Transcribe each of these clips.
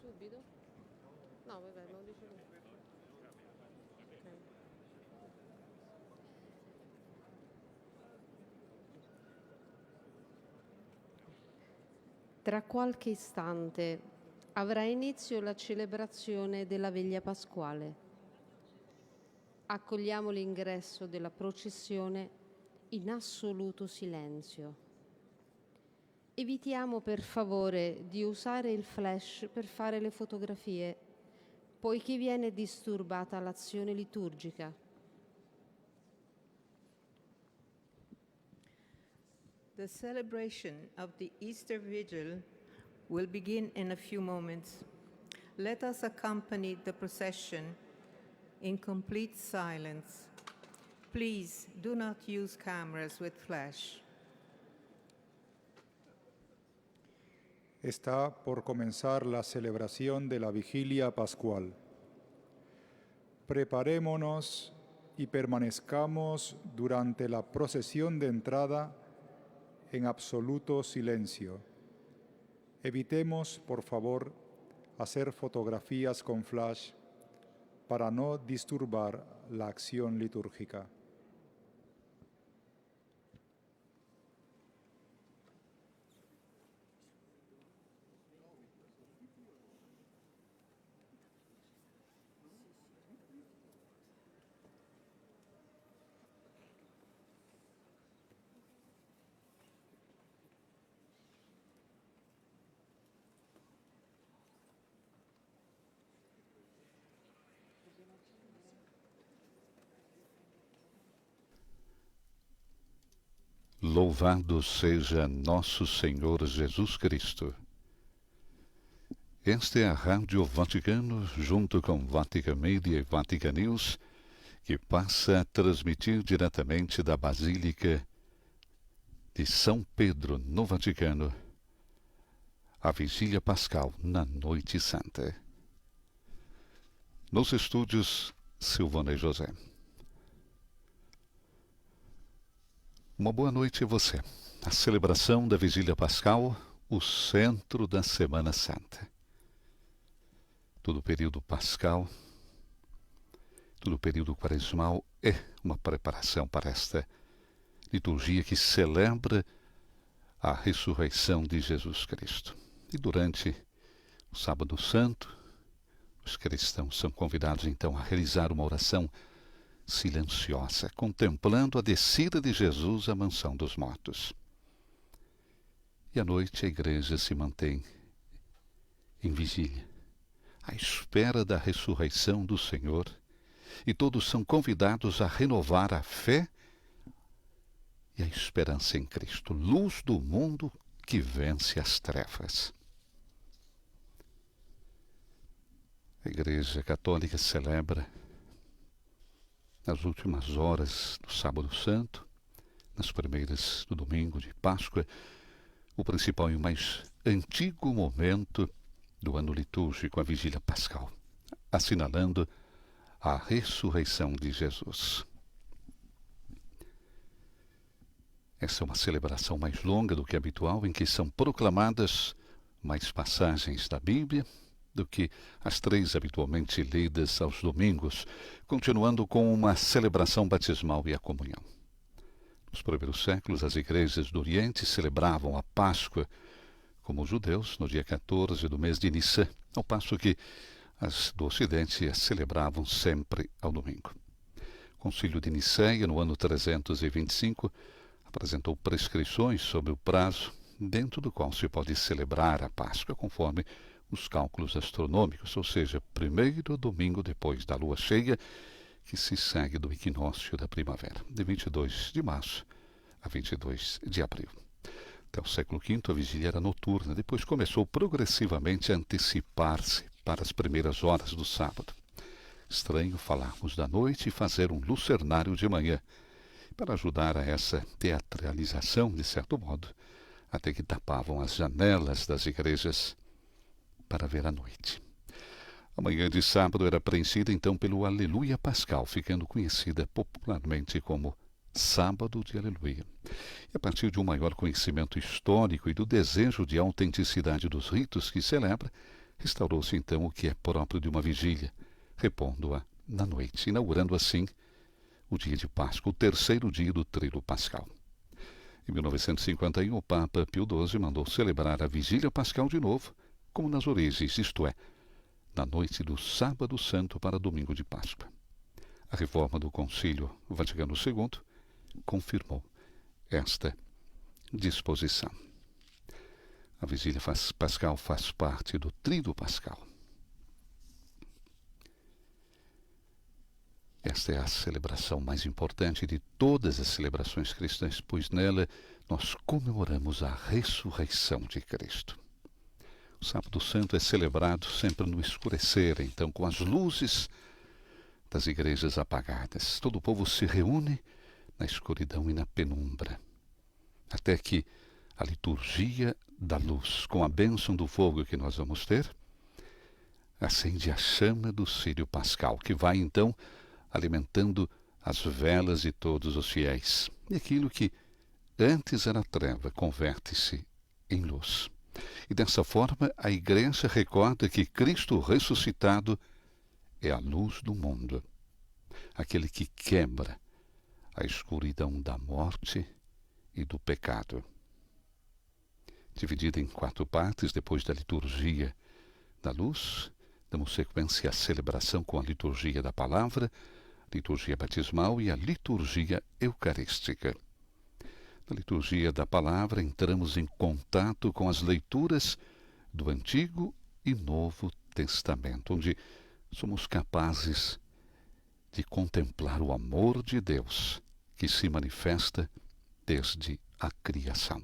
subito? No, vabbè, me lo dice lui. Ok. Tra qualche istante avrà inizio la celebrazione della veglia pasquale. Accogliamo l'ingresso della processione in assoluto silenzio. Evitiamo per favore di usare il flash per fare le fotografie, poiché viene disturbata l'azione liturgica. The celebration of the Easter Vigil will begin in a few moments. Let us accompany the procession in complete silence. Please do not use cameras with flash. Está por comenzar la celebración de la Vigilia Pascual. Preparémonos y permanezcamos durante la procesión de entrada en absoluto silencio. Evitemos, por favor, hacer fotografías con flash para no disturbar la acción litúrgica. Louvado seja nosso Senhor Jesus Cristo. Esta é a Rádio Vaticano, junto com Vatican Media e Vatican News, que passa a transmitir diretamente da Basílica de São Pedro, no Vaticano, a Vigília Pascal na Noite Santa. Nos estúdios, Silvana e José. Uma boa noite a você. A celebração da Vigília Pascal, o centro da Semana Santa. Todo o período pascal, todo o período quaresmal é uma preparação para esta liturgia que celebra a ressurreição de Jesus Cristo. E durante o Sábado Santo, os cristãos são convidados então a realizar uma oração silenciosa, contemplando a descida de Jesus à mansão dos mortos. E à noite a igreja se mantém em vigília, à espera da ressurreição do Senhor, e todos são convidados a renovar a fé e a esperança em Cristo, luz do mundo que vence as trevas. A Igreja Católica celebra nas últimas horas do Sábado Santo, nas primeiras do domingo de Páscoa, o principal e o mais antigo momento do ano litúrgico, a Vigília Pascal, assinalando a ressurreição de Jesus. Essa é uma celebração mais longa do que habitual, em que são proclamadas mais passagens da Bíblia do que as 3 habitualmente lidas aos domingos, continuando com uma celebração batismal e a comunhão. Nos primeiros séculos, as igrejas do Oriente celebravam a Páscoa, como os judeus, no dia 14 do mês de Nissan, ao passo que as do Ocidente a celebravam sempre ao domingo. O Concílio de Nicéia, no ano 325, apresentou prescrições sobre o prazo dentro do qual se pode celebrar a Páscoa, conforme os cálculos astronômicos, ou seja, primeiro domingo depois da lua cheia, que se segue do equinócio da primavera, de 22 de março a 22 de abril. Até o século V, a vigília era noturna, depois começou progressivamente a antecipar-se para as primeiras horas do sábado. Estranho falarmos da noite e fazer um lucernário de manhã, para ajudar a essa teatralização, de certo modo, até que tapavam as janelas das igrejas para ver a noite. A manhã de sábado era preenchida então pelo Aleluia Pascal, ficando conhecida popularmente como Sábado de Aleluia. E a partir de um maior conhecimento histórico e do desejo de autenticidade dos ritos que celebra, Restaurou-se então o que é próprio de uma vigília, repondo-a na noite, inaugurando assim o dia de Páscoa, o terceiro dia do tríduo pascal. Em 1951, o Papa Pio XII mandou celebrar a vigília pascal de novo, como nas origens, isto é, na noite do Sábado Santo para domingo de Páscoa. A reforma do Concílio Vaticano II confirmou esta disposição. A vigília pascal faz parte do tríduo pascal. Esta é a celebração mais importante de todas as celebrações cristãs, pois nela nós comemoramos a ressurreição de Cristo. O Sábado Santo é celebrado sempre no escurecer, então, com as luzes das igrejas apagadas. Todo o povo se reúne na escuridão e na penumbra, até que a liturgia da luz, com a bênção do fogo que nós vamos ter, acende a chama do círio pascal, que vai, então, alimentando as velas de todos os fiéis. E aquilo que antes era treva converte-se em luz. E dessa forma a Igreja recorda que Cristo ressuscitado é a luz do mundo, aquele que quebra a escuridão da morte e do pecado. Dividida em 4 partes, depois da liturgia da luz, damos sequência à celebração com a liturgia da palavra, liturgia batismal e a liturgia eucarística. Na liturgia da palavra, entramos em contato com as leituras do Antigo e Novo Testamento, onde somos capazes de contemplar o amor de Deus que se manifesta desde a criação.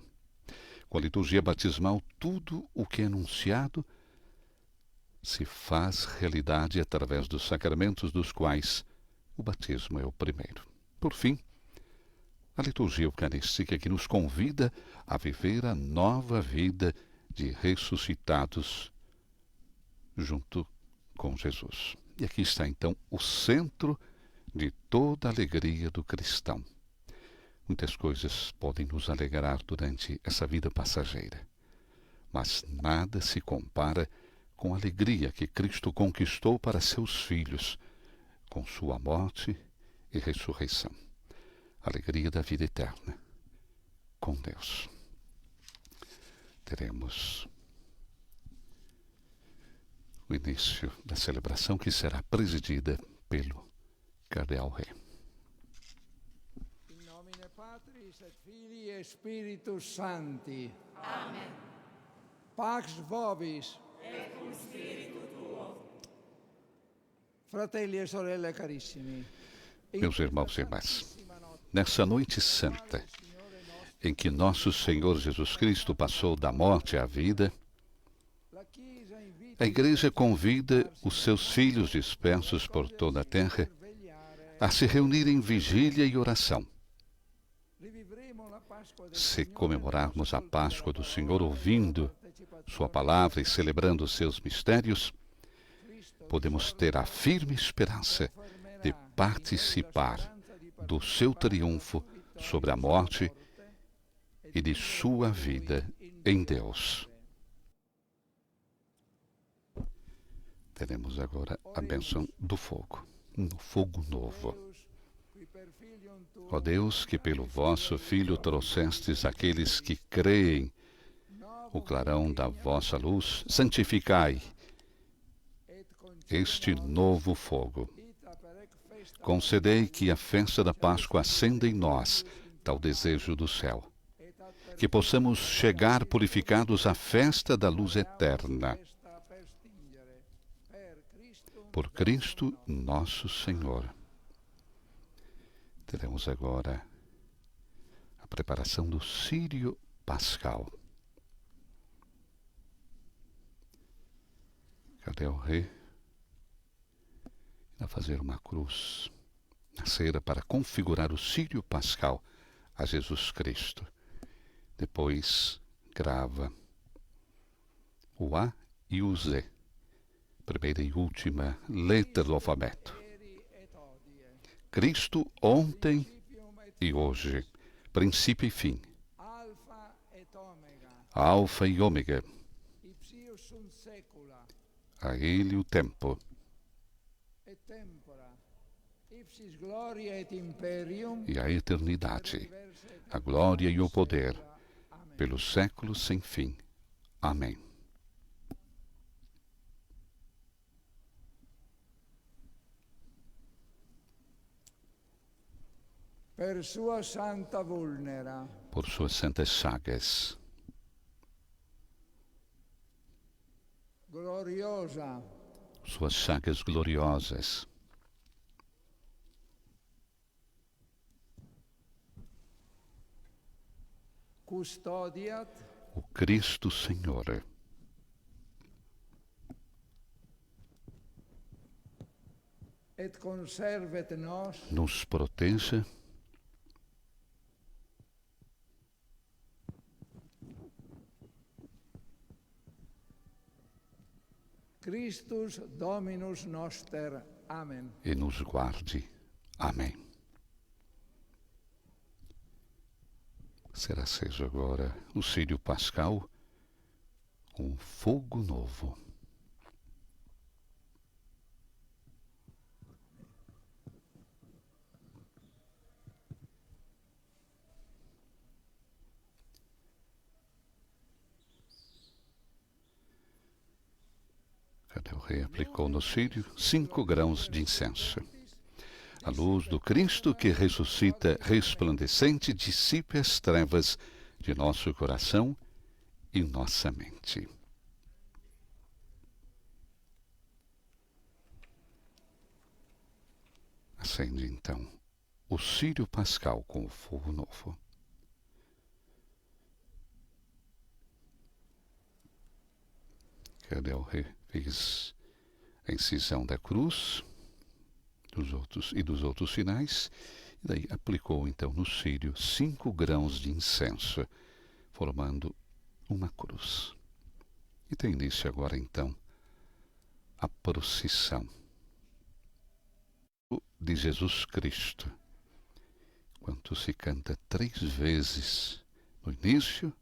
Com a liturgia batismal, tudo o que é anunciado se faz realidade através dos sacramentos dos quais o batismo é o primeiro. Por fim, a liturgia eucarística que nos convida a viver a nova vida de ressuscitados junto com Jesus. E aqui está então o centro de toda a alegria do cristão. Muitas coisas podem nos alegrar durante essa vida passageira, mas nada se compara com a alegria que Cristo conquistou para seus filhos, com sua morte e ressurreição. A alegria da vida eterna com Deus. Teremos o início da celebração que será presidida pelo Cardeal Rei. In nomine Patris et Filii et Spiritus Sancti. Amen. Pax vobis. Et cum spiritu tuo. Fratelli e sorelle carissimi. Meus irmãos e irmãs, nessa noite santa, em que nosso Senhor Jesus Cristo passou da morte à vida, a Igreja convida os seus filhos dispersos por toda a terra a se reunir em vigília e oração. Se comemorarmos a Páscoa do Senhor ouvindo sua palavra e celebrando os seus mistérios, podemos ter a firme esperança de participar do seu triunfo sobre a morte e de sua vida em Deus. Teremos agora a bênção do fogo, um fogo novo. Ó Deus, que pelo vosso Filho trouxestes aqueles que creem o clarão da vossa luz, santificai este novo fogo. Concedei que a festa da Páscoa acenda em nós tal desejo do céu, que possamos chegar purificados à festa da luz eterna. Por Cristo nosso Senhor. Teremos agora a preparação do círio pascal. Cardeal Rei irá fazer uma cruz na cera para configurar o círio pascal a Jesus Cristo. Depois grava o A e o Z, primeira e última letra do alfabeto. Cristo ontem e hoje, princípio e fim, Alfa e Ômega, A Ele o tempo et tempora, ipsis gloria et imperium, e a eternidade, a glória e o poder, pelos séculos sem fim. Amém. per sua santa vulnera, Por suas santas chagas, gloriosa, suas chagas gloriosas, custodiat o Cristo Senhor et conservet nos nos proteja Christus Dominus noster. Amen. e nos guarde. Amém. Será aceso agora o círio pascal, um fogo novo. Cadê o rei? Aplicou no círio 5 grãos de incenso. A luz do Cristo que ressuscita resplandecente dissipe as trevas de nosso coração e nossa mente. Acende então o círio pascal com o fogo novo. Cadê o rei? Fez a incisão da cruz dos outros sinais, e daí aplicou então no círio 5 grãos de incenso, formando uma cruz. E tem início agora então a procissão de Jesus Cristo, enquanto se canta 3 vezes no início,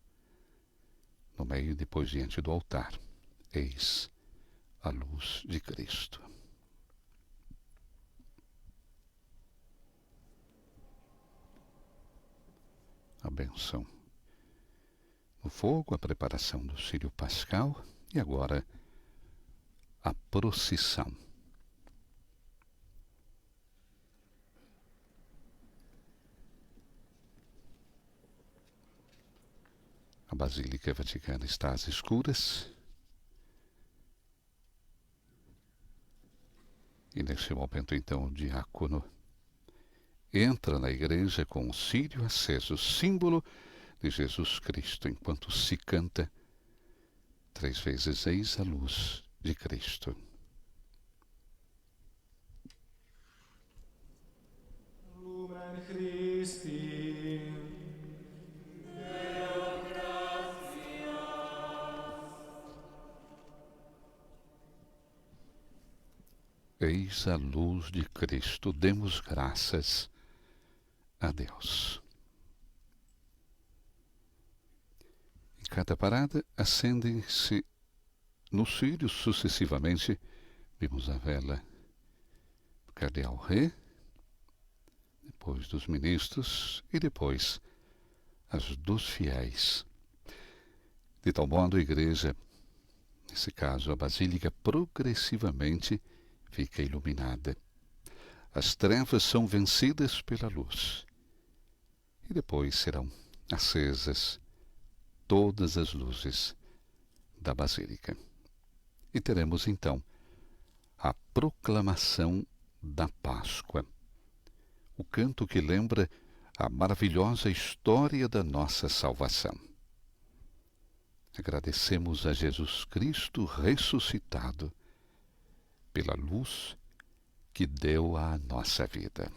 no meio e depois diante do altar. Eis a luz de Cristo. A bênção no fogo, a preparação do círio pascal e agora a procissão. A Basílica Vaticana está às escuras e nesse momento então o diácono entra na igreja com o círio aceso, símbolo de Jesus Cristo, enquanto se canta 3 vezes eis a luz de Cristo. Lumen Christi. Eis a luz de Cristo, demos graças a Deus. Em cada parada acendem-se no círio sucessivamente, vimos a vela do cardeal Ré, depois dos ministros e depois as dos fiéis. De tal modo a igreja, nesse caso a basílica, progressivamente fica iluminada. As trevas são vencidas pela luz. E depois serão acesas todas as luzes da basílica. E teremos então a proclamação da Páscoa. O canto que lembra a maravilhosa história da nossa salvação. Agradecemos a Jesus Cristo ressuscitado pela luz que deu à nossa vida.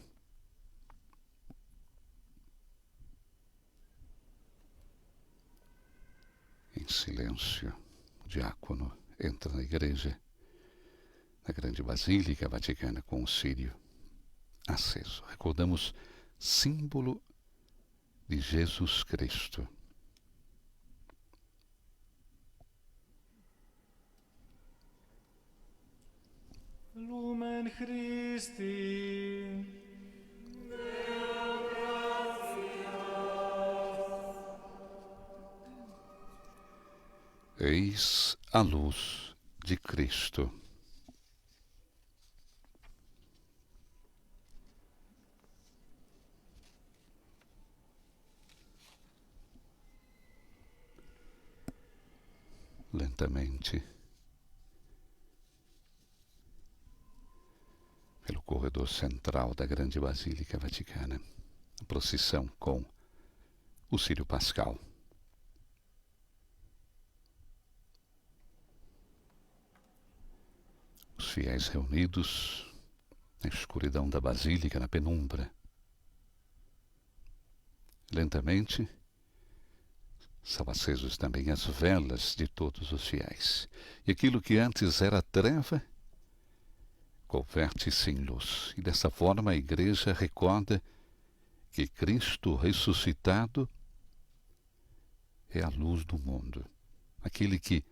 Em silêncio, o diácono entra na igreja, na grande Basílica Vaticana, com o círio aceso. Recordamos, símbolo de Jesus Cristo. Lumen Christi. Eis a luz de Cristo. Lentamente, pelo corredor central da Grande Basílica Vaticana, a procissão com o Círio Pascal. Os fiéis reunidos na escuridão da Basílica, na penumbra. Lentamente, são acesos também as velas de todos os fiéis. E aquilo que antes era treva, converte-se em luz. E dessa forma a Igreja recorda que Cristo ressuscitado é a luz do mundo. Aquele que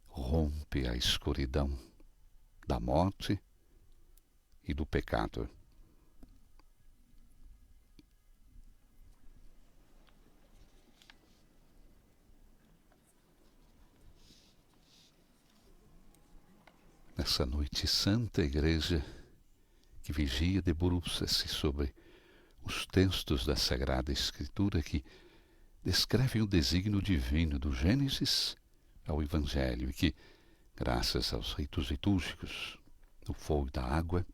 rompe a escuridão da morte e do pecado. Nessa noite santa, a Igreja que vigia debruça-se sobre os textos da Sagrada Escritura que descrevem o desígnio divino do Gênesis ao Evangelho e que, graças aos ritos litúrgicos, do fogo e da água,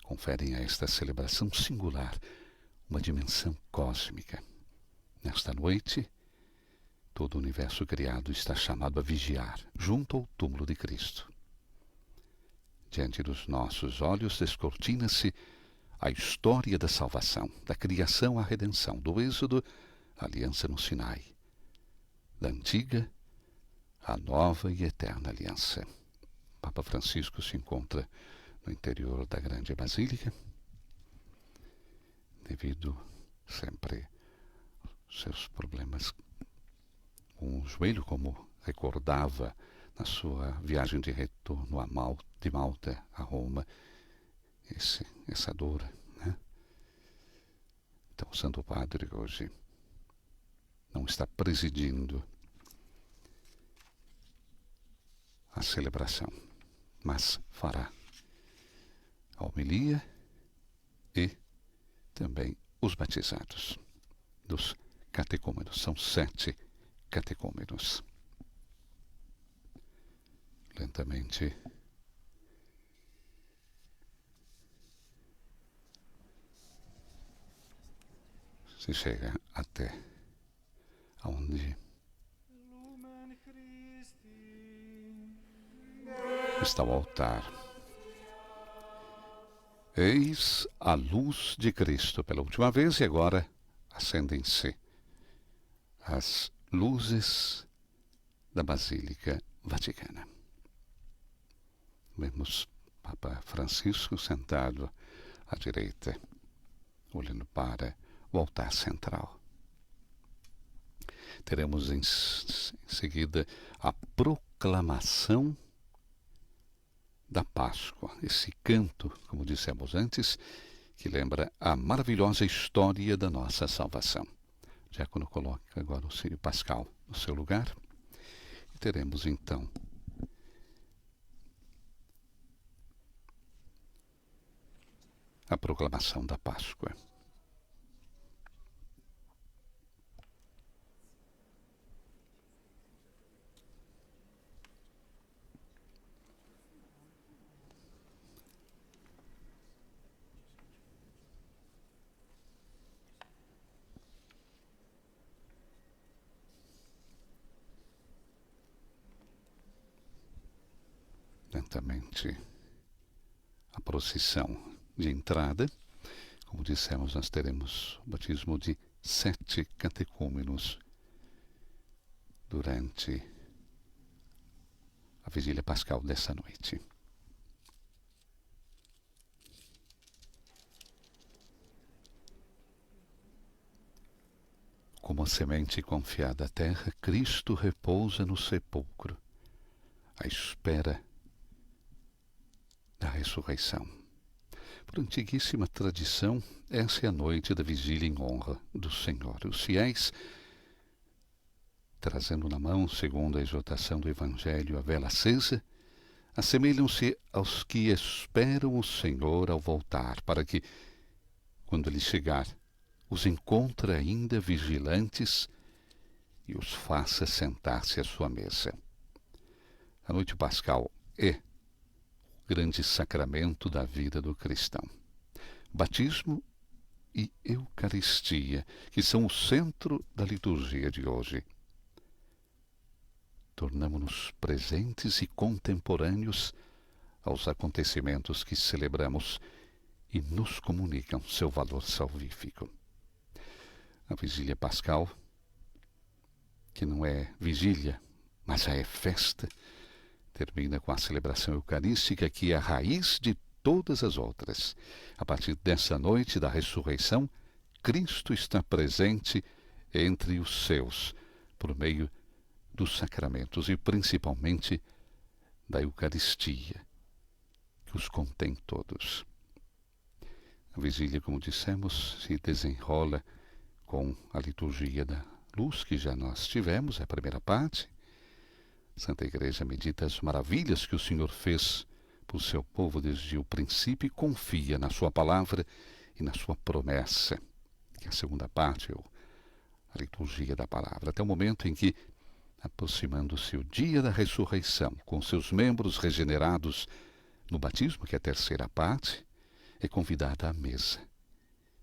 conferem a esta celebração singular uma dimensão cósmica. Nesta noite, todo o universo criado está chamado a vigiar, junto ao túmulo de Cristo. Diante dos nossos olhos descortina-se a história da salvação, da criação à redenção, do êxodo à aliança no Sinai, da antiga à nova e eterna aliança. Papa Francisco se encontra no interior da Grande Basílica, devido sempre aos seus problemas com o joelho, como recordava na sua viagem de retorno de Malta a Roma, essa dor, né? Então, o Santo Padre hoje não está presidindo a celebração, mas fará a homilia e também os batizados dos catecúmenos. São 7 catecúmenos. Lentamente se chega até onde está o altar. Eis a luz de Cristo pela última vez e agora acendem-se as luzes da Basílica Vaticana. Vemos Papa Francisco sentado à direita, olhando para o altar central. Teremos em seguida a proclamação da Páscoa, esse canto, como dissemos antes, que lembra a maravilhosa história da nossa salvação. O diácono coloca agora o Círio Pascal no seu lugar e teremos então a proclamação da Páscoa. Lentamente a procissão de entrada. Como dissemos, nós teremos o batismo de 7 catecúmenos durante a vigília pascal dessa noite. Como a semente confiada à terra, Cristo repousa no sepulcro, à espera da ressurreição ressurreição. Por antiguíssima tradição, essa é a noite da vigília em honra do Senhor. Os fiéis, trazendo na mão, segundo a exortação do Evangelho, a vela acesa, assemelham-se aos que esperam o Senhor ao voltar, para que, quando ele chegar, os encontre ainda vigilantes e os faça sentar-se à sua mesa. A noite pascal é o grande sacramento da vida do cristão. Batismo e Eucaristia, que são o centro da liturgia de hoje. Tornamo-nos presentes e contemporâneos aos acontecimentos que celebramos e nos comunicam seu valor salvífico. A vigília pascal, que não é vigília, mas já é festa, termina com a celebração eucarística, que é a raiz de todas as outras. A partir dessa noite da ressurreição, Cristo está presente entre os seus, por meio dos sacramentos e principalmente da Eucaristia, que os contém todos. A vigília, como dissemos, se desenrola com a liturgia da luz, que já nós tivemos, a primeira parte. Santa Igreja medita as maravilhas que o Senhor fez por seu povo desde o princípio e confia na sua palavra e na sua promessa, que é a segunda parte, a liturgia da palavra, até o momento em que, aproximando-se o dia da ressurreição, com seus membros regenerados no batismo, que é a terceira parte, é convidada à mesa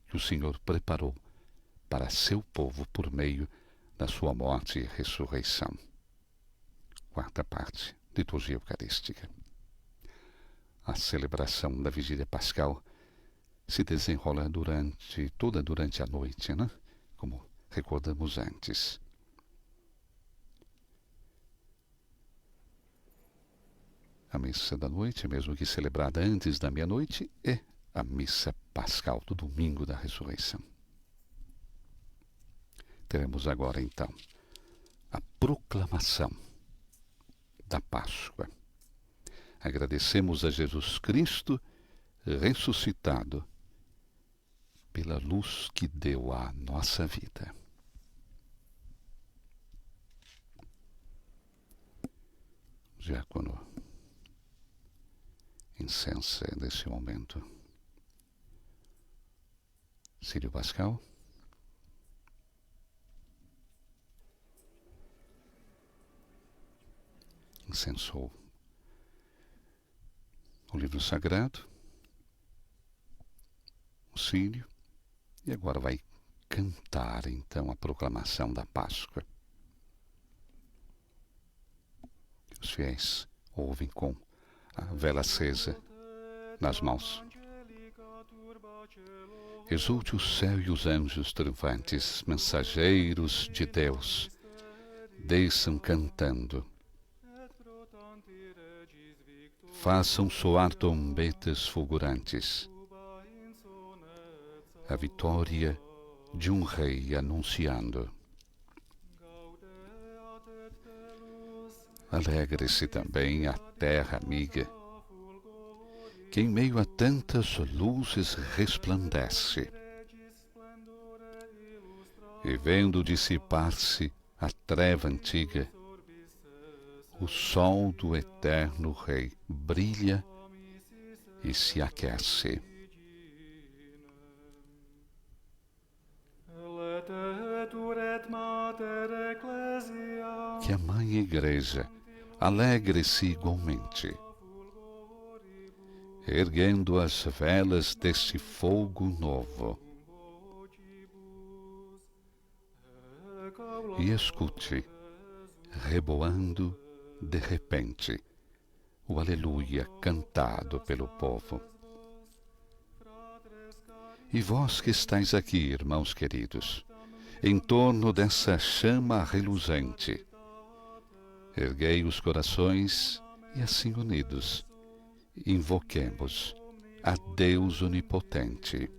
que o Senhor preparou para seu povo por meio da sua morte e ressurreição. Quarta parte, liturgia eucarística. A celebração da vigília pascal se desenrola durante a noite, né? Como recordamos antes. A missa da noite, mesmo que celebrada antes da meia-noite, é a missa pascal do domingo da ressurreição. Teremos agora, então, a proclamação da Páscoa. Agradecemos a Jesus Cristo ressuscitado pela luz que deu à nossa vida. Diácono incensa nesse momento Círio Pascal. Incensou o livro sagrado, o círio, e agora vai cantar então a proclamação da Páscoa. Os fiéis ouvem com a vela acesa nas mãos. Exulte o céu e os anjos triunfantes, mensageiros de Deus, desçam cantando. Façam soar trombetas fulgurantes, a vitória de um rei anunciando. Alegre-se também a terra amiga, que em meio a tantas luzes resplandece, e vendo dissipar-se a treva antiga, o sol do eterno Rei brilha e se aquece. Que a Mãe Igreja alegre-se igualmente, erguendo as velas deste fogo novo, e escute, reboando de repente, o aleluia cantado pelo povo. E vós que estáis aqui, irmãos queridos, em torno dessa chama reluzente, erguei os corações e assim unidos, invoquemos a Deus Onipotente.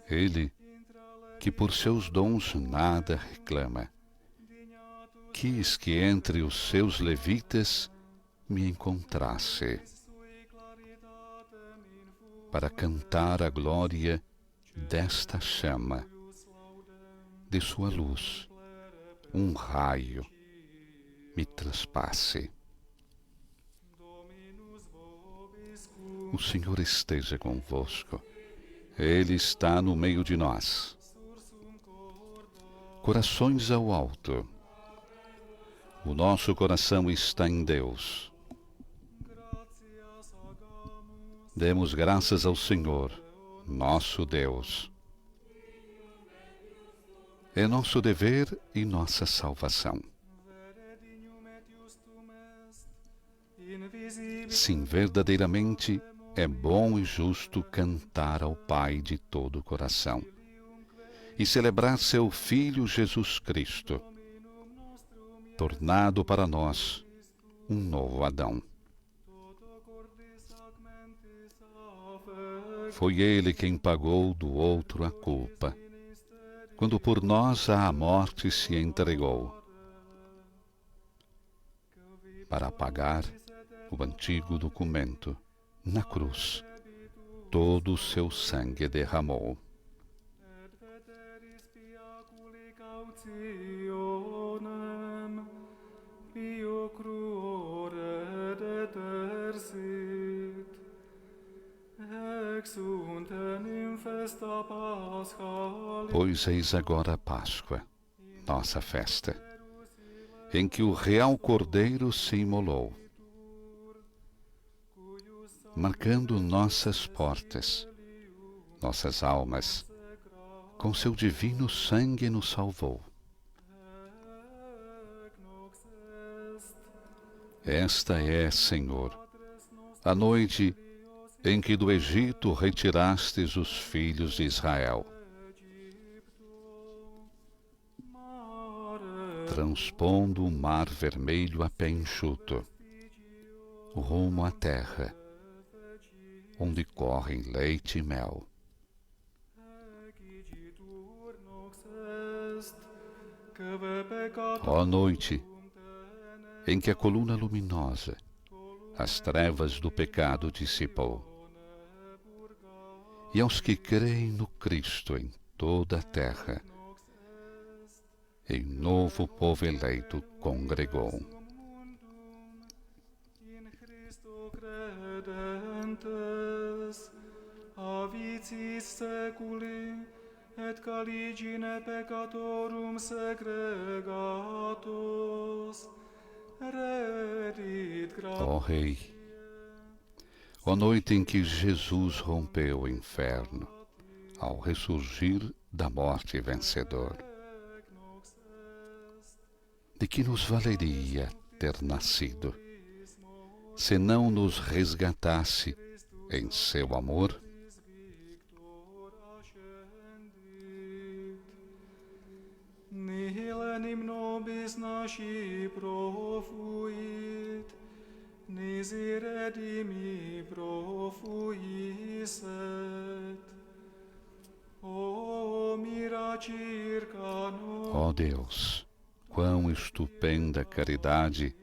Ele que por seus dons nada reclama, quis que entre os seus levitas me encontrasse, para cantar a glória desta chama, de sua luz, um raio me traspasse. O Senhor esteja convosco. Ele está no meio de nós. Corações ao alto. O nosso coração está em Deus. Demos graças ao Senhor, nosso Deus. É nosso dever e nossa salvação. Sim, verdadeiramente é bom e justo cantar ao Pai de todo o coração e celebrar seu Filho Jesus Cristo, tornado para nós um novo Adão. Foi Ele quem pagou do outro a culpa, quando por nós à morte se entregou, para apagar o antigo documento. Na cruz, todo o seu sangue derramou. Pois eis agora a Páscoa, nossa festa, em que o real Cordeiro se imolou, marcando nossas portas, nossas almas, com seu divino sangue nos salvou. Esta é, Senhor, a noite em que do Egito retirastes os filhos de Israel, transpondo o mar vermelho a pé enxuto, rumo à terra, onde correm leite e mel. Ó noite, em que a coluna luminosa as trevas do pecado dissipou, e aos que creem no Cristo em toda a terra, em novo povo eleito congregou. Avicis seculi et caligine peccatorum segregatus redit Ó Rei, ó noite em que Jesus rompeu o inferno, ao ressurgir da morte vencedor, de que nos valeria ter nascido, se não nos resgatasse em seu amor? Nihil enim nobis nasci profuit, nisi redimi profuisset. O mira circa nos. Ó Deus, quão estupenda caridade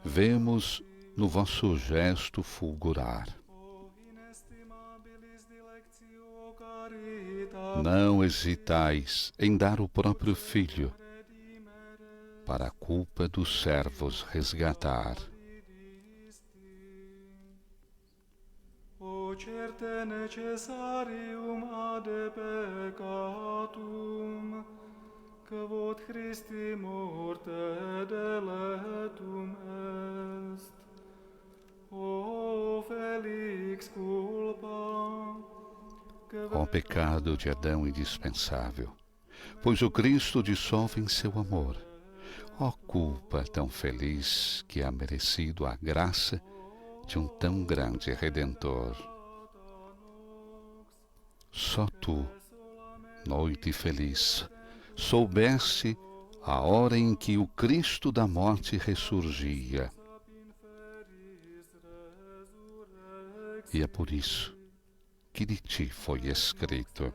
vemos no vosso gesto fulgurar. Não hesitais em dar o próprio Filho, para a culpa dos servos resgatar. O certe necessarium ad peccatum, quod Christi morte deletum est. O felix culpa, Ó pecado de Adão indispensável, pois o Cristo dissolve em seu amor. Ó culpa tão feliz que há merecido a graça de um tão grande Redentor. Só tu, noite feliz, soubeste a hora em que o Cristo da morte ressurgia. E é por isso que de ti foi escrito: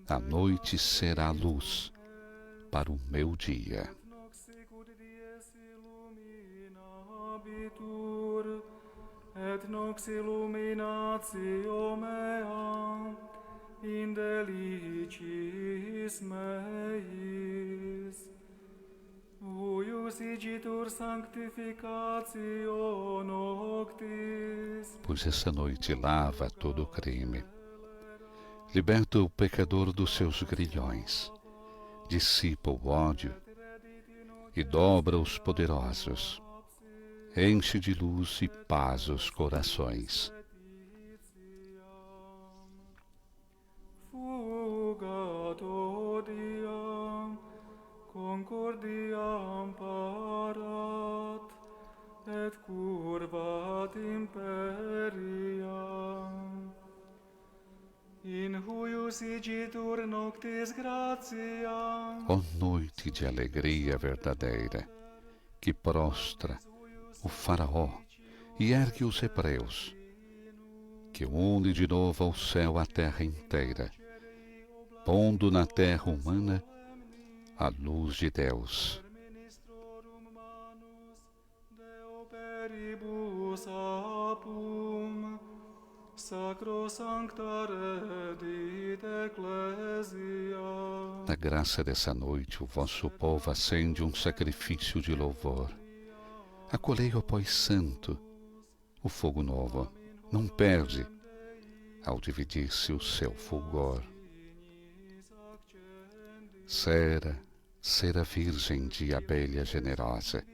A noite será a luz para o meu dia. Nox sicut dies illuminabitur, et nox illuminatio mea in delicis meis. Huius igitur sanctificatio noctis, Pois essa noite lava todo o crime, liberta o pecador dos seus grilhões, dissipa o ódio e dobra os poderosos, enche de luz e paz os corações. fugat odiam, concordiam parat, et curvat imperiam. In huius igitur noctis gratiam, Ó noite de alegria verdadeira, que prostra o faraó e ergue os hebreus, que une de novo ao céu a terra inteira, pondo na terra humana a luz de Deus. ministrorum manus Deo peribus apum, sacro sancta redit ecclesia. Na graça dessa noite, o vosso povo acende um sacrifício de louvor. Acolhei, ó Pai Santo, o fogo novo, não perde ao dividir-se o seu fulgor. Cera virgem de abelha generosa,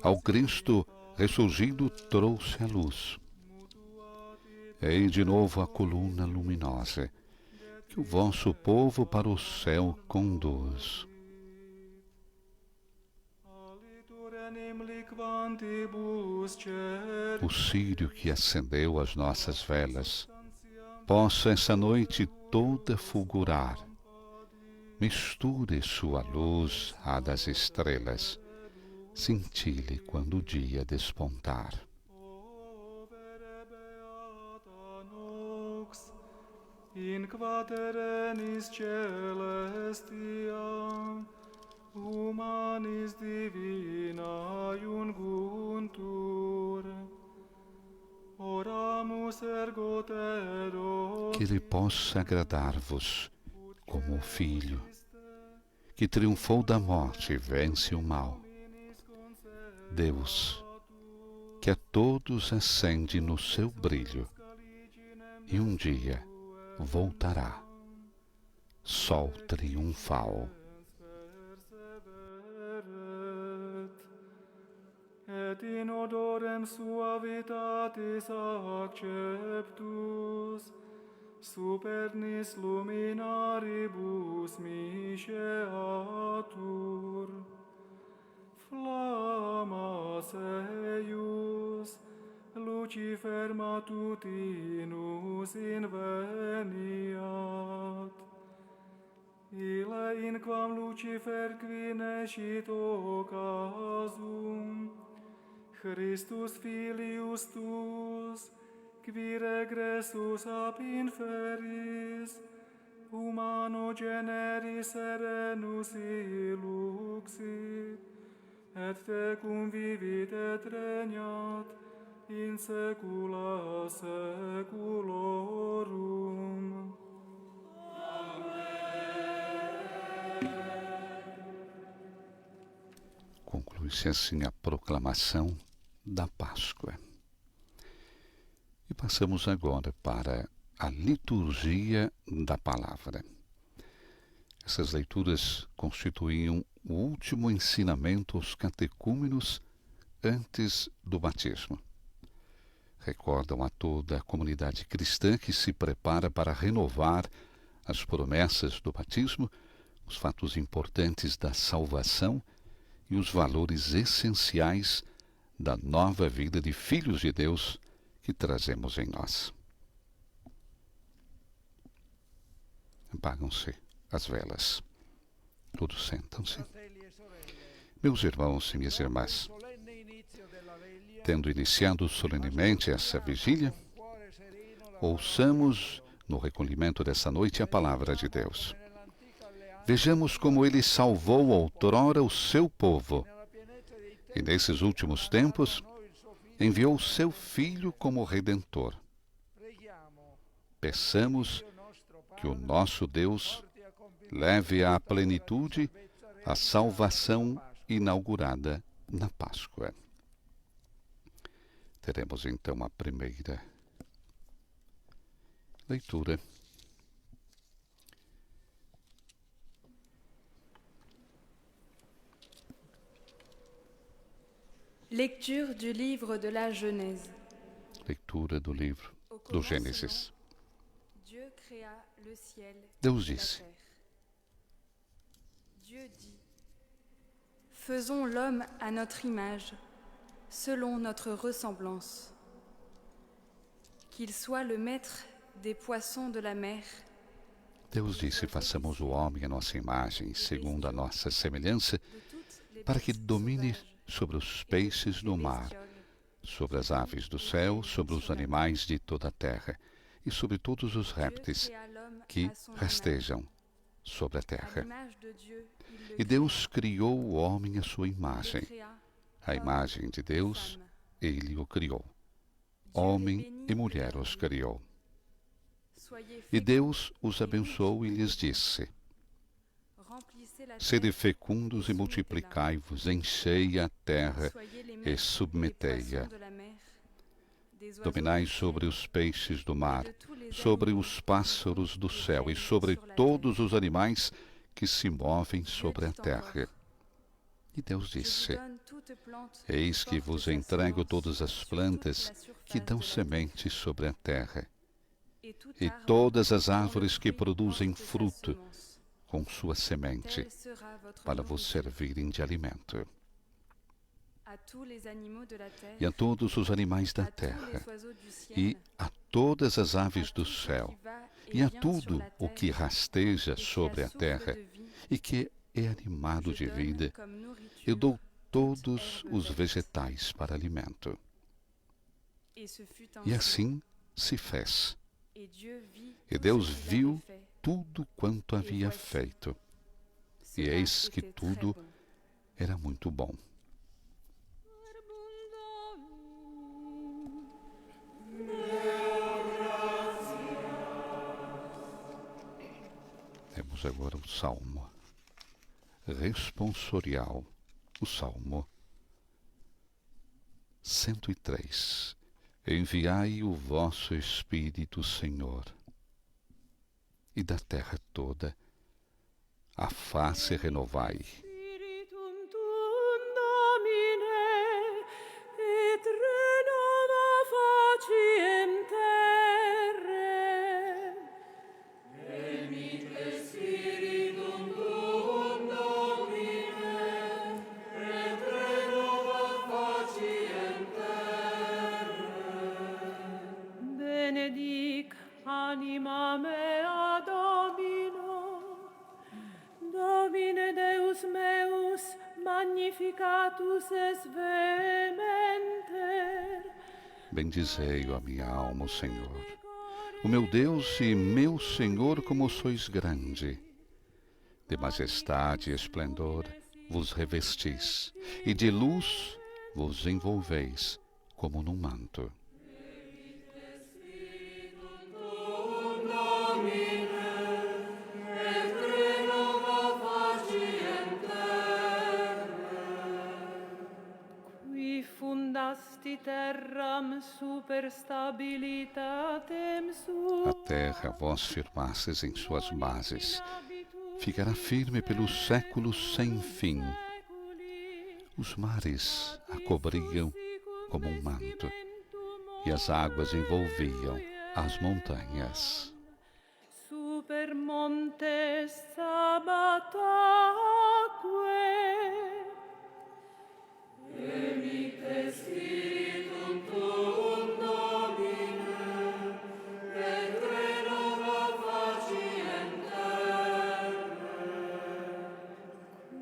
ao Cristo ressurgido trouxe a luz. Ei de novo a coluna luminosa, que o vosso povo para o céu conduz. Aliturenim liquantibus O círio que acendeu as nossas velas, possa essa noite toda fulgurar. Misture sua luz à das estrelas, cintile quando o dia despontar. overe beata nox, in quaterenis celestia, humanis divina iunguntur. Oramus ergo te Que ele possa agradar-vos como o Filho, que triunfou da morte e vence o mal. Deus, que a todos acende no seu brilho, e um dia voltará, sol triunfal. et in odorem suavitatis acceptus, supernis luminaribus misceatur. Flammas eius, Lucifer matutinus inveniat. Ille in quam Lucifer qui nescit occasum, Christus filius tuus, qui regressus ab inferis, humano generis serenus illuxit, et tecum vivit et regnat in saecula saeculorum. Conclui-se assim a proclamação da Páscoa. E passamos agora para a liturgia da palavra. Essas leituras constituíam o último ensinamento aos catecúmenos antes do batismo. Recordam a toda a comunidade cristã que se prepara para renovar as promessas do batismo, os fatos importantes da salvação e os valores essenciais da nova vida de filhos de Deus que trazemos em nós. Apagam-se as velas. Todos sentam-se. Meus irmãos e minhas irmãs, tendo iniciado solenemente essa vigília, ouçamos no recolhimento dessa noite a palavra de Deus. Vejamos como ele salvou outrora o seu povo. E nesses últimos tempos, enviou o seu Filho como Redentor. Peçamos que o nosso Deus leve à plenitude a salvação inaugurada na Páscoa. Teremos então a primeira leitura. Lecture du livre de la Genèse. Leitura do livro do Gênesis. Dieu créa le ciel Deus et la disse: terre. Dieu dit: Faisons l'homme à notre image, selon notre ressemblance. Qu'il soit le maître des poissons de la mer, Deus disse: façamos o homem à nossa imagem, segundo a nossa semelhança, de toutes les para que bêtes domine sauvages sobre os et de peixes toutes do les mar, bestioles, sobre as aves do céu, sobre os animais de toda a terra e sobre todos os Dieu répteis créa l'homme que à son rastejam sobre a image. À terra. l'image de Dieu, il le E Deus criou o homem à sua créa. Il le imagem. créa, A imagem de Deus, femme. ele o criou. Dieu les Homem bénit e de mulher leur os vie. criou. Soyez E féconds, Deus os abençoou e lhes disse: remplissez la Sede terre, fecundos e multiplicai-vos, enchei a terra soyez les e maîtres des submetei-a. poissons de la mer, des oiseaux Dominai du sobre ciel, os peixes do et mar, de tous les sobre animaux os pássaros do qui céu e volent sobre sur la todos terre. os animais que se movem Dieu sobre a dit terra. encore: E Deus Je vous disse: donne toute plante Eis que porte vos sa entrego semence todas as sur plantas toute la surface que dão de la terre, semente sobre a terra, et tout e arbre todas as dont le árvores que fruit produzem porte sa fruto semence. com sua semente, Telle sera votre para vos nourriture. servirem de alimento. À tous les animaux de la terre, E a todos os animais da à tous terra, les oiseaux du ciel, e a todas as à aves do tout ce céu, qui va e a vient sur tudo la o que terre, rasteja et qui a sobre a souffle terra de vie, e que é animado je de donne vida, comme nourriture eu dou toute todos herbe os verte. vegetais para alimento. Et ce fut E ainsi. assim se fez. Et Dieu vit E tout Deus ce qu'il viu avait fait. tudo quanto havia feito, e Cela eis que était très tudo bon. era muito bom. Temos agora o Salmo responsorial, o Salmo 103. Enviai o vosso Espírito, Senhor, e da terra toda a face renovai. Spiritum tuum, Domine, et renova faciem terrae. Benedic anima mea Domino, Domine Deus meus, magnificatus es vehementer. Bendizei a minha alma, o Senhor. O meu Deus e meu Senhor, como sois grande. De majestade e esplendor vos revestis, e de luz vos envolveis como num manto. Qui fundasti terram super stabilitatem A terra vós firmastes em suas bases, ficará firme pelos séculos sem fim. Os mares a cobriam como um manto, e as águas envolviam as montanhas. super montes abataque.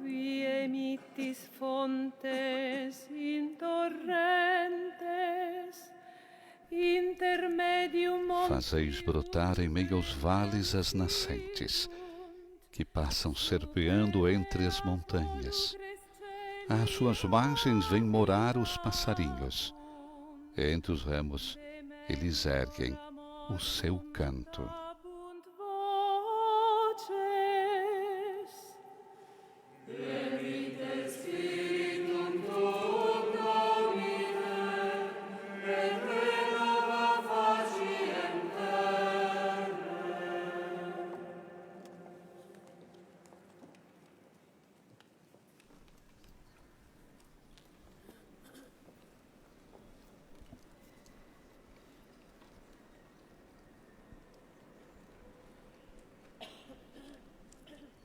Qui emittis fontes in torrentes, intermedium montes Fazeis brotar em meio aos vales as nascentes, que passam serpeando entre as montanhas. Às suas margens vêm morar os passarinhos. Entre os ramos, eles erguem o seu canto.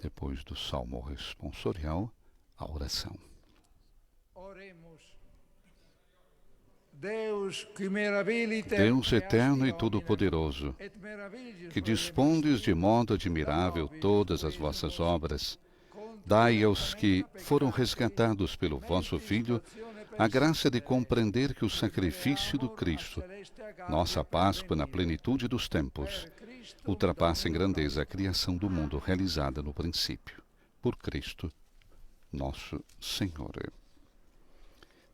Depois do salmo responsorial, a oração. Oremos. Deus eterno e todo-poderoso, que dispondes de modo admirável todas as vossas obras, dai aos que foram resgatados pelo vosso Filho a graça de compreender que o sacrifício do Cristo, nossa Páscoa na plenitude dos tempos, ultrapassa em grandeza a criação do mundo realizada no princípio. Por Cristo, nosso Senhor.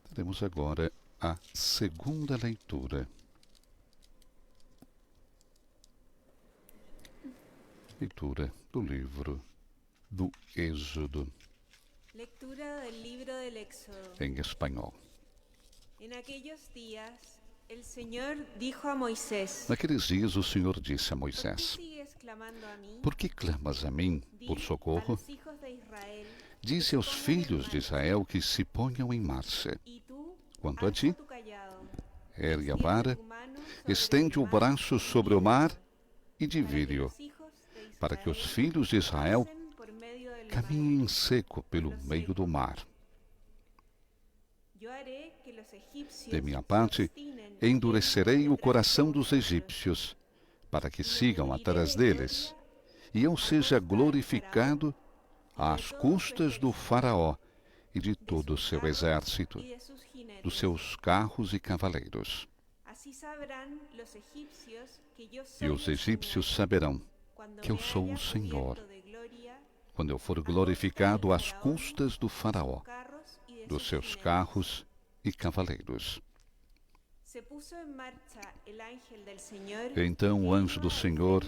Teremos agora a segunda leitura. Leitura do livro do Êxodo. Lectura del libro del Éxodo. Em espanhol. En aquellos días, el Señor dijo a Moisés: Naqueles dias o Senhor disse a Moisés: Por que clamas a mim por socorro? Dize aos filhos de Israel que se ponham em marcha. Quanto a ti, ergue a vara, estende o braço sobre o mar e divide-o, para que os filhos de Israel caminhem em seco pelo meio do mar. De minha parte, endurecerei o coração dos egípcios, para que sigam atrás deles, e eu seja glorificado às custas do faraó e de todo o seu exército, dos seus carros e cavaleiros. E os egípcios saberão que eu sou o Senhor, quando eu for glorificado às custas do faraó, dos seus carros e cavaleiros. Então o anjo do Senhor,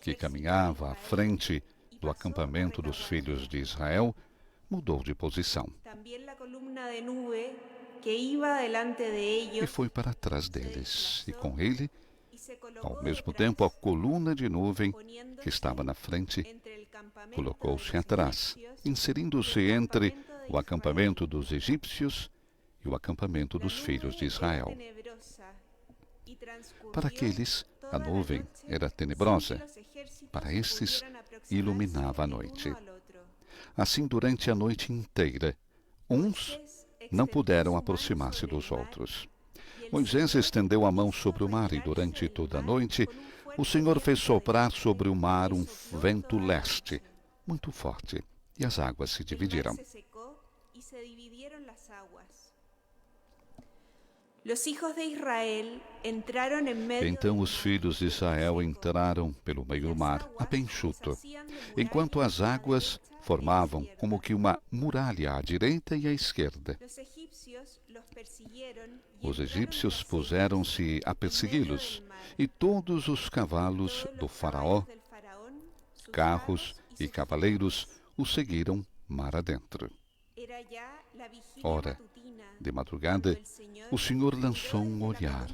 que caminhava à frente do acampamento dos filhos de Israel, mudou de posição e foi para trás deles, e com ele, ao mesmo tempo, a coluna de nuvem que estava na frente colocou-se atrás, inserindo-se entre o acampamento dos egípcios e o acampamento dos filhos de Israel. Para aqueles, a nuvem era tenebrosa, para estes, iluminava a noite. Assim, durante a noite inteira, uns não puderam aproximar-se dos outros. Moisés estendeu a mão sobre o mar e, durante toda a noite, o Senhor fez soprar sobre o mar um vento leste, muito forte, e as águas se dividiram. Então os filhos de Israel entraram pelo meio do mar, a pé enxuto, enquanto as águas formavam como que uma muralha à direita e à esquerda. Os egípcios puseram-se a persegui-los, e todos os cavalos do faraó, carros e cavaleiros, o seguiram mar adentro. Ora, de madrugada, o Senhor lançou um olhar,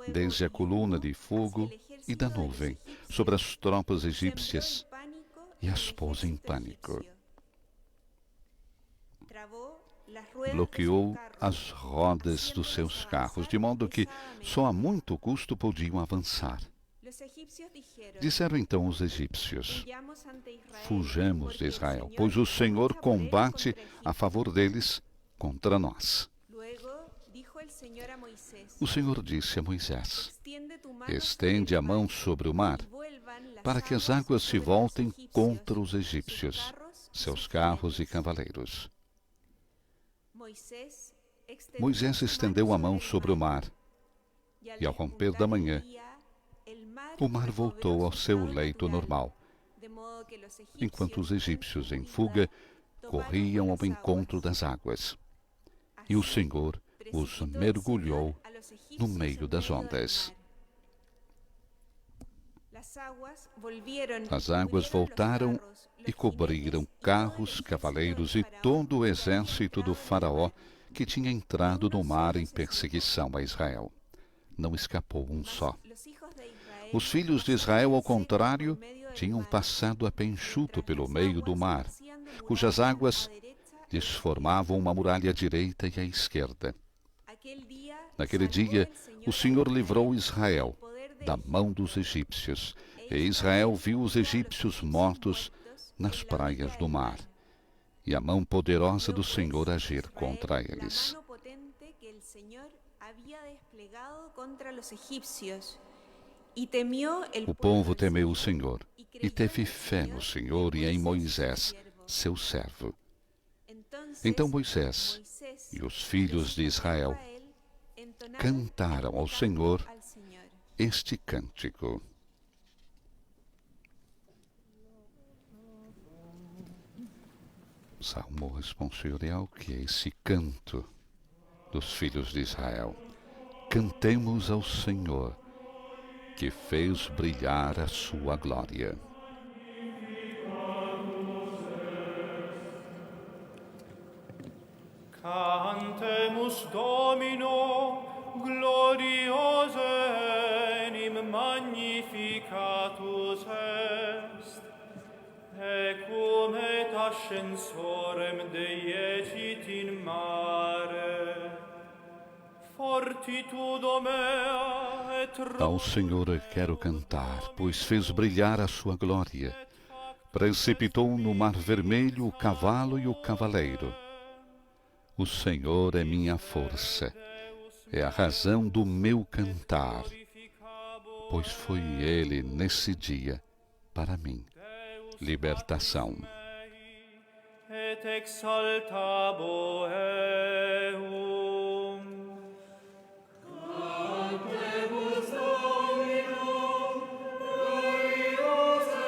desde a coluna de fogo e da nuvem, sobre as tropas egípcias, e as pôs em pânico. Bloqueou as rodas dos seus carros, de modo que só a muito custo podiam avançar. Disseram então os egípcios: Fujamos de Israel, pois o Senhor combate a favor deles contra nós. O Senhor disse a Moisés: Estende a mão sobre o mar, para que as águas se voltem contra os egípcios, seus carros e cavaleiros. Moisés estendeu a mão sobre o mar, e ao romper da manhã, o mar voltou ao seu leito normal, enquanto os egípcios em fuga corriam ao encontro das águas. E o Senhor os mergulhou no meio das ondas. As águas voltaram e cobriram carros, cavaleiros e todo o exército do faraó que tinha entrado no mar em perseguição a Israel. Não escapou um só. Os filhos de Israel, ao contrário, tinham passado a pé enxuto pelo meio do mar, cujas águas lhes formavam uma muralha à direita e à esquerda. Naquele dia, o Senhor livrou Israel da mão dos egípcios, e Israel viu os egípcios mortos nas praias do mar, e a mão poderosa do Senhor agir contra eles. O povo temeu o Senhor e teve fé no Senhor e em Moisés, seu servo. Então Moisés e os filhos de Israel cantaram ao Senhor este cântico. Salmo responsorial, que é esse canto dos filhos de Israel. Cantemos ao Senhor, que fez brilhar a sua glória. Cantemus Domino, gloriose enim magnificatus est, ecum et ascensorem deiecit in mare, fortitudo mea et Ao Senhor quero cantar, pois fez brilhar a sua glória. Precipitou no mar vermelho o cavalo e o cavaleiro. O Senhor é minha força, é a razão do meu cantar, pois foi Ele nesse dia, para mim, libertação. et exaltabo eum. Cantemus Domino, gloriose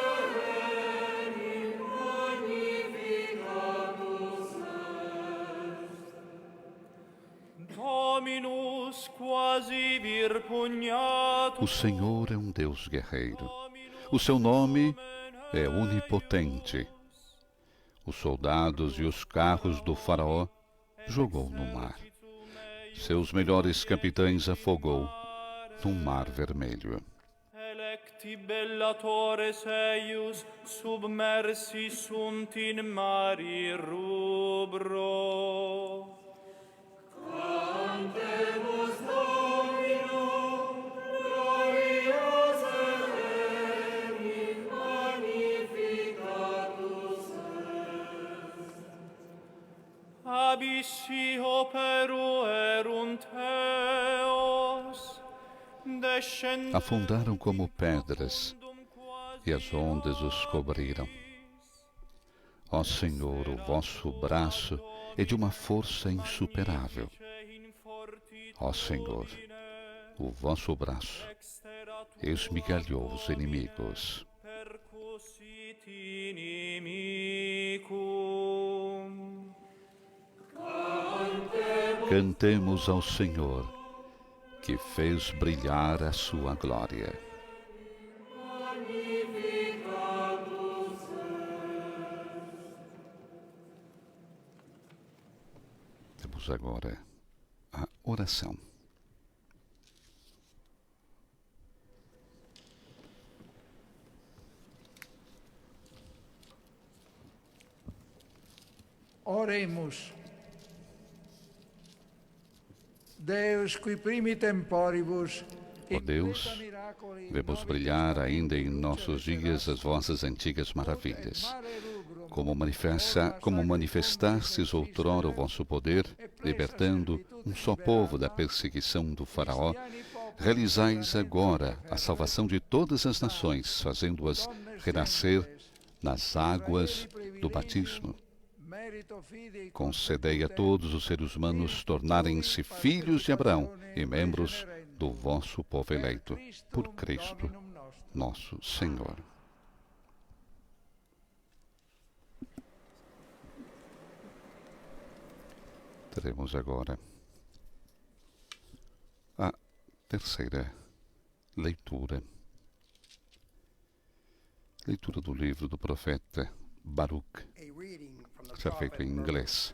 enim magnificatus est. Dominus quasi vir pugnatus. O Senhor é um Deus guerreiro. O seu nome é onipotente. Os soldados e os carros do faraó jogou no mar. Seus melhores capitães afogou no mar vermelho. Electi bellatores eius submersi sunt in mari rubro. Cantemus Domino, gloriose enim magnificatus est. Abissi operuerunt eos, descendent Afundaram como pedras, e as ondas os cobriram. Ó Senhor, o vosso braço é de uma força insuperável. Ó Senhor, o vosso braço esmigalhou os inimigos. percussit inimicum. Cantemos ao Senhor, que fez brilhar a sua glória. Temos agora a oração. Oremus. Deus qui primi temporibus. Ó Deus, vemos brilhar ainda em nossos dias as vossas antigas maravilhas. Como manifestastes outrora o vosso poder, libertando um só povo da perseguição do faraó, realizais agora a salvação de todas as nações, fazendo-as renascer nas águas do batismo. Concedei a todos os seres humanos tornarem-se filhos de Abraão e membros do vosso povo eleito, por Cristo, nosso Senhor. Teremos agora a terceira leitura. Leitura do livro do profeta Baruch, já feito em inglês.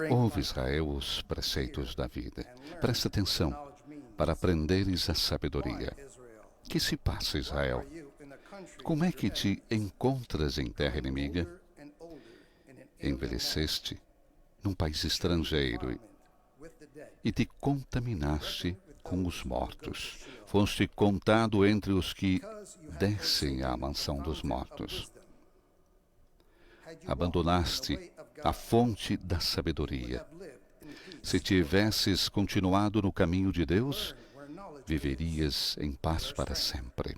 Ouve, Israel, os preceitos da vida. Presta atenção para aprenderes a sabedoria. Que se passa, Israel? Como é que te encontras em terra inimiga? Envelheceste num país estrangeiro e te contaminaste com os mortos. Foste contado entre os que descem à mansão dos mortos. Abandonaste a fonte da sabedoria. Se tivesses continuado no caminho de Deus, viverias em paz para sempre.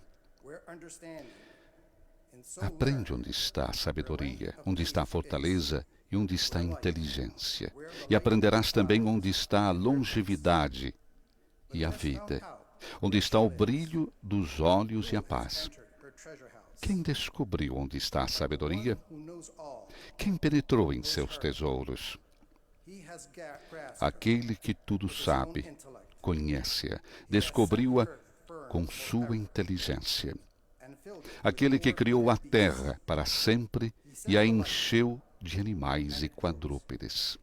Aprende onde está a sabedoria, onde está a fortaleza e onde está a inteligência. E aprenderás também onde está a longevidade e a vida, onde está o brilho dos olhos e a paz. Quem descobriu onde está a sabedoria? Quem penetrou em seus tesouros? Aquele que tudo sabe, conhece-a, descobriu-a com sua inteligência. Aquele que criou a terra para sempre e a encheu de animais e quadrúpedes.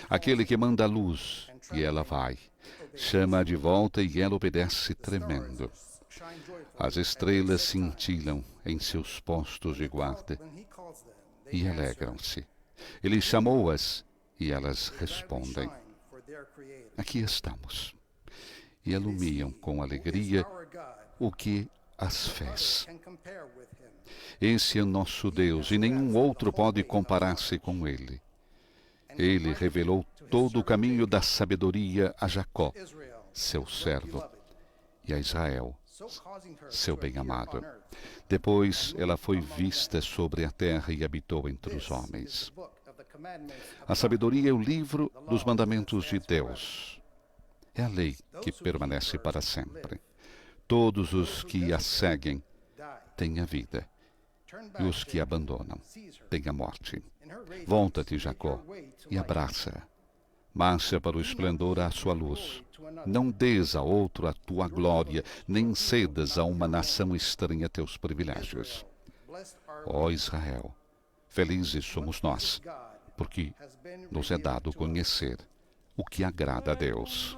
Aquele que manda a luz e ela vai, chama-a de volta e ela obedece tremendo. As estrelas cintilam em seus postos de guarda e alegram-se. Ele chamou-as e elas respondem. Aqui estamos. E alumiam com alegria o que as fez. Esse é nosso Deus e nenhum outro pode comparar-se com ele. Ele revelou todo o caminho da sabedoria a Jacó, seu servo, e a Israel, seu bem-amado. Depois ela foi vista sobre a terra e habitou entre os homens. A sabedoria é o livro dos mandamentos de Deus. É a lei que permanece para sempre. Todos os que a seguem têm a vida, e os que a abandonam têm a morte. Volta-te, Jacó, e abraça-a. Marcha para o esplendor à sua luz. Não des a outro a tua glória, nem cedas a uma nação estranha teus privilégios. Ó Israel, felizes somos nós, porque nos é dado conhecer o que agrada a Deus.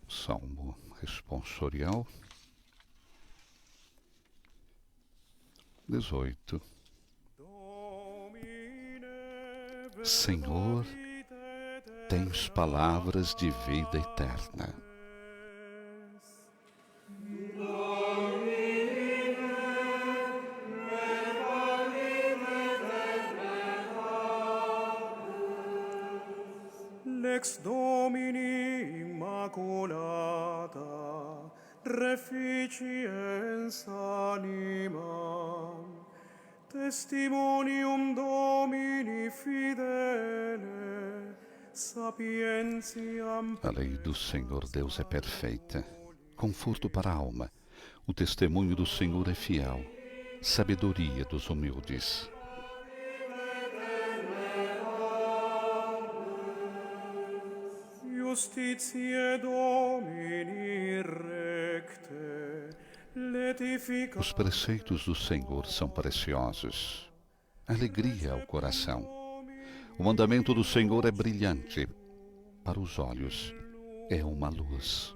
Salmo responsorial 18. Senhor, tens palavras de vida eterna. Lex Domini immaculata, reficiens animam, testimonium Domini fidele, sapientiam. A lei do Senhor Deus é perfeita, conforto para a alma. O testemunho do Senhor é fiel, sabedoria dos humildes. Justitiae Domini recte, letifica. Os preceitos do Senhor são preciosos, alegria ao coração. O mandamento do Senhor é brilhante, para os olhos é uma luz.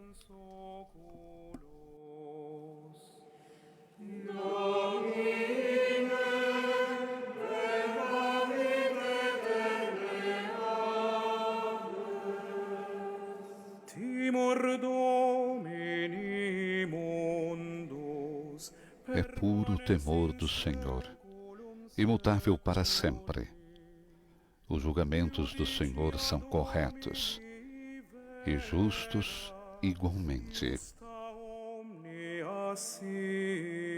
É puro o temor do Senhor, imutável para sempre. Os julgamentos do Senhor são corretos e justos igualmente. Omnia simul.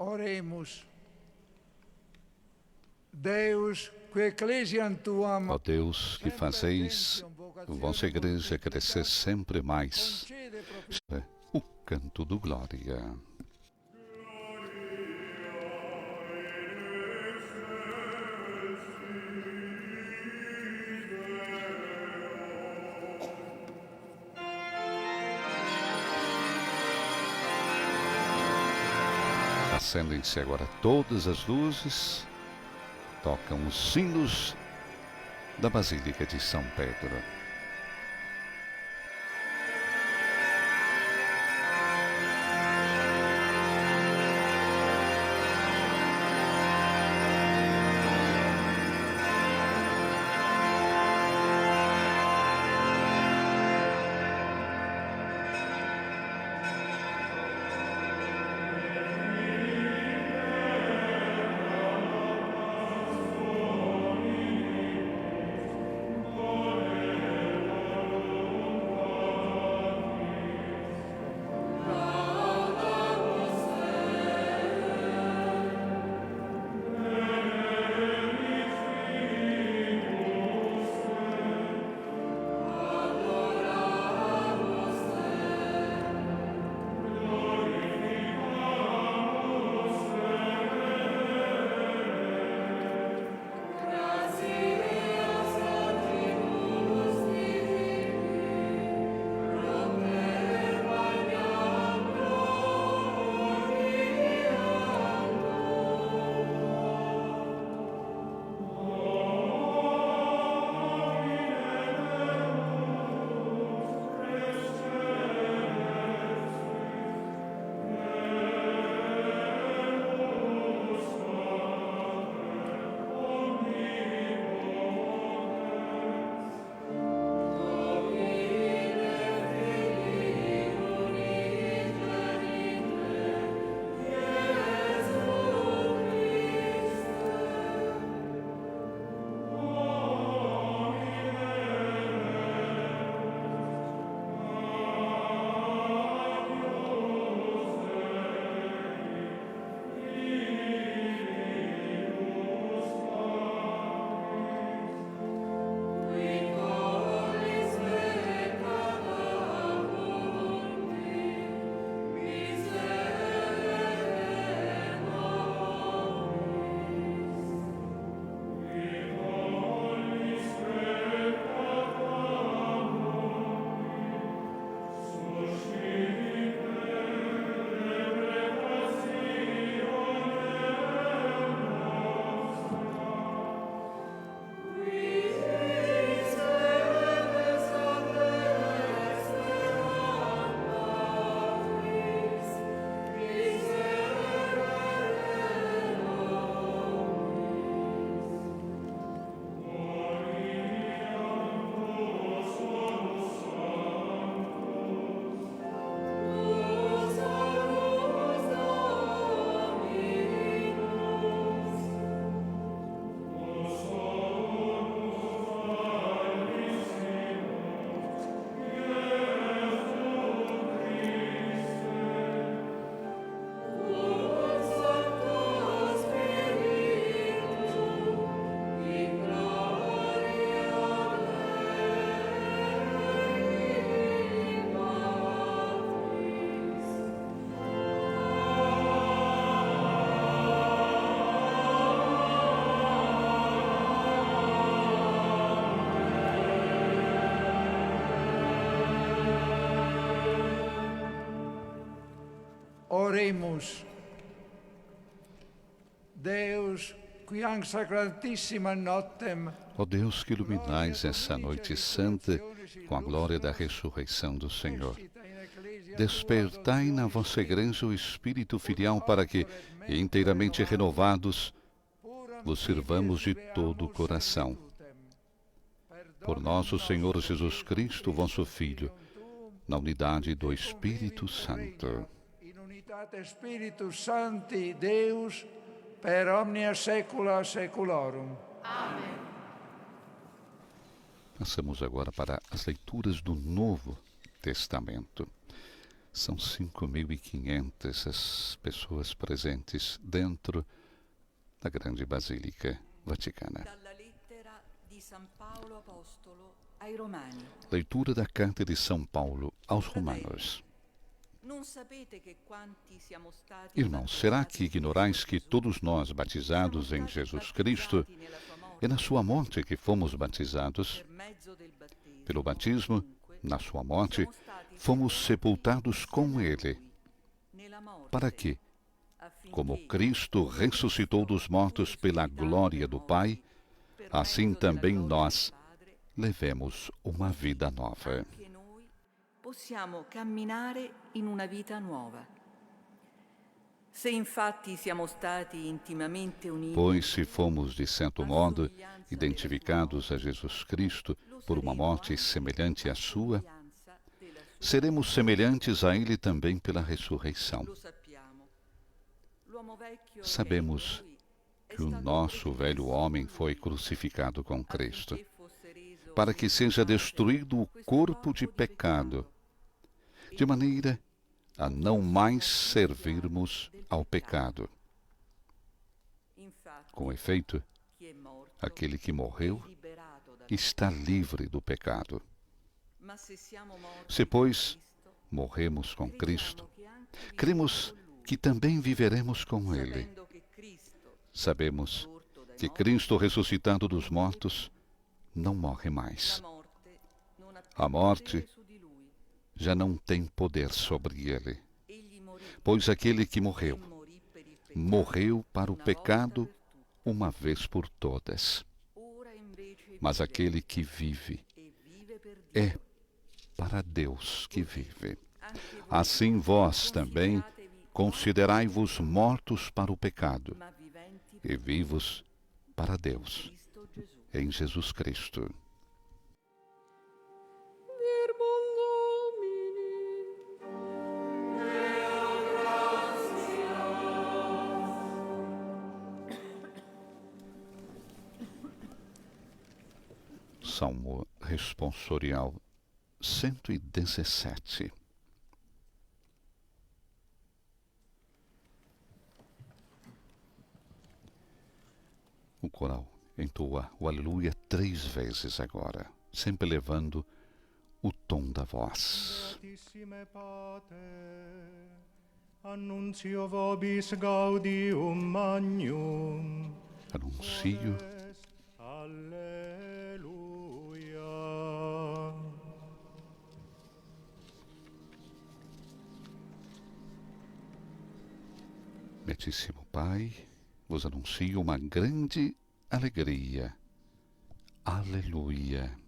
Oremus. Deus, que ecclesiam tuam, Ó Deus, que fazeis vossa igreja crescer sempre mais, o canto do glória. Acendem-se agora todas as luzes, tocam os sinos da Basílica de São Pedro. Oremus. Deus, quiam sacratissimam notem, Ó Deus, que iluminais essa noite santa com a glória da ressurreição do Senhor. Despertai na vossa igreja o espírito filial para que, inteiramente renovados, vos sirvamos de todo o coração. Por nosso Senhor Jesus Cristo, vosso Filho, na unidade do Espírito Santo. in unitate Spiritus Sancti, Deus, per omnia saecula saeculorum. Passamos agora para as leituras do Novo Testamento. São 5.500 as pessoas presentes dentro da grande Basílica Vaticana. Dalla lettera di San Paolo Apostolo ai Romani. Leitura da Carta de São Paulo aos Romanos. Non sapete che quanti siamo stati Irmãos, será que ignorais que todos nós, batizados em Jesus Cristo, é na sua morte que fomos batizados? Pelo batismo, na sua morte, fomos sepultados com Ele. Para que, como Cristo ressuscitou dos mortos pela glória do Pai, assim também nós levemos uma vida nova. anche noi possiamo camminare in una vita nuova. Se infatti siamo stati intimamente uniti, Pois se fomos, de certo modo, identificados a Jesus Cristo por uma morte semelhante à sua, seremos semelhantes a Ele também pela ressurreição. lo sappiamo. L'uomo vecchio Sabemos que o nosso velho homem foi crucificado com Cristo, para que seja destruído o corpo de pecado, de maneira a não mais servirmos ao pecado. Com efeito, aquele que morreu está livre do pecado. Se, pois, morremos com Cristo, cremos que também viveremos com Ele. Sabemos que Cristo, ressuscitado dos mortos, não morre mais. A morte já não tem poder sobre ele, pois aquele que morreu, morreu para o pecado uma vez por todas. Mas aquele que vive é para Deus que vive. Assim vós também considerai-vos mortos para o pecado e vivos para Deus, em Jesus Cristo. Salmo responsorial 117. O coral entoa o aleluia 3 vezes agora, sempre levando o tom da voz. Annuncio vobis gaudium magnum. Anuncio Alleluia. Beatíssimo Pai, vos anuncio uma grande alegria. Aleluia.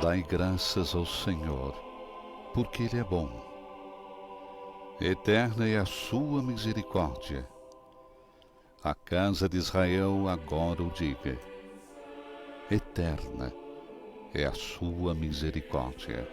Dai graças ao Senhor, porque Ele é bom. Eterna é a sua misericórdia. A casa de Israel agora o diga. Eterna é a sua misericórdia.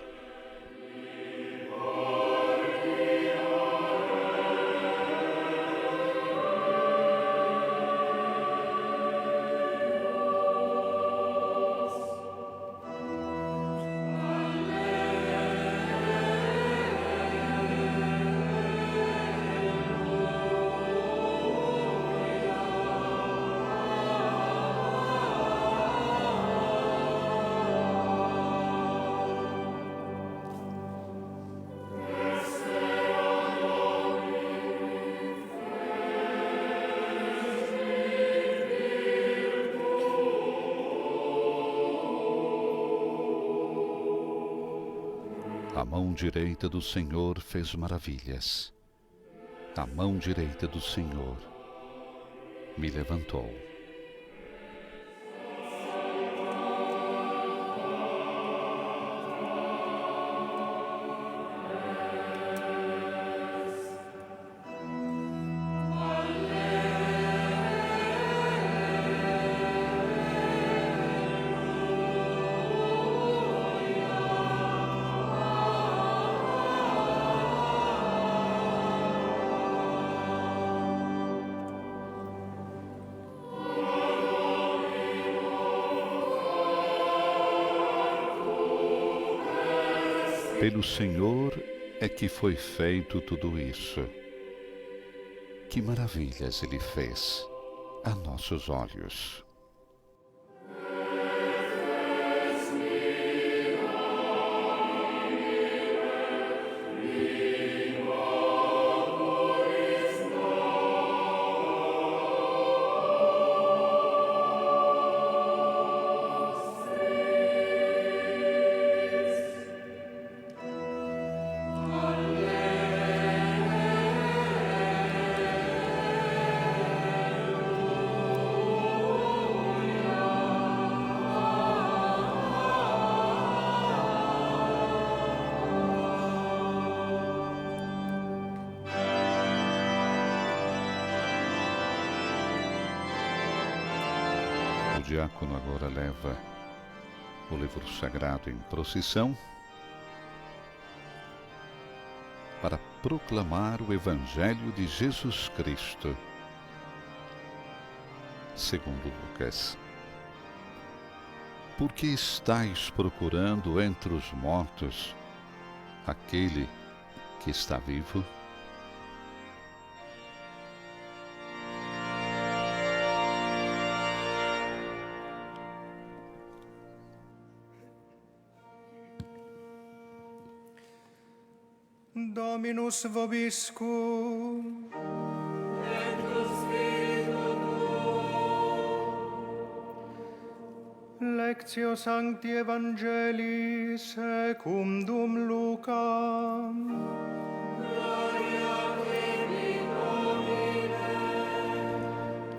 A mão direita do Senhor fez maravilhas. A mão direita do Senhor me levantou. Pelo Senhor é que foi feito tudo isso. Que maravilhas Ele fez a nossos olhos. O diácono agora leva o livro sagrado em procissão para proclamar o Evangelho de Jesus Cristo, segundo Lucas. Por que estáis procurando entre os mortos aquele que está vivo? Dominus vobiscum. Lectio Sancti Evangelii secundum Lucam.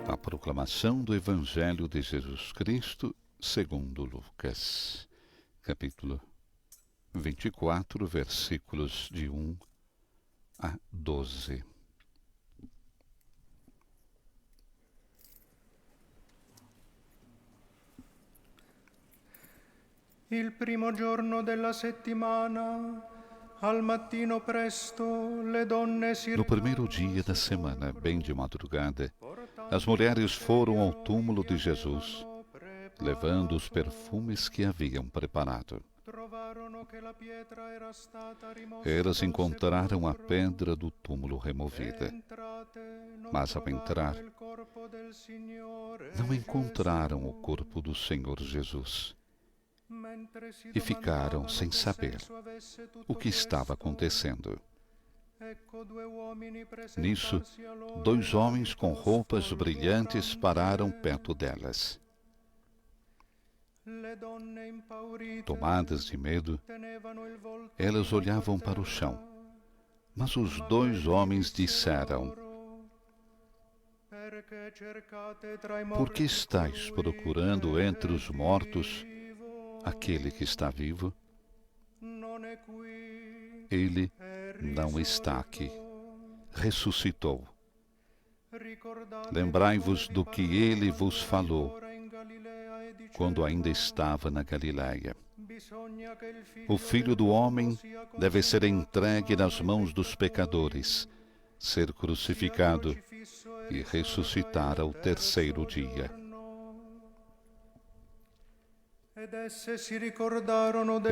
A proclamação do Evangelho de Jesus Cristo segundo Lucas, capítulo 24, versículos de 1 a 12. Il primo giorno della settimana, al mattino presto, le donne si No primeiro dia da semana, bem de madrugada, as mulheres foram ao túmulo de Jesus, levando os perfumes que haviam preparado. Elas encontraram a pedra do túmulo removida, mas ao entrar, não encontraram o corpo do Senhor Jesus e ficaram sem saber o que estava acontecendo. Nisso, 2 homens com roupas brilhantes pararam perto delas. Tomadas de medo, elas olhavam para o chão, mas os 2 homens disseram: Por que estáis procurando entre os mortos aquele que está vivo, ele não está aqui. Ressuscitou. Lembrai-vos do que ele vos falou quando ainda estava na Galiléia. O Filho do Homem deve ser entregue nas mãos dos pecadores, ser crucificado e ressuscitar ao terceiro dia.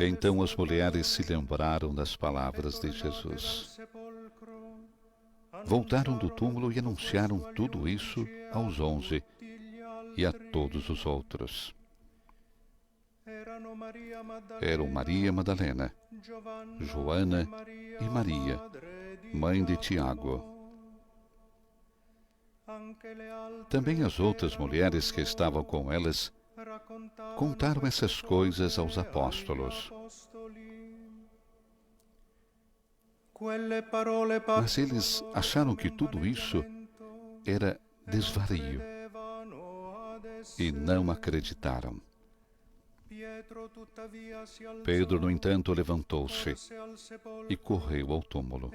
Então as mulheres se lembraram das palavras de Jesus. Voltaram do túmulo e anunciaram tudo isso aos 11 e a todos os outros. Eram Maria Madalena, Joana e Maria, mãe de Tiago. Também as outras mulheres que estavam com elas contaram essas coisas aos apóstolos. Mas eles acharam que tudo isso era desvario e não acreditaram. Pedro, no entanto, levantou-se e correu ao túmulo.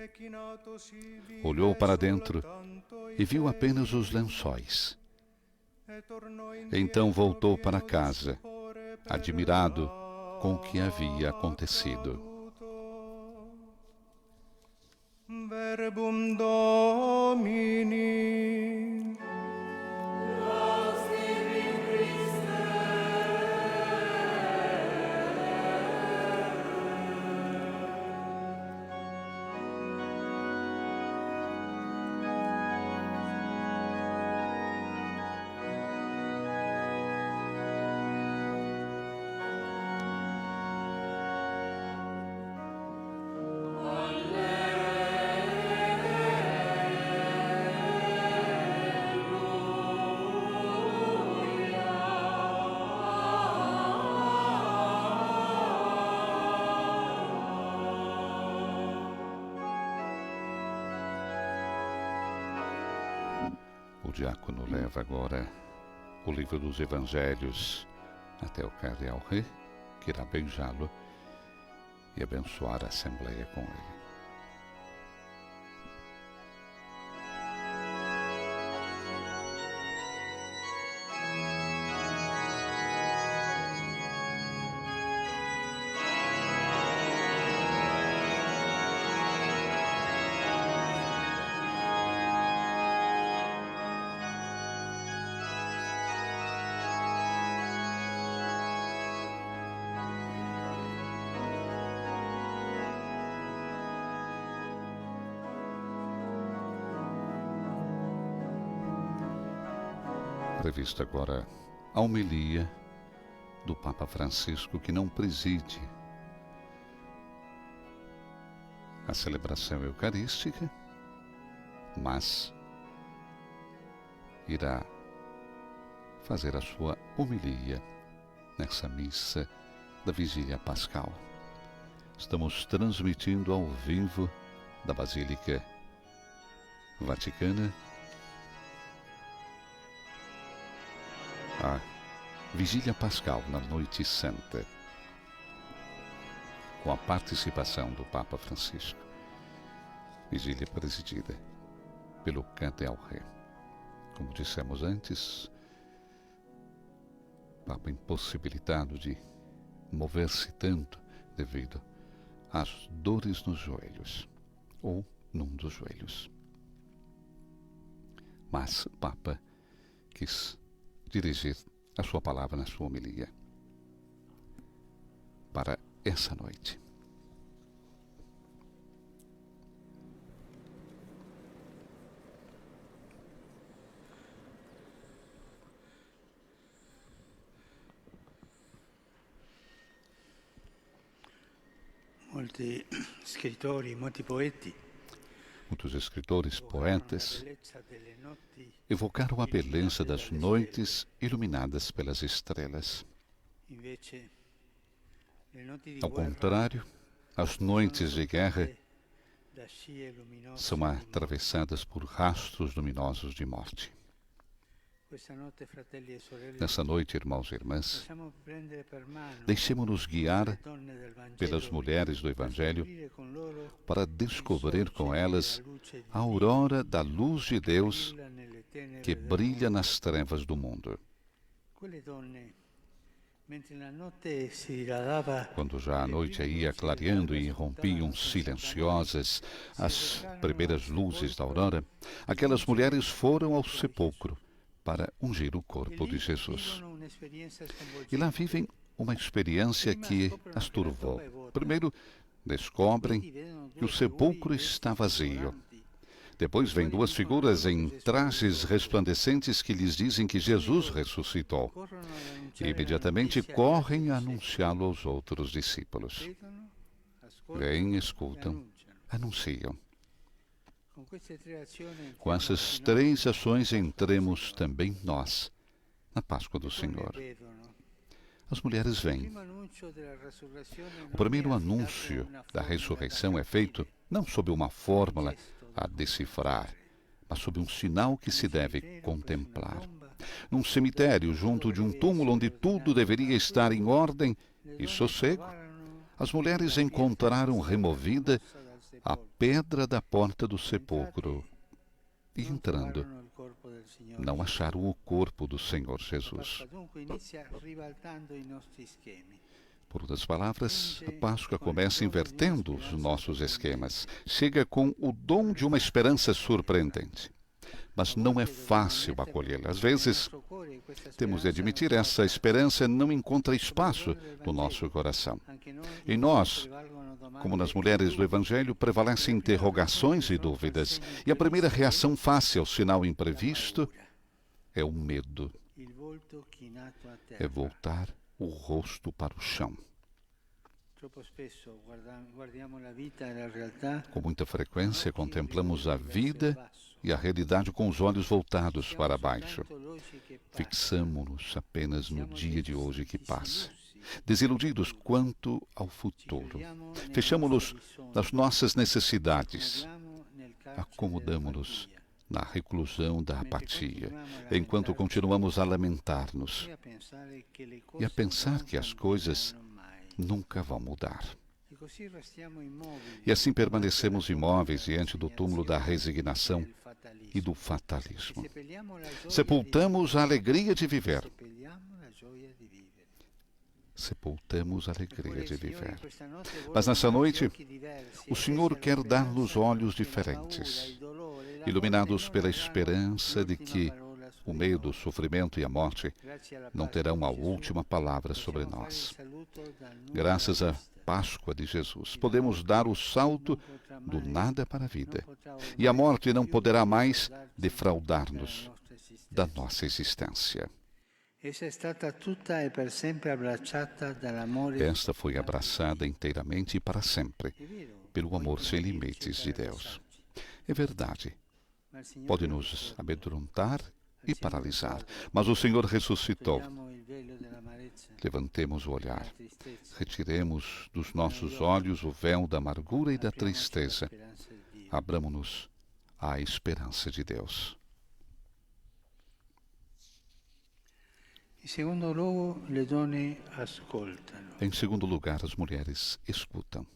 Olhou para dentro e viu apenas os lençóis. Então voltou para casa, admirado com o que havia acontecido. Verbum Domini. O diácono leva agora o livro dos Evangelhos até o cardeal Ré, que irá beijá-lo e abençoar a Assembleia com ele. Prevista agora a homilia do Papa Francisco, que não preside a celebração eucarística, mas irá fazer a sua homilia nessa missa da Vigília Pascal. Estamos transmitindo ao vivo da Basílica Vaticana a Vigília Pascal na Noite Santa, com a participação do Papa Francisco. Vigília presidida pelo cardeal Ré. Como dissemos antes, o Papa impossibilitado de mover-se tanto devido às dores nos joelhos, ou num dos joelhos. Mas o Papa quis dirigir a sua palavra na sua homilia para essa noite. Molti scrittori, molti poeti. Muitos escritores, poetas, evocaram a beleza das noites iluminadas pelas estrelas. Ao contrário, as noites de guerra são atravessadas por rastros luminosos de morte. Nessa noite, irmãos e irmãs, deixemos-nos guiar pelas mulheres do Evangelho para descobrir com elas a aurora da luz de Deus que brilha nas trevas do mundo. Quando já a noite ia clareando e rompiam silenciosas as primeiras luzes da aurora, aquelas mulheres foram ao sepulcro para ungir o corpo de Jesus. E lá vivem uma experiência que as turvou. Primeiro, descobrem que o sepulcro está vazio. Depois vêm duas figuras em trajes resplandecentes que lhes dizem que Jesus ressuscitou. E imediatamente correm a anunciá-lo aos outros discípulos. Vêm, escutam, anunciam. Com essas três ações entremos também nós na Páscoa do Senhor. As mulheres vêm. O primeiro anúncio da ressurreição é feito não sob uma fórmula a decifrar, mas sob um sinal que se deve contemplar. Num cemitério, junto de um túmulo onde tudo deveria estar em ordem e sossego, as mulheres encontraram removida a pedra da porta do sepulcro e, entrando, não acharam o corpo do Senhor Jesus. Por outras palavras, a Páscoa começa invertendo os nossos esquemas. Chega com o dom de uma esperança surpreendente. Mas não é fácil acolhê-la. Às vezes, temos de admitir, essa esperança não encontra espaço no nosso coração. Em nós, como nas mulheres do Evangelho, prevalecem interrogações e dúvidas. E a primeira reação face ao sinal imprevisto é o medo. É voltar o rosto para o chão. Com muita frequência, contemplamos a vida e a realidade com os olhos voltados para baixo. Fixamo-nos apenas no dia de hoje que passa, desiludidos quanto ao futuro. Fechamo-nos nas nossas necessidades. Acomodamo-nos na reclusão da apatia, enquanto continuamos a lamentar-nos e a pensar que as coisas nunca vão mudar. E assim permanecemos imóveis diante do túmulo da resignação e do fatalismo. Sepultamos a alegria de viver. Sepultamos a alegria de viver. Mas nessa noite, o Senhor quer dar-nos olhos diferentes, iluminados pela esperança de que o medo, o sofrimento e a morte não terão a última palavra sobre nós. Graças à Páscoa de Jesus, podemos dar o salto do nada para a vida. E a morte não poderá mais defraudar-nos da nossa existência. Esta foi abraçada inteiramente e para sempre pelo amor sem limites de Deus. É verdade. Pode nos amedrontar e paralisar, mas o Senhor ressuscitou. Levantemos o olhar, retiremos dos nossos olhos o véu da amargura e da tristeza, abramo-nos à esperança de Deus. Em segundo lugar, as mulheres escutam.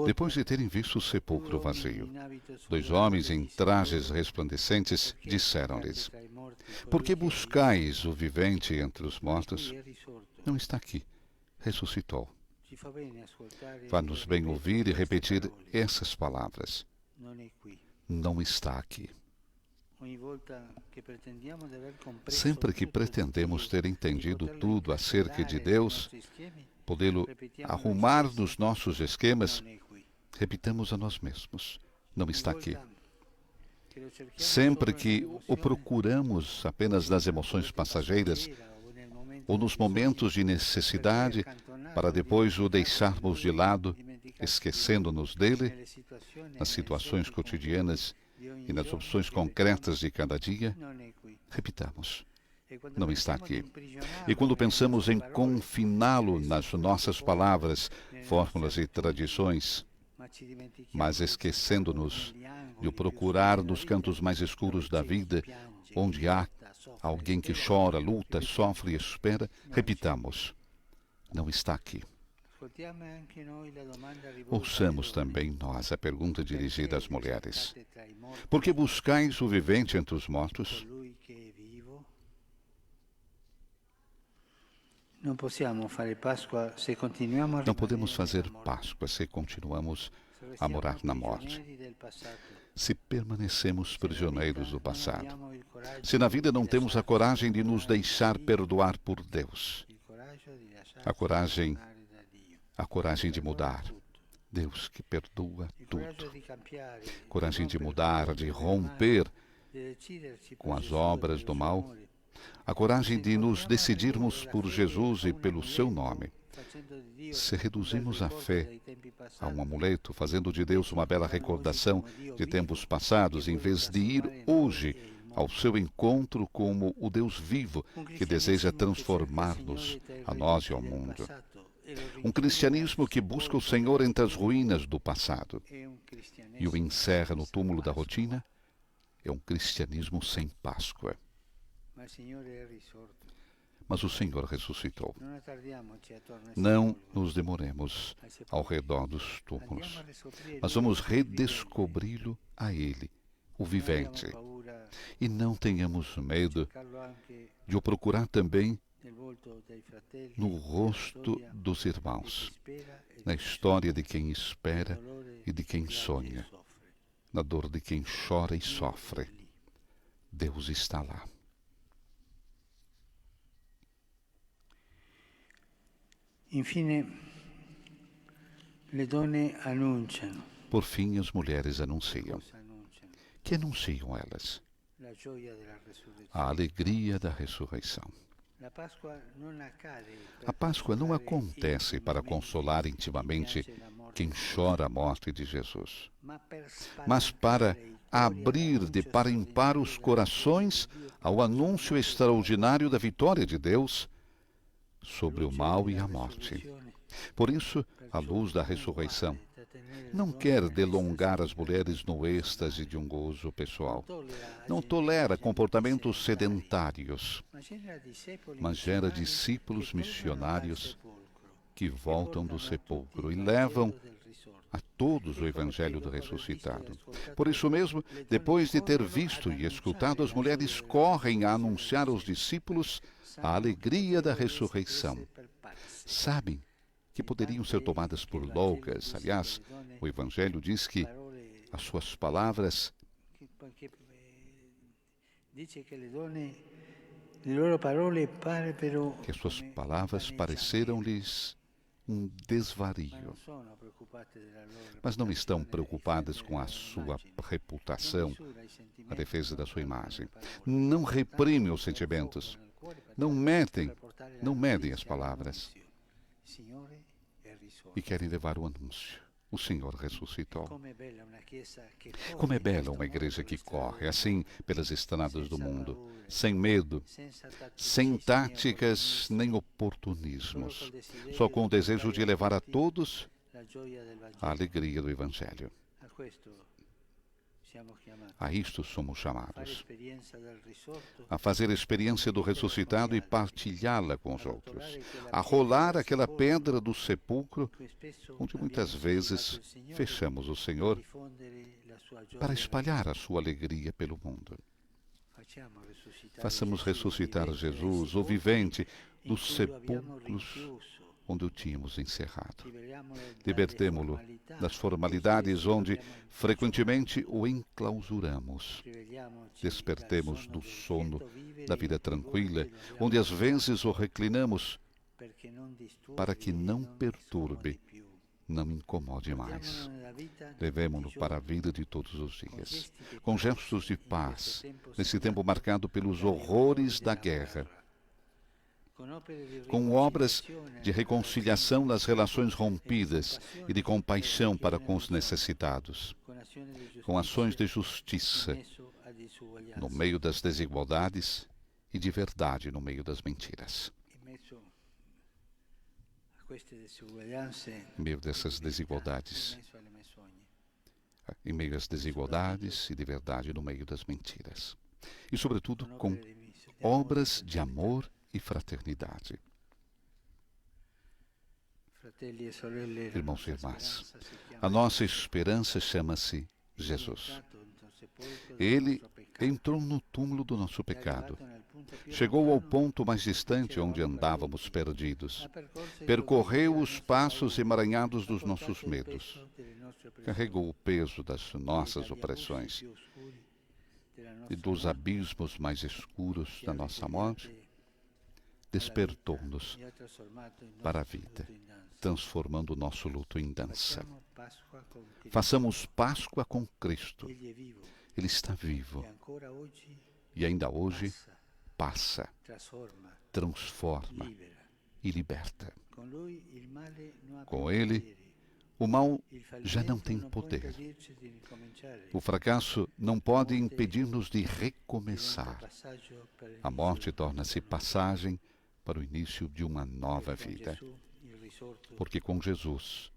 Depois de terem visto o sepulcro vazio, dois homens em trajes resplandecentes disseram-lhes: "Por que buscais o vivente entre os mortos? Não está aqui, ressuscitou." Faz-nos bem ouvir e repetir essas palavras: não está aqui. Sempre que pretendemos ter entendido tudo acerca de Deus, podê-lo arrumar nos nossos esquemas, repitamos a nós mesmos: não está aqui. Sempre que o procuramos apenas nas emoções passageiras ou nos momentos de necessidade, para depois o deixarmos de lado, esquecendo-nos dele, nas situações cotidianas e nas opções concretas de cada dia, repitamos: não está aqui. E quando pensamos em confiná-lo nas nossas palavras, fórmulas e tradições, mas esquecendo-nos de o procurar nos cantos mais escuros da vida, onde há alguém que chora, luta, sofre e espera, repitamos: não está aqui. Ouçamos também nós a pergunta dirigida às mulheres: por que buscais o vivente entre os mortos? Não podemos fazer Páscoa se continuamos a morar na morte, se permanecemos prisioneiros do passado, se na vida não temos a coragem de nos deixar perdoar por Deus, a coragem de mudar, Deus que perdoa tudo, coragem de mudar, de romper com as obras do mal, a coragem de nos decidirmos por Jesus e pelo seu nome. Se reduzimos a fé a um amuleto, fazendo de Deus uma bela recordação de tempos passados, em vez de ir hoje ao seu encontro como o Deus vivo que deseja transformar-nos, a nós e ao mundo. Um cristianismo que busca o Senhor entre as ruínas do passado e o encerra no túmulo da rotina é um cristianismo sem Páscoa. Mas o Senhor ressuscitou. Não nos demoremos ao redor dos túmulos, mas vamos redescobri-lo a Ele, o vivente. E não tenhamos medo de o procurar também no rosto dos irmãos, na história de quem espera e de quem sonha, na dor de quem chora e sofre. Deus está lá. Infine, le donne annunciano. Por fim, as mulheres anunciam. Que anunciam elas? A alegria da ressurreição. A Páscoa não acontece para consolar intimamente quem chora a morte de Jesus, mas para abrir de par em par os corações ao anúncio extraordinário da vitória de Deus sobre o mal e a morte. Por isso, a luz da ressurreição não quer delongar as mulheres no êxtase de um gozo pessoal. Não tolera comportamentos sedentários, mas gera discípulos missionários que voltam do sepulcro e levam a todos o Evangelho do ressuscitado. Por isso mesmo, depois de ter visto e escutado, as mulheres correm a anunciar aos discípulos a alegria da ressurreição. Sabem que poderiam ser tomadas por loucas. Aliás, o Evangelho diz que as suas palavras pareceram-lhes um desvario. Mas não estão preocupadas com a sua reputação, a defesa da sua imagem. Não reprimem os sentimentos. Não medem as palavras. E querem levar o anúncio. O Senhor ressuscitou. Como é bela uma igreja que corre assim pelas estradas do mundo, sem medo, sem táticas nem oportunismos, só com o desejo de levar a todos a alegria do Evangelho. A isto somos chamados, a fazer a experiência do ressuscitado e partilhá-la com os outros, a rolar aquela pedra do sepulcro onde muitas vezes fechamos o Senhor para espalhar a sua alegria pelo mundo. Façamos ressuscitar Jesus, o vivente, dos sepulcros onde o tínhamos encerrado. Libertemo-lo das formalidades onde frequentemente o enclausuramos. Despertemos do sono da vida tranquila, onde às vezes o reclinamos para que não perturbe, não incomode mais. Levemo-no para a vida de todos os dias, com gestos de paz, nesse tempo marcado pelos horrores da guerra, com obras de reconciliação nas relações rompidas e de compaixão para com os necessitados, com ações de justiça no meio das desigualdades e de verdade no meio das mentiras. em meio dessas desigualdades, em meio às desigualdades e de verdade no meio das mentiras. E, sobretudo, com obras de amor e fraternidade. Irmãos e irmãs, a nossa esperança chama-se Jesus. Ele entrou no túmulo do nosso pecado. Chegou ao ponto mais distante onde andávamos perdidos. Percorreu os passos emaranhados dos nossos medos. Carregou o peso das nossas opressões e dos abismos mais escuros da nossa morte. Despertou-nos para a vida, transformando o nosso luto em dança. Façamos Páscoa com Cristo. Ele está vivo e ainda hoje passa, transforma e liberta. Com Ele, o mal já não tem poder. O fracasso não pode impedir-nos de recomeçar. A morte torna-se passagem para o início de uma nova vida. Porque com Jesus,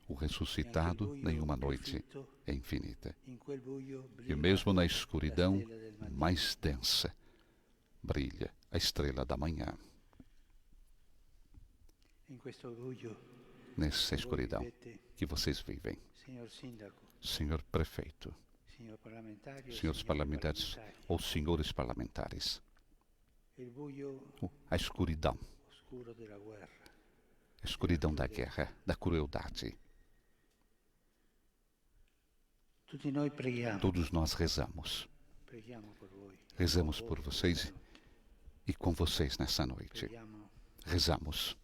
o ressuscitado, nenhuma noite é infinita. E mesmo na escuridão mais densa, brilha a estrela da manhã. Nessa escuridão que vocês vivem, senhor prefeito, senhores parlamentares ou senhores parlamentares, a escuridão da guerra, da crueldade. Todos nós rezamos. Rezamos por vocês e com vocês nessa noite. Rezamos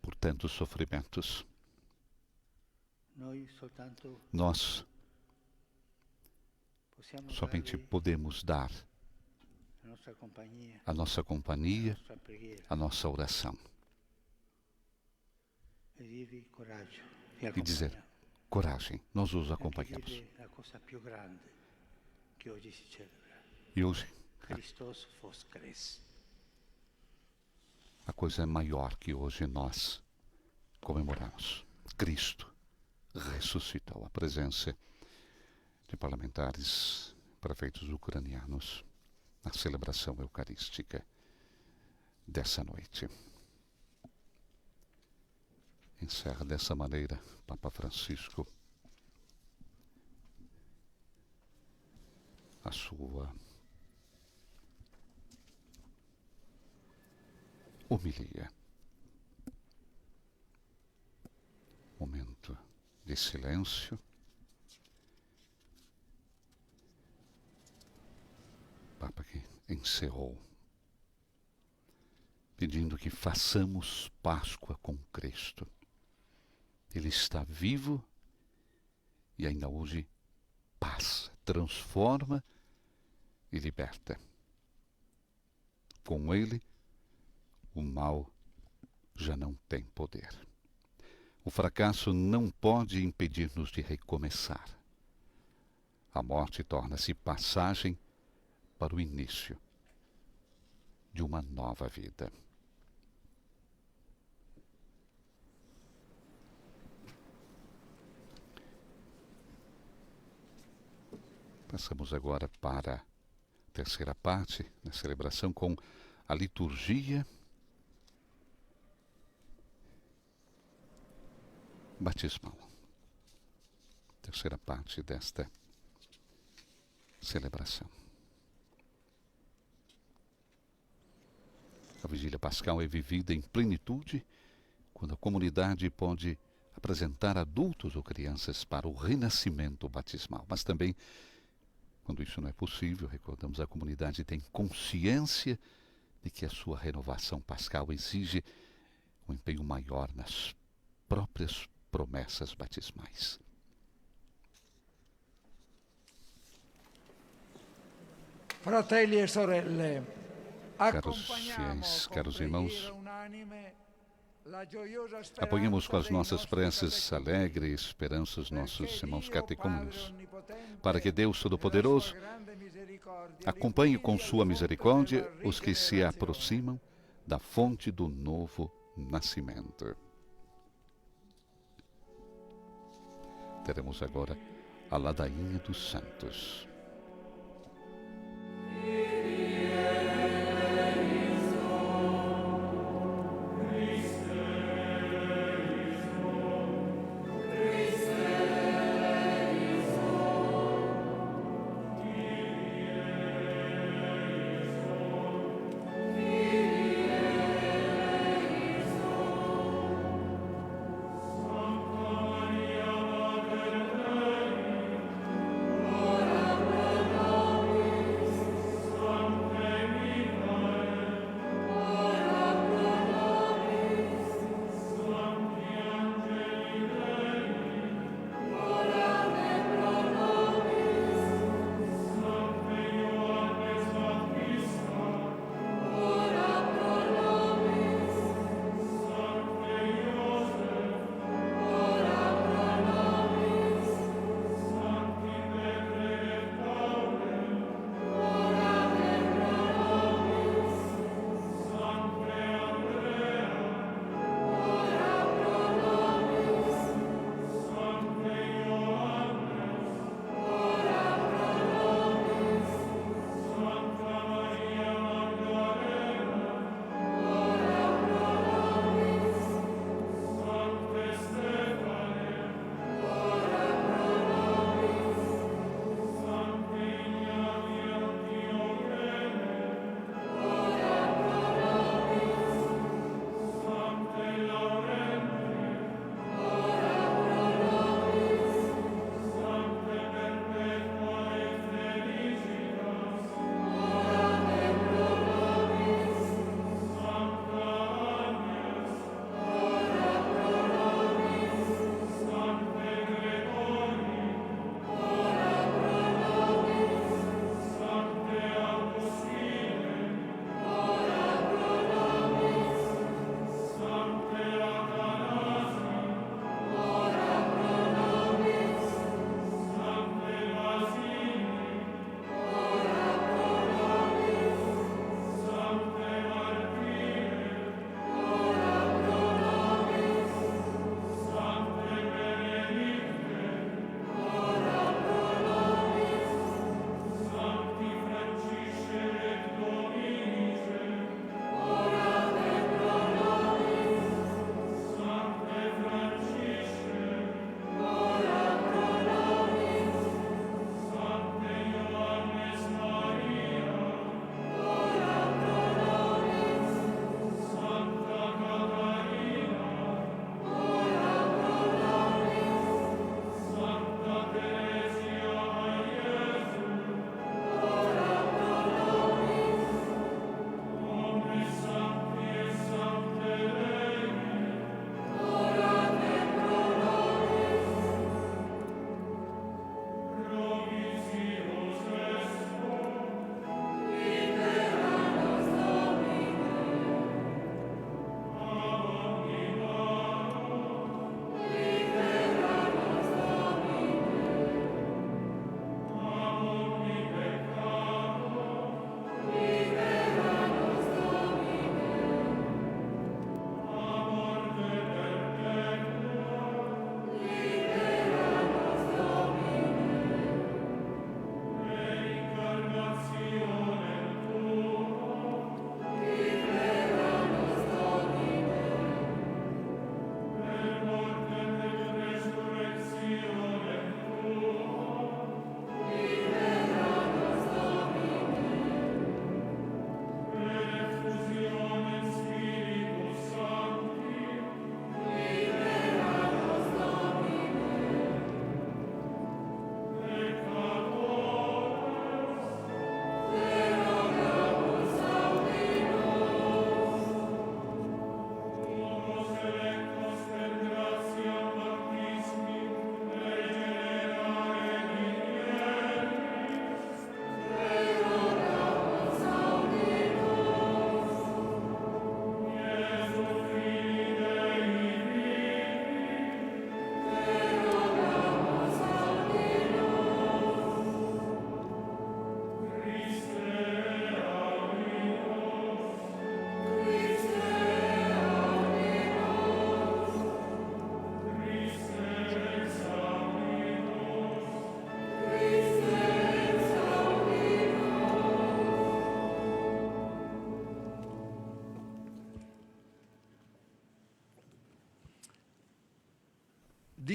por tantos sofrimentos. Nós somente podemos dar a nossa companhia, a nossa oração. E dizer, coragem, nós os acompanhamos. E hoje, a coisa maior que hoje nós comemoramos. Cristo ressuscitou. A presença de parlamentares, prefeitos ucranianos, na celebração eucarística dessa noite. Encerra dessa maneira Papa Francisco a sua homilia. Momento de silêncio. Papa que encerrou, pedindo que façamos Páscoa com Cristo. Ele está vivo e ainda hoje passa, transforma e liberta. Com Ele, o mal já não tem poder. O fracasso não pode impedir-nos de recomeçar. A morte torna-se passagem para o início de uma nova vida. Passamos agora para a terceira parte da celebração com a liturgia batismal. Terceira parte desta celebração. A vigília pascal é vivida em plenitude quando a comunidade pode apresentar adultos ou crianças para o renascimento batismal, mas também quando isso não é possível, recordamos, a comunidade tem consciência de que a sua renovação pascal exige um empenho maior nas próprias promessas batismais. Fratelli e sorelle, caros fiéis, caros irmãos, apoiemos com as nossas preces alegre e esperança os nossos irmãos catecúmenos, para que Deus Todo-Poderoso Acompanhe com sua misericórdia os que se aproximam da fonte do novo nascimento. Teremos agora a ladainha dos santos. Ora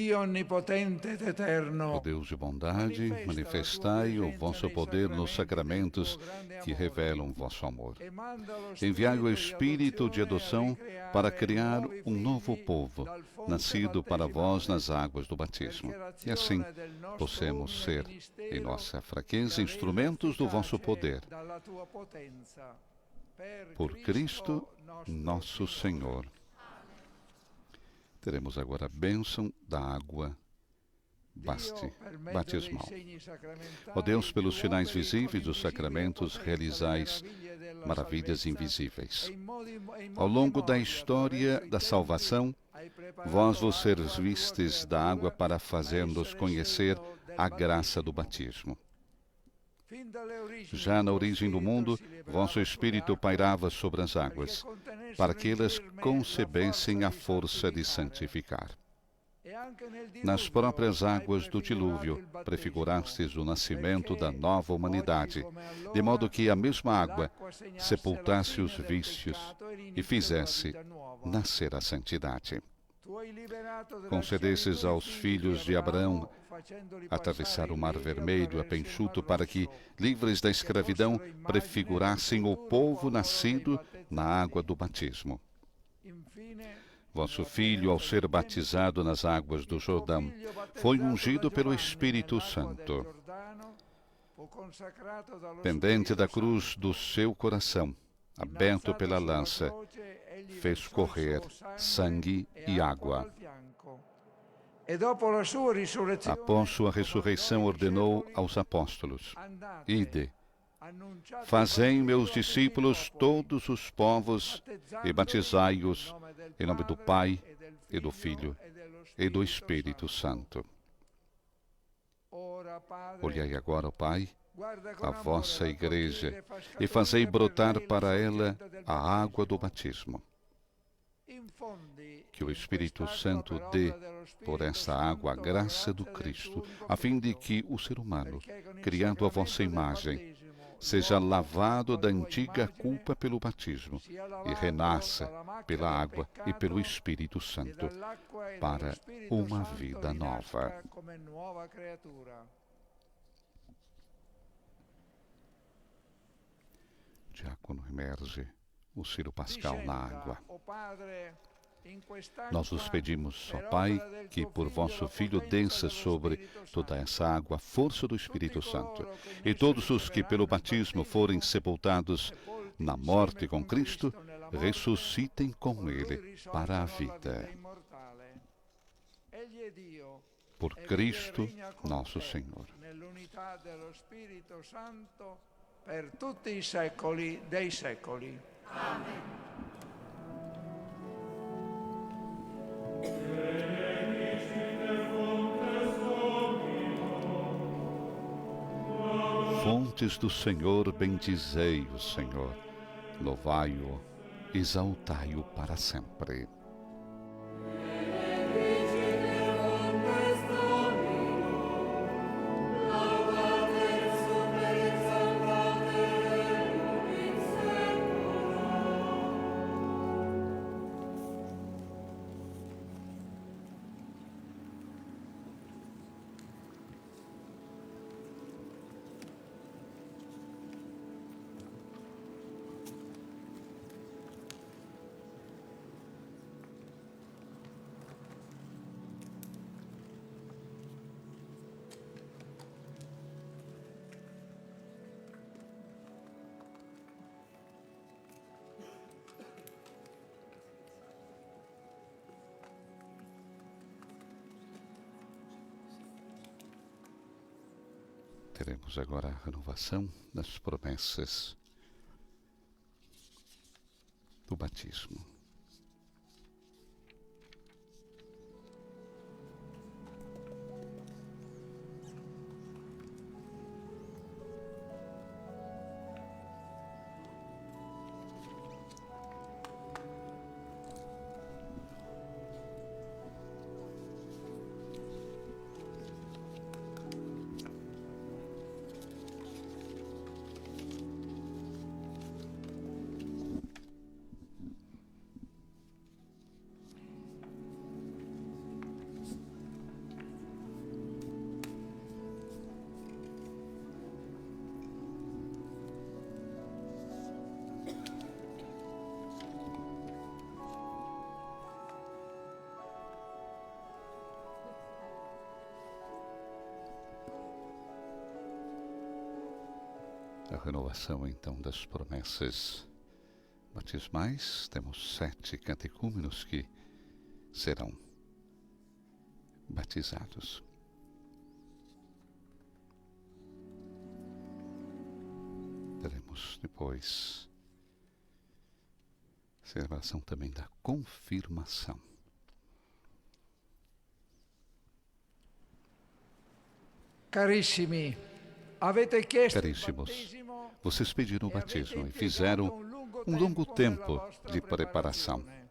Dio onnipotente ed eterno, Ó Deus de bondade, manifestai o vosso poder nos sacramentos que revelam vosso amor. Enviai o Espírito de adoção para criar um novo povo, nascido para vós nas águas do batismo. E assim possamos ser, em nossa fraqueza, instrumentos do vosso poder. Por Cristo nosso Senhor. Teremos agora a bênção da água batismal. Ó Deus, pelos sinais visíveis dos sacramentos, realizais maravilhas invisíveis. Ao longo da história da salvação, vós vos servistes da água para fazer-nos conhecer a graça do batismo. Já na origem do mundo, vosso Espírito pairava sobre as águas, para que elas concebessem a força de santificar. Nas próprias águas do dilúvio, prefigurastes o nascimento da nova humanidade, de modo que a mesma água sepultasse os vícios e fizesse nascer a santidade. Concedesses aos filhos de Abraão atravessar o Mar Vermelho a pé enxuto para que, livres da escravidão, prefigurassem o povo nascido na água do batismo. Vosso Filho, ao ser batizado nas águas do Jordão, foi ungido pelo Espírito Santo. Pendente da cruz do seu coração, aberto pela lança, fez correr sangue e água. Após sua ressurreição, ordenou aos apóstolos: Ide, fazei meus discípulos todos os povos e batizai-os em nome do Pai, e do Filho, e do Espírito Santo. Olhai agora, ó Pai, a vossa Igreja, e fazei brotar para ela a água do batismo. Que o Espírito Santo dê por esta água a graça do Cristo, a fim de que o ser humano, criado à vossa imagem, seja lavado da antiga culpa pelo batismo e renasça pela água e pelo Espírito Santo para uma vida nova. O diácono imerge o ciro pascal na água. Nós os pedimos, ó Pai, que por vosso Filho desça sobre toda essa água a força do Espírito Santo, e todos os que pelo batismo forem sepultados na morte com Cristo, ressuscitem com Ele para a vida. Por Cristo nosso Senhor. Per tutti i secoli dei secoli. Amen. Fontes do Senhor, bendizei o Senhor, louvai-o, exaltai-o para sempre. Teremos agora a renovação das promessas do batismo. A renovação, então, das promessas batismais. Temos 7 catecúmenos que serão batizados. Teremos depois celebração também da confirmação. Carissimi, avete chiesto il Caríssimos, battesimo vocês pediram o e avete batismo e impiegato fizeram um longo nella tempo vostra de preparação. preparazione.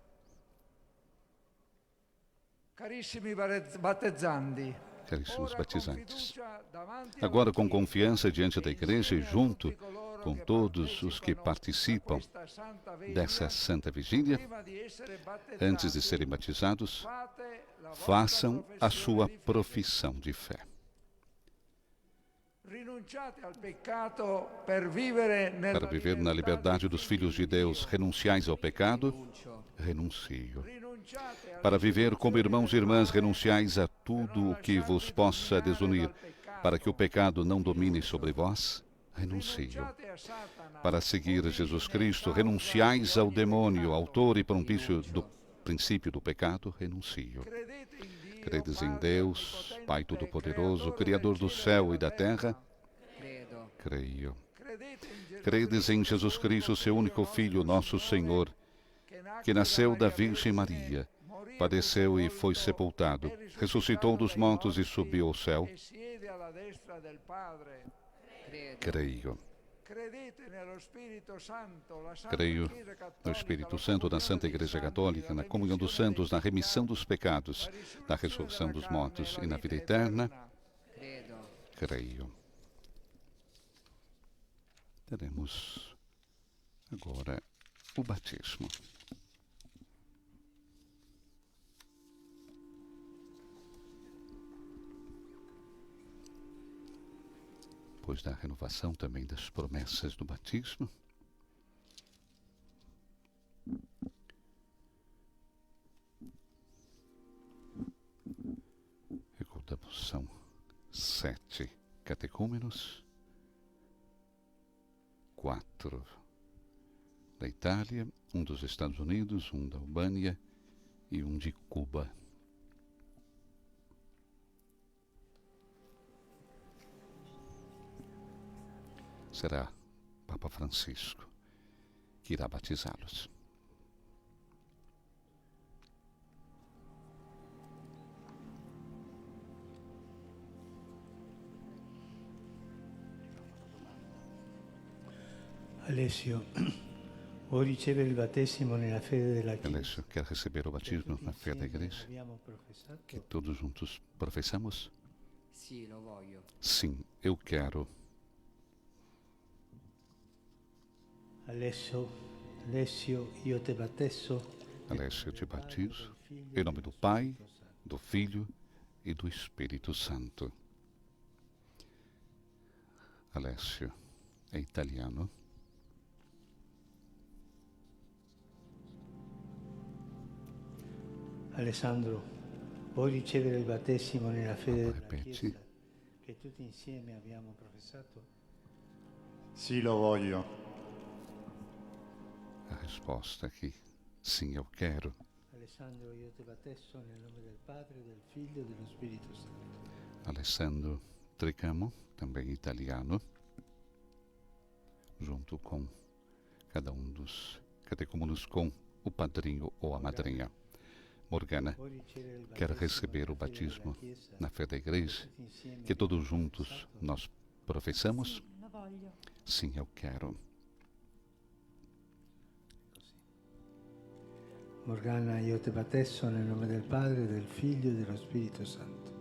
Carissimi battezzandi, Caríssimos ora con batizantes, fiducia davanti agora a com tutti, confiança diante da igreja e insieme a junto tutti coloro com che todos os que partecipano participam a questa santa vigília, dessa Santa Vigília, prima di essere battezzati, antes de serem batizados, fate la vostra façam a professione sua di fede. profissão de fé. Rinunciate al peccato per vivere nella Para viver na liberdade dos filhos de Deus, renunciais ao pecado, renuncio. Rinunciate alla Para viver como irmãos e irmãs, renunciais a tudo o que vos possa desunir. Para que o pecado não domine sobre vós, renuncio. rinunciate a Satana, Para seguir Jesus Cristo, renunciais ao demônio, autor e princípio do pecado, renuncio. credete in Dio, Credes em Padre Deus, onnipotente, Pai Todo-Poderoso, creatore Criador del do cielo céu e e da terra? Creio. Credete in Gesù Credes em Jesus suo Cristo, seu único Filho, nosso Senhor, que nasceu da Virgem Maria, padeceu e foi sepultado, ressuscitou dos mortos e subiu ao céu? e siede alla destra del Padre. Creio. Credete nello Spirito Santo, la Santa Creio Chiesa no Cattolica, Espírito la Santo, na comunione Santa dei Igreja santi, Católica, la na comunhão dos remissione santos, dei na remissão peccati, dos pecados, na ressurreição dos mortos e na vida eterna. Creio. Teremos agora o batismo. Depois da renovação também das promessas do batismo. Recordamos, são 7 catecúmenos, 4 da Itália, um dos Estados Unidos, um da Albânia e um de Cuba. Será Papa Francisco que irá batizá-los. Alessio, vuoi ricevere il battesimo nella fede della Chiesa? Alessio, quer receber o batismo na fé da igreja? Abbiamo professato? Que todos juntos professamos? Sì, lo voglio. Sim, eu quero. Alessio, io te battesso. Alessio, eu te batizo em nome do Pai, do Filho e do Espírito Santo. Alessio é italiano. Alessandro, vuoi ricevere il battesimo nella fede della Ripeti. Chiesa che tutti insieme abbiamo professato? Sì, lo voglio. A resposta aqui, sim, eu quero. Alessandro, io te battesso nel nome del Padre, del Figlio e dello Spirito Santo. Alessandro Tricamo, também italiano, junto com cada um dos catecúmenos com o padrinho ou a madrinha. Morgana quer receber o batismo na fé da igreja, que todos juntos nós professamos? Sim, eu quero. Morgana, io te battesso nel nome del Padre, del Figlio e dello Spirito Santo.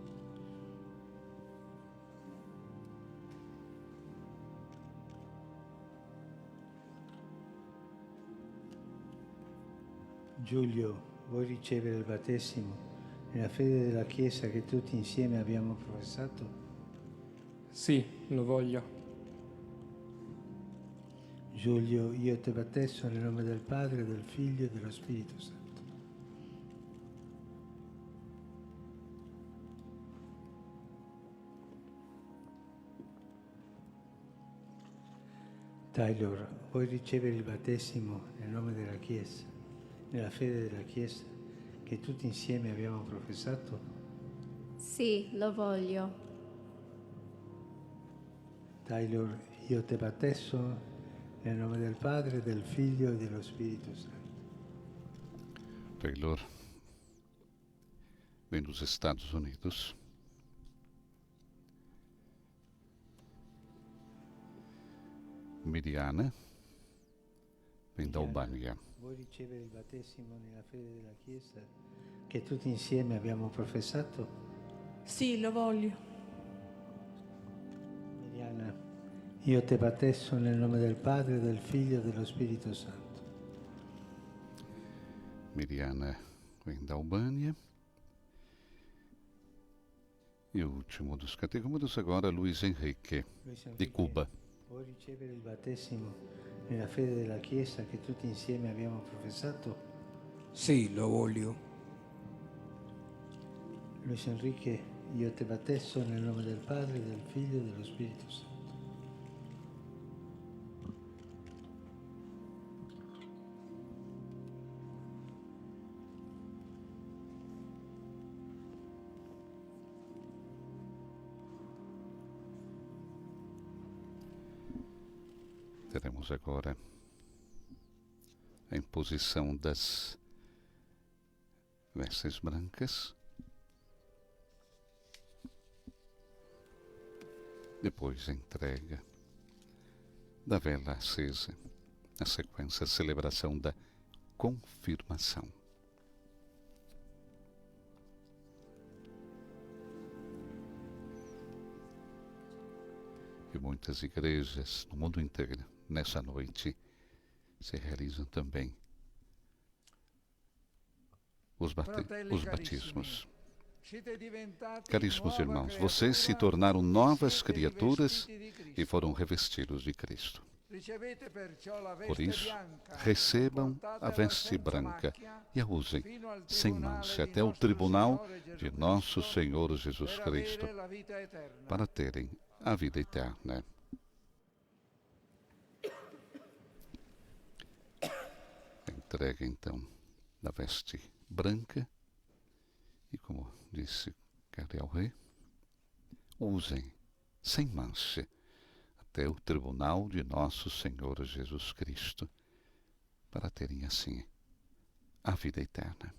Giulio, vuoi ricevere il battesimo nella fede della Chiesa che tutti insieme abbiamo professato? Sì, lo voglio. Giulio, io te battesso nel nome del Padre, del Figlio e dello Spirito Santo. Taylor, vuoi ricevere il battesimo nel nome della Chiesa, nella fede della Chiesa che tutti insieme abbiamo professato? Sì, lo voglio. Taylor, io te battesso nel nome del Padre, del Figlio e dello Spirito Santo. Taylor vem dos Estados Unidos. Miriana vem da Albânia. Vuoi ricevere il battesimo nella fede della Chiesa che tutti insieme abbiamo professato? Sì, lo voglio. Miriana, io te battesso nel nome del Padre, del Figlio e dello Spirito Santo. Miriana vem da Albânia. E o último dos catecúmenos agora, Luiz Henrique, de Cuba. Vuoi ricevere il battesimo nella fede della Chiesa che tutti insieme abbiamo professato? Sì, lo voglio. Luis Enrique, io te battesso nel nome del Padre, del Figlio e dello Spirito Santo. Teremos agora a imposição das vestes brancas. Depois a entrega da vela acesa. Na sequência, a celebração da confirmação. E muitas igrejas no mundo inteiro, nessa noite, se realizam também os batismos. Caríssimos irmãos, vocês se tornaram novas criaturas e foram revestidos de Cristo. Por isso, recebam a veste branca e a usem sem mancha até o tribunal de nosso Senhor Jesus Cristo, para terem a vida eterna. Entrega então da veste branca e, como disse Cardeal Rei, usem sem mancha até o tribunal de nosso Senhor Jesus Cristo, para terem assim a vida eterna.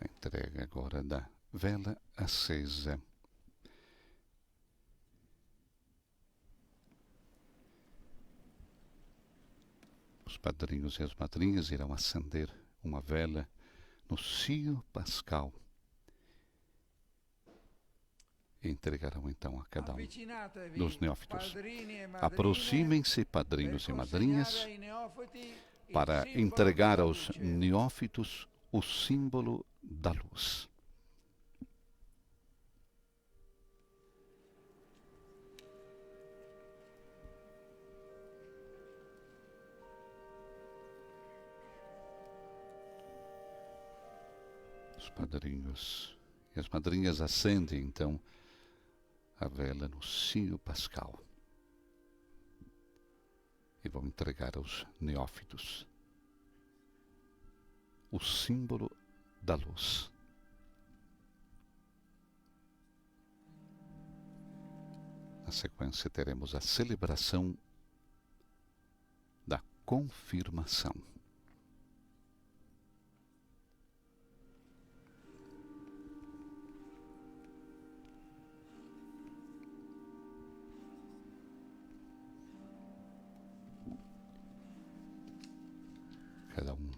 A entrega agora da vela acesa. Os padrinhos e as madrinhas irão acender uma vela no cio pascal e entregarão então a cada um dos neófitos. Aproximem-se, padrinhos e madrinhas, para entregar aos neófitos o símbolo da luz. Os padrinhos e as madrinhas acendem então a vela no cio pascal e vão entregar aos neófitos o símbolo da luz. Na sequência teremos a celebração da confirmação. Cada um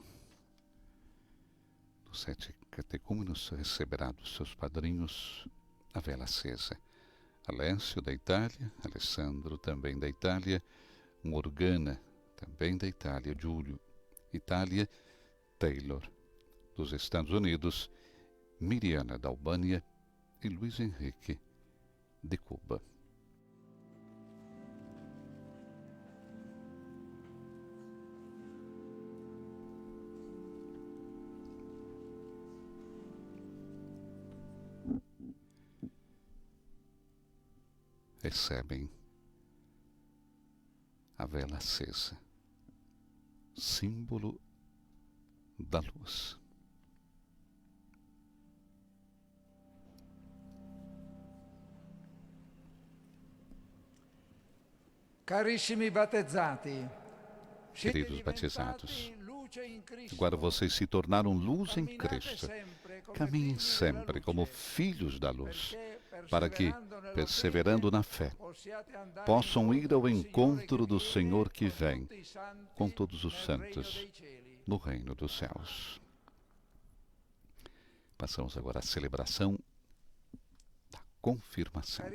dos 7 catecúmenos receberá dos seus padrinhos a vela acesa. Alessio, da Itália; Alessandro, também da Itália; Morgana, também da Itália; Giulio, Itália; Taylor, dos Estados Unidos; Miriana, da Albânia; e Luiz Henrique, de Cuba. recebem a vela acesa, símbolo da luz. Carissimi battezzati, Queridos batizados, agora vocês se tornaram luz em Cristo. Caminhem sempre como filhos da luz, para que, perseverando na fé, possam ir ao encontro do Senhor que vem, com todos os santos, no reino dos céus. Passamos agora à celebração da confirmação.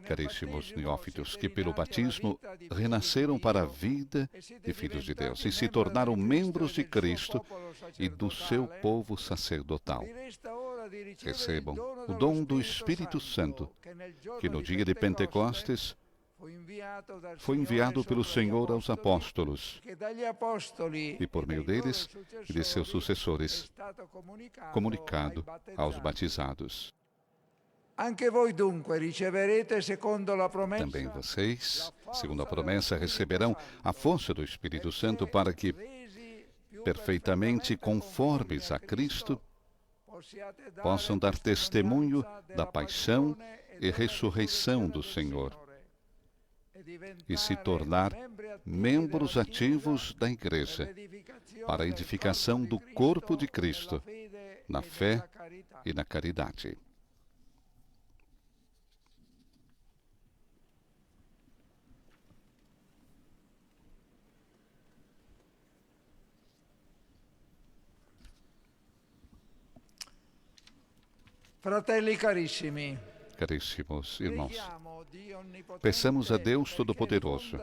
Caríssimos neófitos, que pelo batismo renasceram para a vida de filhos de Deus e se tornaram membros de Cristo e do seu povo sacerdotal. Recebam o dom do Espírito Santo, que no dia de Pentecostes foi enviado pelo Senhor aos apóstolos e, por meio deles e de seus sucessores, comunicado aos batizados. Também vocês, segundo a promessa, receberão a força do Espírito Santo para que, perfeitamente conformes a Cristo, possam dar testemunho da paixão e ressurreição do Senhor e se tornar membros ativos da Igreja para a edificação do corpo de Cristo, na fé e na caridade. Fratelli carissimi, caríssimos irmãos, peçamos a Deus Todo-Poderoso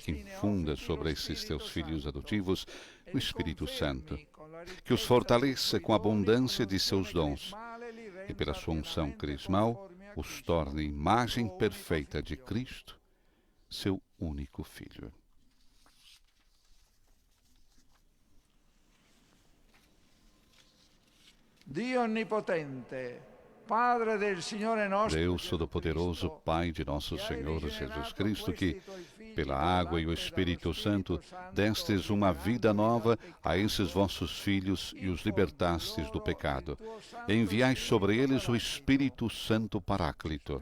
que infunda sobre esses teus filhos adotivos o Espírito Santo, que os fortaleça com a abundância de seus dons e, pela sua unção crismal, os torne imagem perfeita de Cristo, seu único Filho. Dio Onnipotente, Deus Todo-Poderoso, Pai de nosso Senhor Jesus Cristo, que, pela água e o Espírito Santo, destes uma vida nova a esses vossos filhos e os libertastes do pecado. Enviai sobre eles o Espírito Santo Paráclito.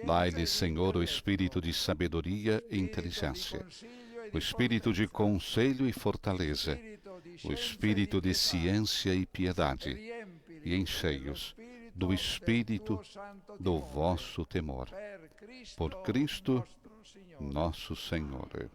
Dai-lhes, Senhor, o espírito de sabedoria e inteligência, o espírito de conselho e fortaleza, o espírito de ciência e piedade, e enchei-os do Espírito do vosso temor. Por Cristo, nosso Senhor.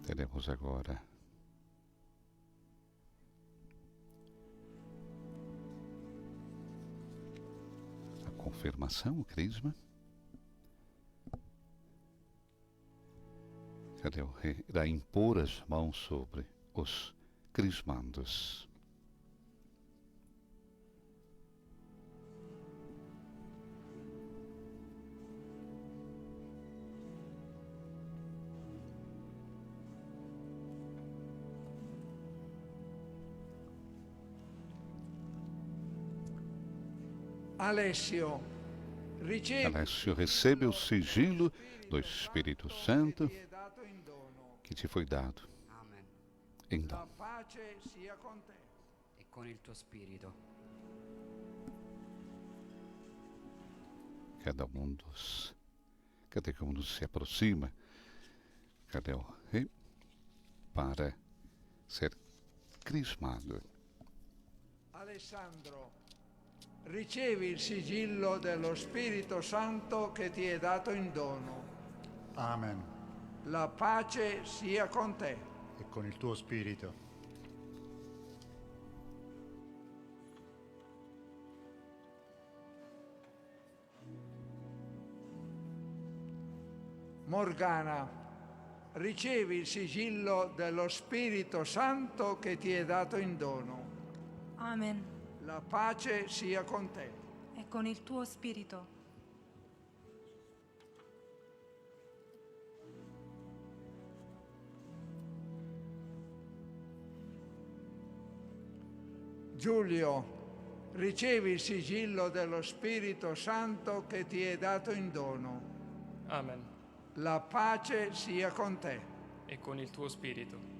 Teremos agora confirmação, o crisma. Cadê o rei? Irá impor as mãos sobre os crismandos. Alessio, recebe o sigilo do Espírito Santo que te foi dado em dom. E con il tuo spirito. Cada um se aproxima, cadê o rei, para ser crismado. Alessandro, ricevi il sigillo dello Spirito Santo che ti è dato in dono. Amen. La pace sia con te. E con il tuo spirito. Morgana, ricevi il sigillo dello Spirito Santo che ti è dato in dono. Amen. La pace sia con te. E con il tuo spirito. Giulio, ricevi il sigillo dello Spirito Santo che ti è dato in dono. Amen. La pace sia con te. E con il tuo spirito.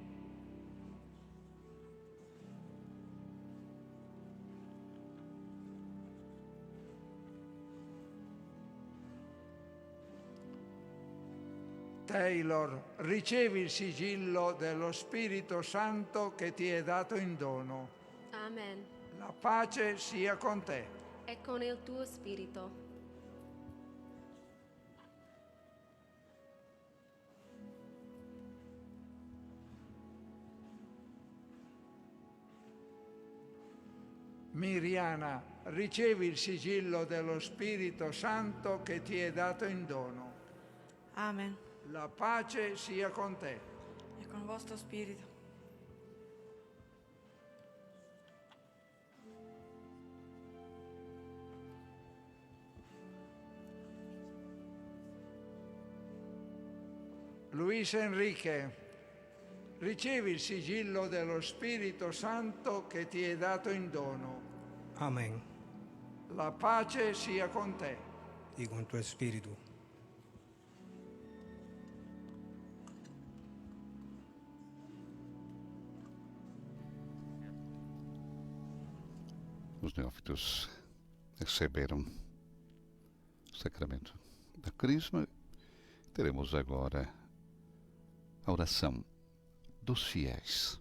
Taylor, ricevi il sigillo dello Spirito Santo che ti è dato in dono. Amen. La pace sia con te. E con il tuo spirito. Miriana, ricevi il sigillo dello Spirito Santo che ti è dato in dono. Amen. La pace sia con te. E con il vostro spirito. Luis Enrique, ricevi il sigillo dello Spirito Santo che ti è dato in dono. Amen. La pace sia con te. Y con tu espíritu. Os neófitos receberam o sacramento da Crisma. Teremos agora a oração dos fiéis.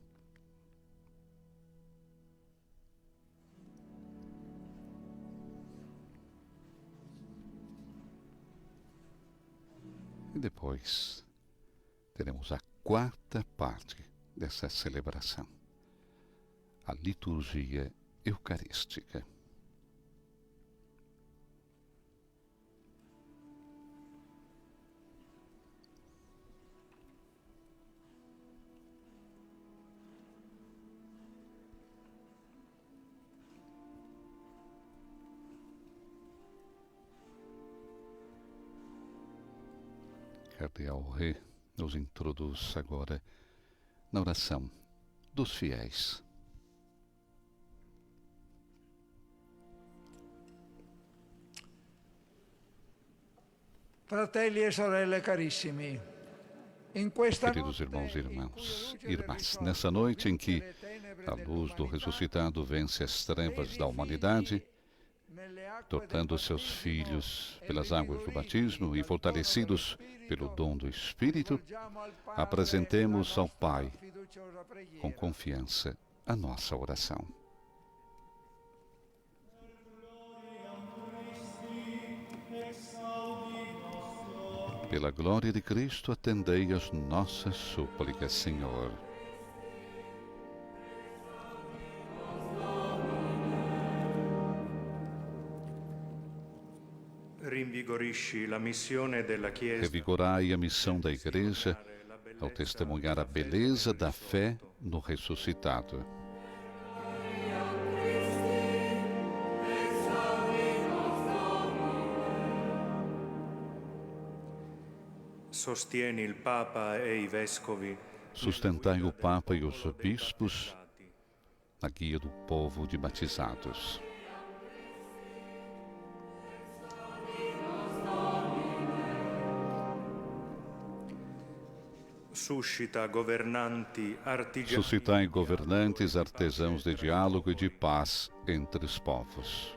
E depois teremos a quarta parte dessa celebração, a liturgia eucarística. Cardeal Ré nos introduz agora na oração dos fiéis. Fratelli e sorelle carissimi, Queridos irmãos e irmãs, nessa noite em que a luz do ressuscitado vence as trevas da humanidade, tornando seus filhos pelas águas do batismo e fortalecidos pelo dom do Espírito, apresentemos ao Pai, com confiança, a nossa oração. Pela glória de Cristo, atendei as nossas súplicas, Senhor. Revigorai a missão da Igreja ao testemunhar a beleza da fé no ressuscitado. Sustentai o Papa e os bispos na guia do povo de batizados. Suscitai governantes, artesãos de diálogo e de paz entre os povos.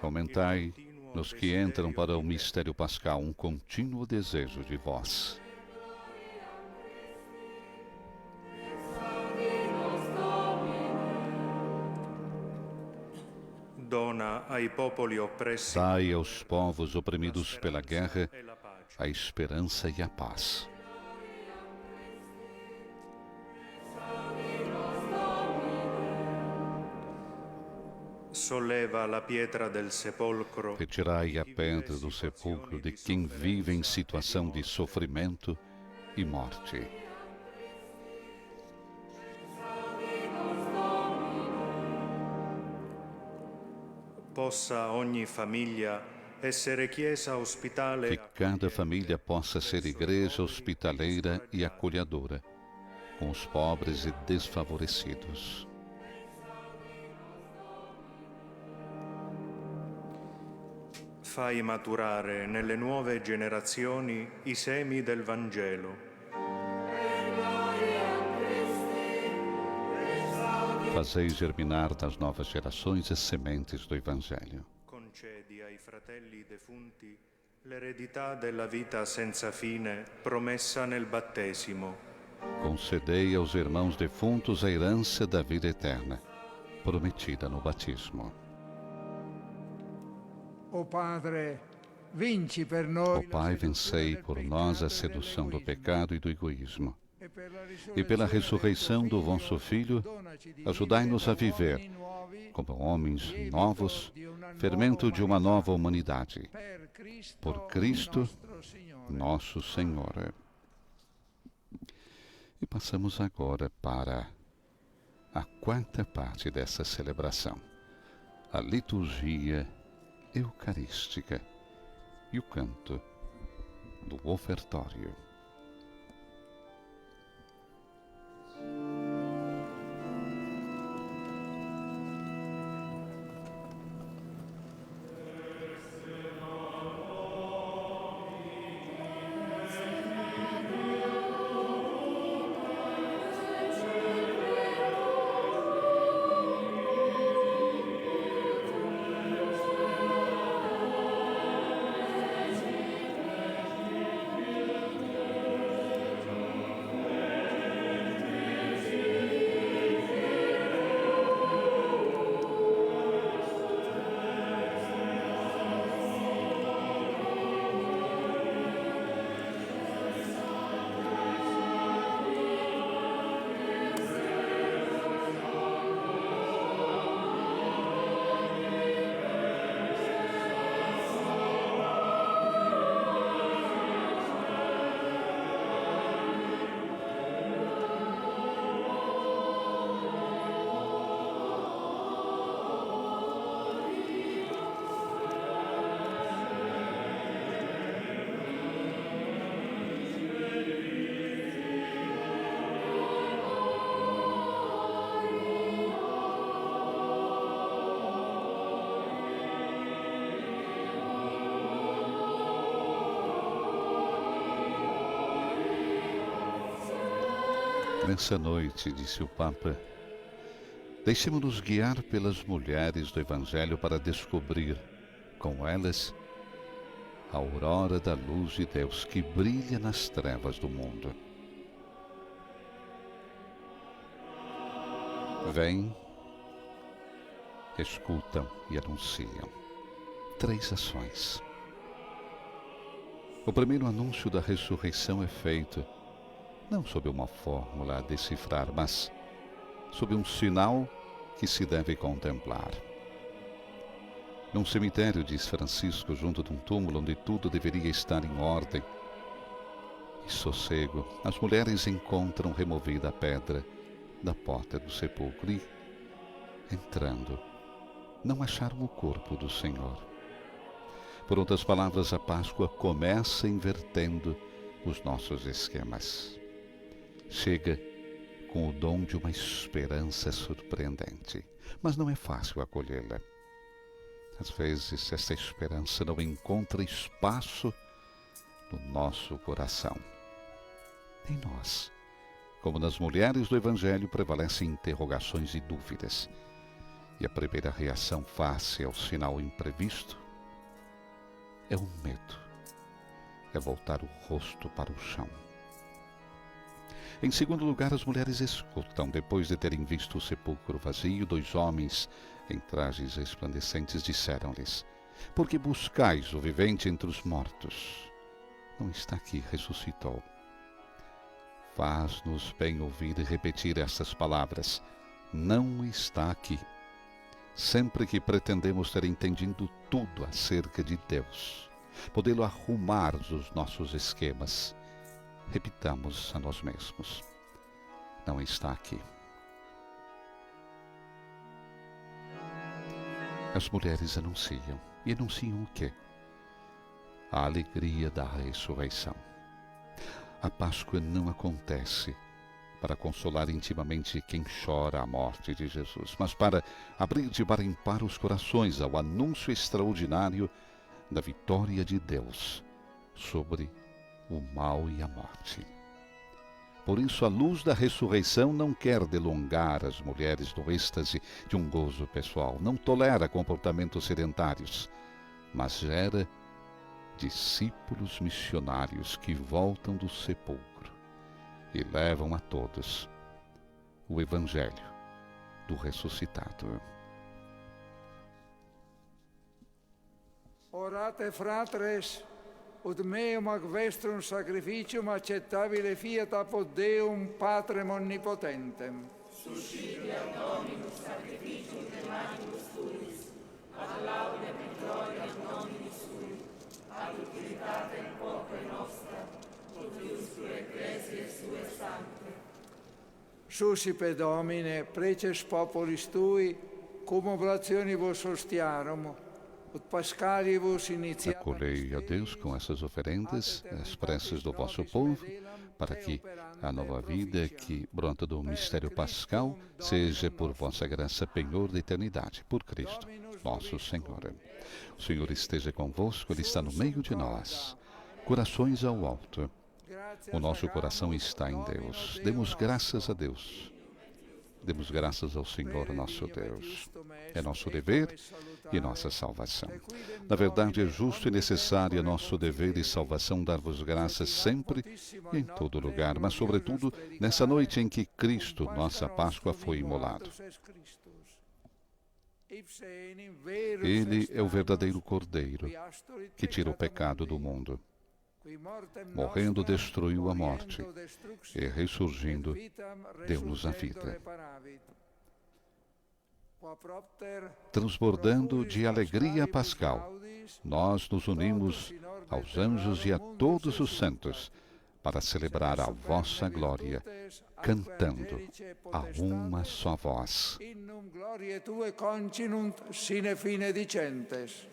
Aumentai nos que entram para o mistério pascal um contínuo desejo de vós. Dai aos povos oprimidos pela guerra a esperança e a paz. solleva la pietra del sepolcro. Retirai a pedra do sepulcro de quem vive em situação de sofrimento e morte. Possa ogni famiglia essere chiesa ospitale. Que cada família possa ser igreja hospitaleira e acolhedora, com os pobres e desfavorecidos. Fai maturare nelle nuove generazioni i semi del Vangelo. Fazei germinar nas novas gerações as sementes do Evangelho. Concedi ai fratelli defunti l'eredità della vita senza fine promessa nel battesimo. Concedei aos irmãos defuntos a herança da vida eterna, prometida no batismo. O Padre, vinci per noi. Ó Pai, vencei por nós a sedução do pecado e do egoísmo. E pela ressurreição do vosso Filho, ajudai-nos a viver como homens novos, fermento de uma nova humanidade. Por Cristo, nosso Senhor. E passamos agora para a quarta parte dessa celebração, a liturgia eucarística e o canto do ofertório. Nessa noite, disse o Papa, deixemos-nos guiar pelas mulheres do Evangelho para descobrir, com elas, a aurora da luz de Deus que brilha nas trevas do mundo. Vêm, escutam e anunciam. 3 ações. O primeiro anúncio da ressurreição é feito não sob uma fórmula a decifrar, mas sob um sinal que se deve contemplar. Num cemitério, diz Francisco, junto de um túmulo onde tudo deveria estar em ordem e sossego, as mulheres encontram removida a pedra da porta do sepulcro e, entrando, não acharam o corpo do Senhor. Por outras palavras, a Páscoa começa invertendo os nossos esquemas. Chega com o dom de uma esperança surpreendente, mas não é fácil acolhê-la. Às vezes, essa esperança não encontra espaço no nosso coração. Em nós, como nas mulheres do Evangelho, prevalecem interrogações e dúvidas. E a primeira reação face ao sinal imprevisto é o medo, é voltar o rosto para o chão. Em segundo lugar, as mulheres escutam. Depois de terem visto o sepulcro vazio, 2 homens em trajes resplandecentes disseram-lhes: por que buscais o vivente entre os mortos? Não está aqui, ressuscitou. Faz-nos bem ouvir e repetir estas palavras: não está aqui. sempre que pretendemos ter entendido tudo acerca de Deus, podê-lo arrumar os nossos esquemas, repitamos a nós mesmos: não está aqui. As mulheres anunciam. E anunciam o quê? A alegria da ressurreição. A Páscoa não acontece para consolar intimamente quem chora a morte de Jesus, mas para abrir de par em par os corações ao anúncio extraordinário da vitória de Deus sobre o mal e a morte. Por isso, a luz da ressurreição não quer delongar as mulheres no êxtase de um gozo pessoal, não tolera comportamentos sedentários, mas gera discípulos missionários que voltam do sepulcro e levam a todos o Evangelho do ressuscitado. Orate, fratres, ut meum ac vestrum sacrificium acceptabile fiat apud Deum Patrem omnipotentem. Suscipiat Dominus sacrificium de manibus tuis, ad laudem et gloriam nomini sui, ad utilitatem corpore nostra, ut iusque ecclesiae sue sancte. Suscipe Domine, preces populis tui, cum oblationibus ostiarum, ut Pascalibus initiatam. Acolhei a Deus com essas oferendas, as preces do vosso povo, para que a nova vida que brota do mistério pascal seja por vossa graça penhor da eternidade, por Cristo, nosso Senhor. O Senhor esteja convosco, Ele está no meio de nós. Corações ao alto. O nosso coração está em Deus. Demos graças a Deus. Demos graças ao Senhor nosso Deus. É nosso dever e nossa salvação. Na verdade, é justo e necessário nosso dever e salvação dar-vos graças sempre e em todo lugar, mas sobretudo nessa noite em que Cristo, nossa Páscoa, foi imolado. Ele é o verdadeiro Cordeiro que tira o pecado do mundo. Morrendo, destruiu a morte e, ressurgindo, deu-nos a vida. Transbordando de alegria pascal, nós nos unimos aos anjos e a todos os santos para celebrar a vossa glória, cantando a uma só voz. Innum gloriae tue continunt sine fine dicentes.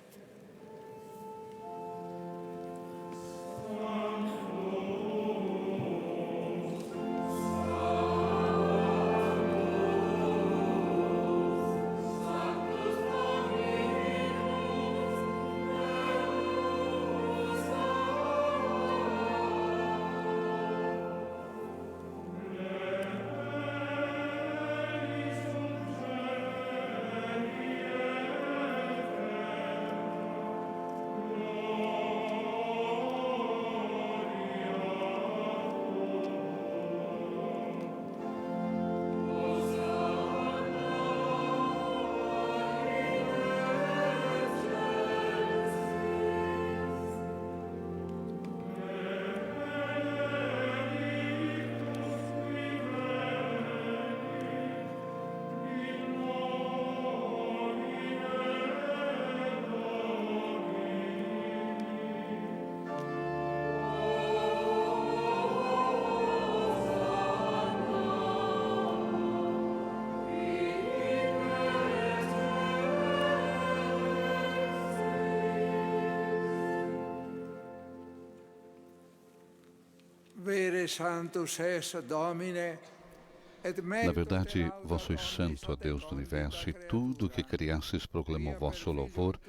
Na verdade, vós sois santo, ó Deus do universo, e tudo o que criastes proclama o vosso louvor,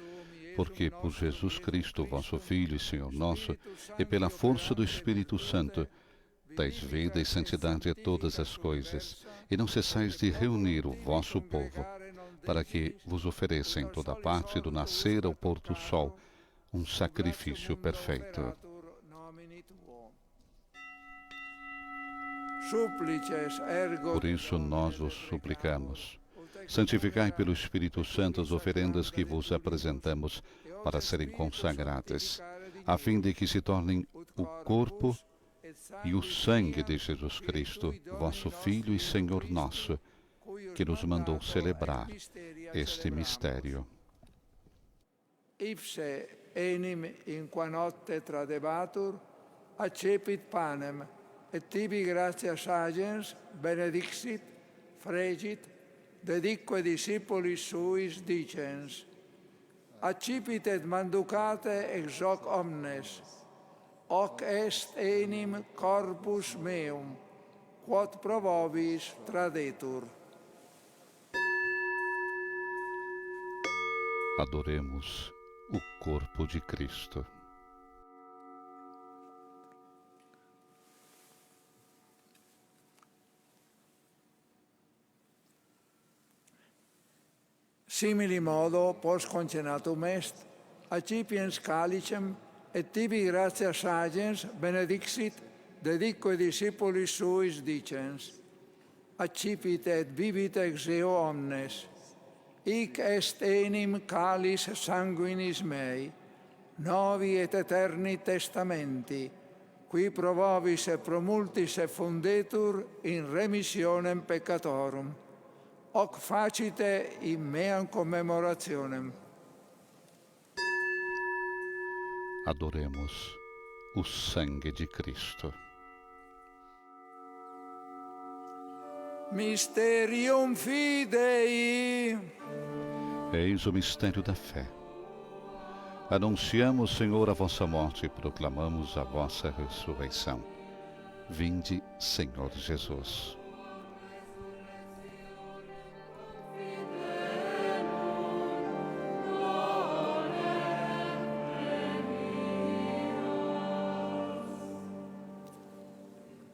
porque por Jesus Cristo, vosso Filho e Senhor nosso, e pela força do Espírito Santo, dais vida e santidade a todas as coisas, e não cessais de reunir o vosso povo, para que vos ofereça em toda parte, do nascer ao pôr do sol, um sacrifício perfeito. Por isso nós vos suplicamos, santificai pelo Espírito Santo as oferendas que vos apresentamos para serem consagradas, a fim de que se tornem o corpo e o sangue de Jesus Cristo, vosso Filho e Senhor nosso, que nos mandou celebrar este mistério. Ipse enim in qua notte tradebatur, accepit panem, et tibi gratias agens benedixit, fregit, dedique discipulis suis dicens, accipit et manducate ex hoc omnes, hoc est enim corpus meum, quod pro vobis tradetur. Adoremos o corpo de Cristo. Simili modo, post concenatum est, accipiens calicem, et tibi gratias agens benedixit, dedique discipulis suis dicens, accipit et vivit ex eo omnes, hic est enim calis sanguinis mei, novi et eterni testamenti, qui pro vobis et pro multis effundetur in remissionem peccatorum. Hoc facite in meam commemorationem. Adoremos o sangue de Cristo. Mysterium Fidei. Eis o mistério da fé. Anunciamos, Senhor, a vossa morte e proclamamos a vossa ressurreição. Vinde, Senhor Jesus.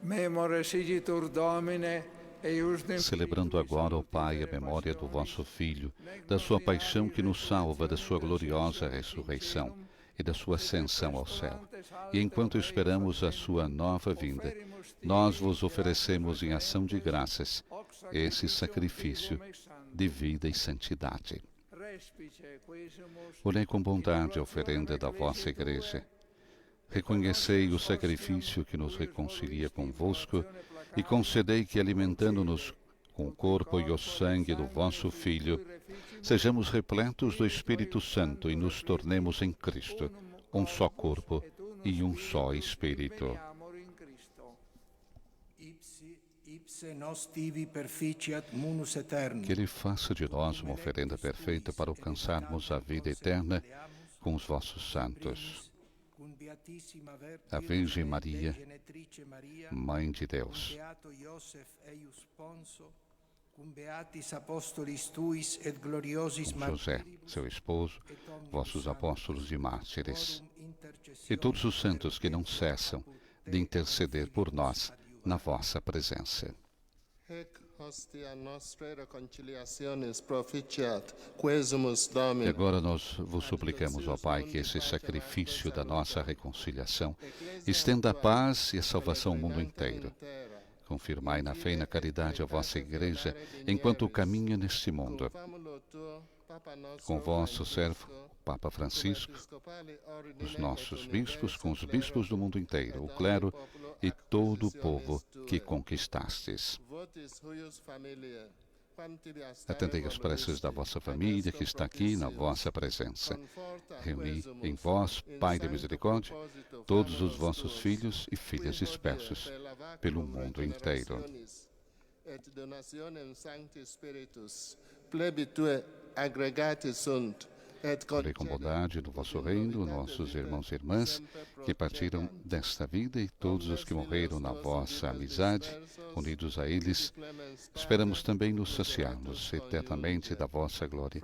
Memore sigitur Domine. Celebrando agora, ó Pai, a memória do vosso Filho, da sua paixão que nos salva, da sua gloriosa ressurreição e da sua ascensão ao céu. E enquanto esperamos a sua nova vinda, nós vos oferecemos em ação de graças esse sacrifício de vida e santidade. Olhai com bondade a oferenda da vossa Igreja. Reconhecei o sacrifício que nos reconcilia convosco e concedei que, alimentando-nos com o corpo e o sangue do vosso Filho, sejamos repletos do Espírito Santo e nos tornemos em Cristo um só corpo e um só Espírito. Que Ele faça de nós uma oferenda perfeita para alcançarmos a vida eterna com os vossos santos. A Virgem Maria, Mãe de Deus, com José, seu esposo, vossos apóstolos e mártires, e todos os santos que não cessam de interceder por nós na vossa presença. E agora nós vos suplicamos, ó Pai, que esse sacrifício da nossa reconciliação estenda a paz e a salvação ao mundo inteiro. Confirmai na fé e na caridade a vossa Igreja enquanto caminha neste mundo. Com vosso servo, Papa Francisco, os nossos bispos, com os bispos do mundo inteiro, o clero e todo o povo que conquistastes. Atendei as preces da vossa família que está aqui na vossa presença. Reuni em vós, Pai de misericórdia, todos os vossos filhos e filhas dispersos pelo mundo inteiro. Olhei com bondade do vosso reino, nossos irmãos e irmãs que partiram desta vida e todos os que morreram na vossa amizade, unidos a eles, esperamos também nos saciar-nos eternamente da vossa glória.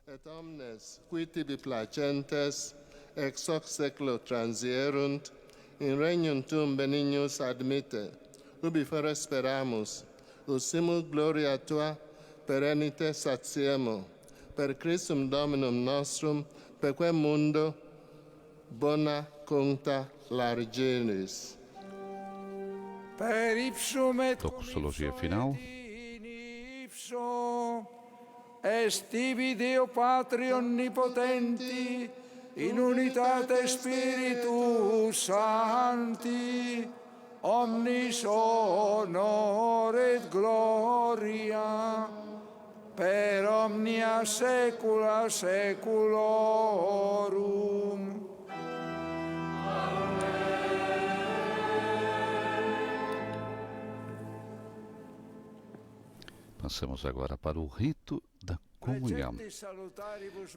Et omnes qui tibi placentes ex hoc seculo transierunt, in regnum tuum benignus admitte, ubi fere speramus, usimul gloria tua perennite satiemo, per Christum Dominum nostrum, per quem mundo bona conta largenis. Per ipsum et Doxologia final. Est ibi Deo Patri Onnipotenti, in unitate Spiritus Sancti, omnis honor et gloria, per omnia saecula saeculorum. Passamos agora para o rito da comunhão.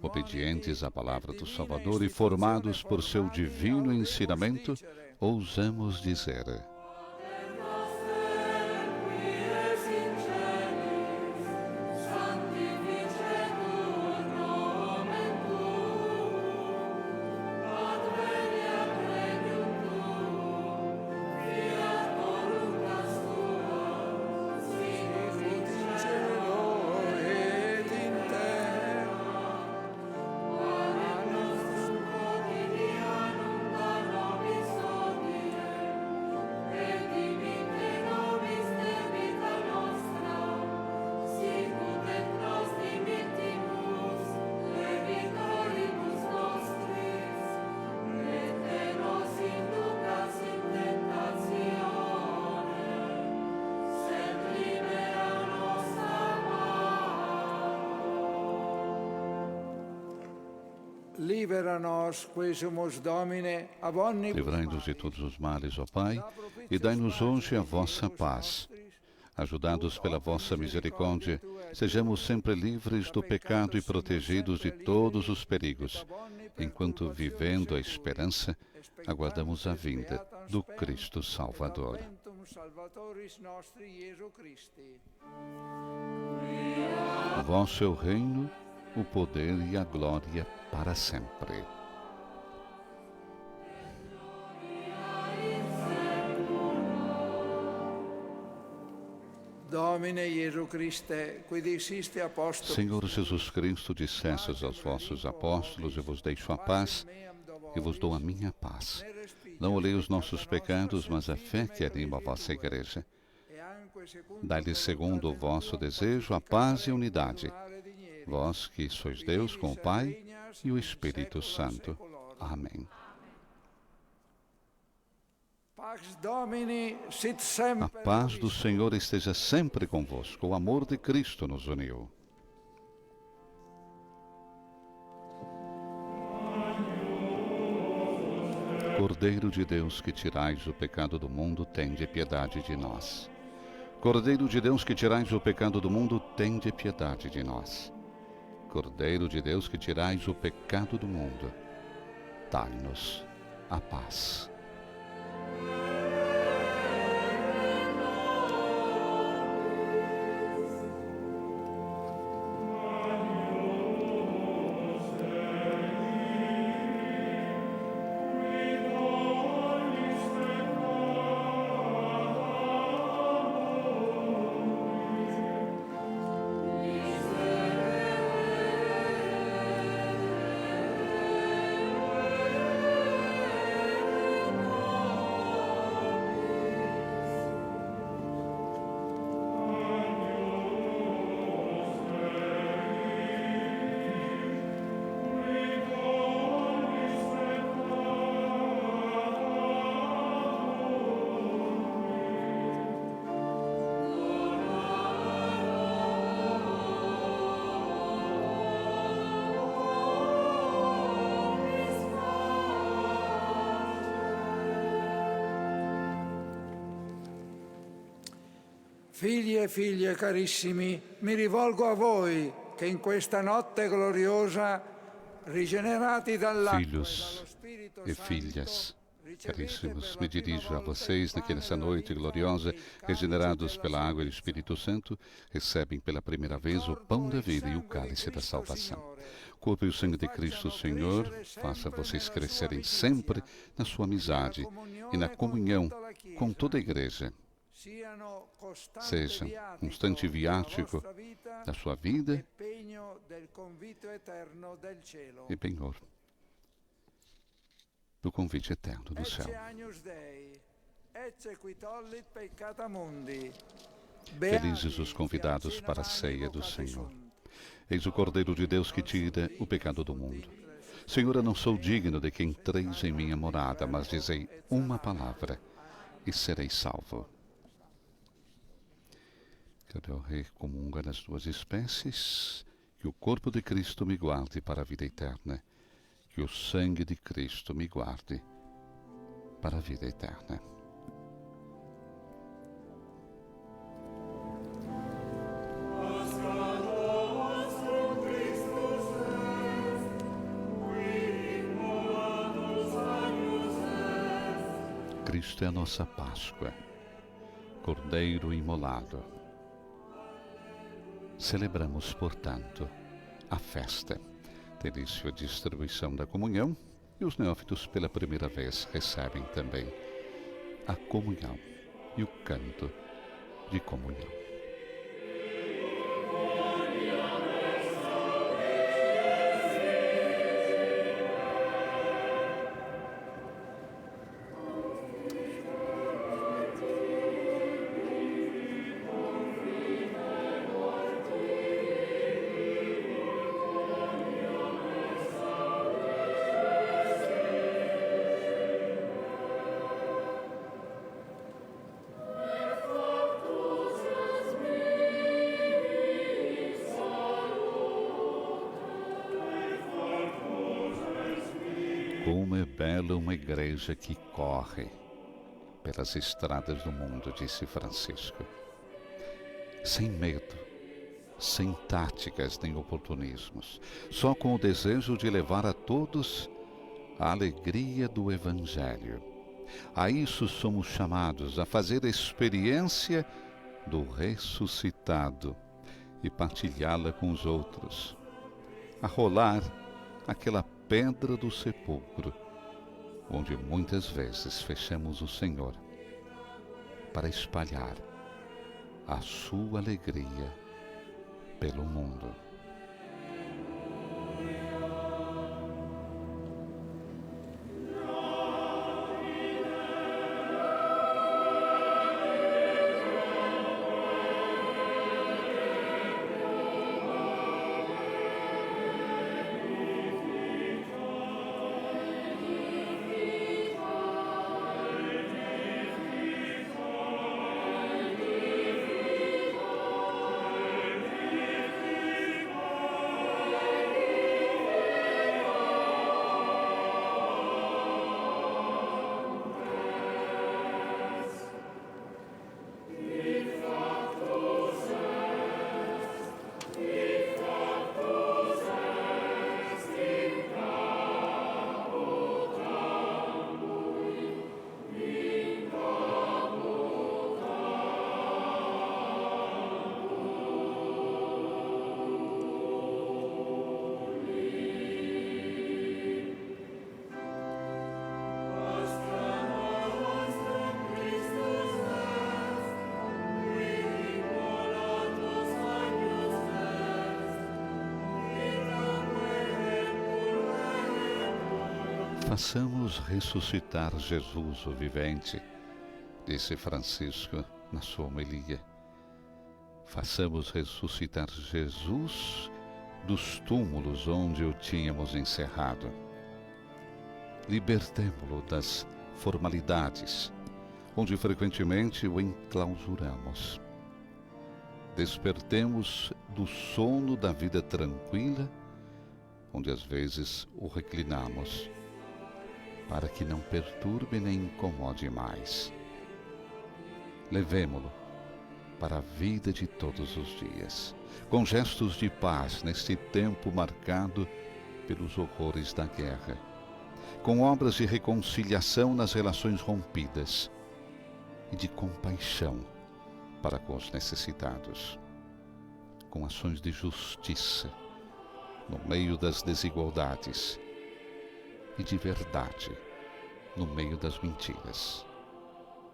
Obedientes à palavra do Salvador e formados por seu divino ensinamento, ousamos dizer: Libera-nos, quesumus Domine, ab omnibus livrai-nos de todos os males, ó Pai, e dai-nos hoje a vossa paz. Ajudados pela vossa misericórdia, sejamos sempre livres do pecado e protegidos de todos os perigos, enquanto, vivendo a esperança, aguardamos a vinda do Cristo Salvador. Vosso é o reino, o poder e a glória para sempre. Senhor Jesus Cristo, dissestes aos vossos apóstolos: eu vos deixo a paz e vos dou a minha paz. Não olhei os nossos pecados, mas a fé que anima a vossa igreja. Dai-lhes, segundo o vosso desejo, a paz e a unidade. Vós que sois Deus com o Pai e o Espírito Santo. Amém. A paz do Senhor esteja sempre convosco. O amor de Cristo nos uniu. Cordeiro de Deus, que tirais o pecado do mundo, tende piedade de nós. Cordeiro de Deus, que tirais o pecado do mundo, tende piedade de nós. Cordeiro de Deus, que tirais o pecado do mundo, dai-nos a paz. Figli e figlie carissimi, mi rivolgo a voi che in questa notte gloriosa, rigenerati dall'acqua e dallo Spirito e filhas caríssimos, me dirijo a vocês nessa noite gloriosa, regenerados pela água e do Espírito Santo, recebem pela primeira vez o pão da vida e o cálice da salvação. O corpo e o sangue de Cristo, Senhor, faça vocês crescerem sempre na sua amizade e na comunhão com toda a Igreja. Seja um constante viático da sua vida e penhor do convite eterno do céu. Felizes os convidados para a ceia do Senhor. Eis o Cordeiro de Deus que tira o pecado do mundo. Senhor, eu não sou digno de que entreis em minha morada, mas dizei uma palavra, e serei salvo. Quando eu recomungo nas duas espécies, que o corpo de Cristo me guarde para a vida eterna, que o sangue de Cristo me guarde para a vida eterna. Cristo é a nossa Páscoa, Cordeiro imolado. Celebramos, portanto, a festa. Tem início a distribuição da comunhão e os neófitos pela primeira vez recebem também a comunhão e o canto de comunhão. Como é bela uma igreja que corre pelas estradas do mundo, disse Francisco. Sem medo, sem táticas nem oportunismos, só com o desejo de levar a todos a alegria do Evangelho. A isso somos chamados, a fazer a experiência do ressuscitado e partilhá-la com os outros, a rolar aquela pedra do sepulcro, onde muitas vezes fechamos o Senhor, para espalhar a sua alegria pelo mundo. Façamos ressuscitar Jesus, o vivente, disse Francisco na sua homilia. Façamos ressuscitar Jesus dos túmulos onde o tínhamos encerrado. Libertemo-lo das formalidades, onde frequentemente o enclausuramos. Despertemos do sono da vida tranquila, onde às vezes o reclinamos, para que não perturbe nem incomode mais. Levemo-lo para a vida de todos os dias, com gestos de paz neste tempo marcado pelos horrores da guerra, com obras de reconciliação nas relações rompidas e de compaixão para com os necessitados, com ações de justiça no meio das desigualdades e de verdade no meio das mentiras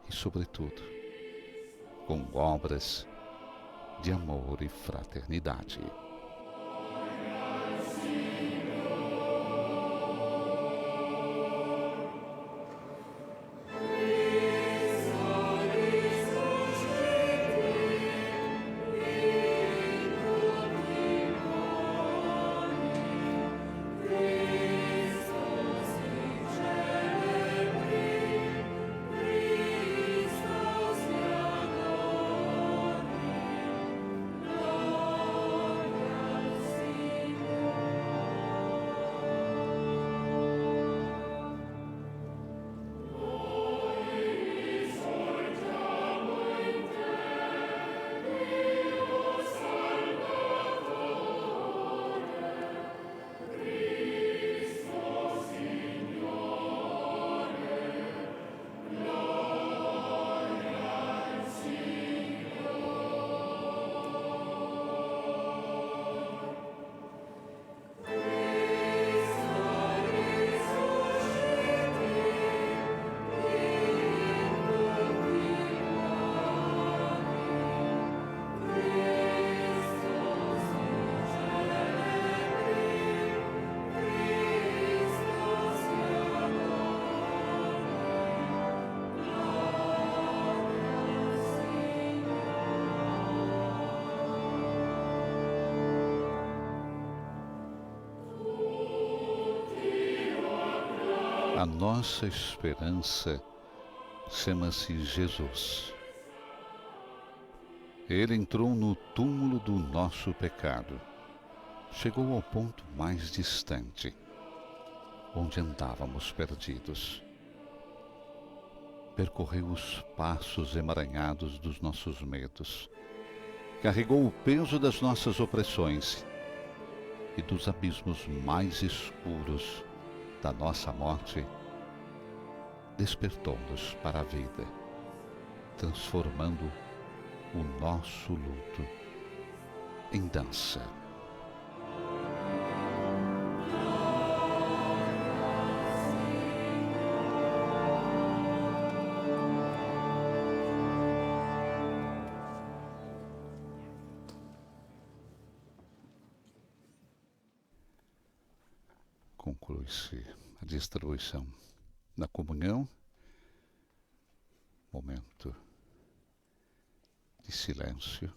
e, sobretudo, com obras de amor e fraternidade. A nossa esperança chama-se Jesus. Ele entrou no túmulo do nosso pecado. Chegou ao ponto mais distante, onde andávamos perdidos. Percorreu os passos emaranhados dos nossos medos. Carregou o peso das nossas opressões e dos abismos mais escuros da nossa morte. Despertou-nos para a vida, transformando o nosso luto em dança. Conclui-se a distribuição da comunhão, momento de silêncio,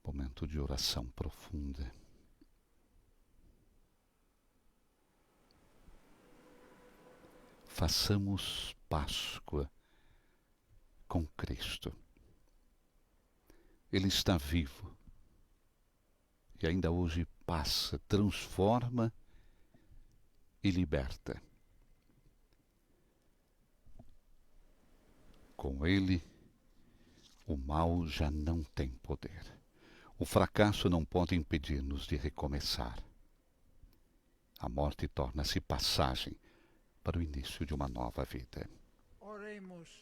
momento de oração profunda. Façamos Páscoa com Cristo. Ele está vivo e ainda hoje passa, transforma e liberta. Com ele, o mal já não tem poder. O fracasso não pode impedir-nos de recomeçar. A morte torna-se passagem para o início de uma nova vida. Oremos.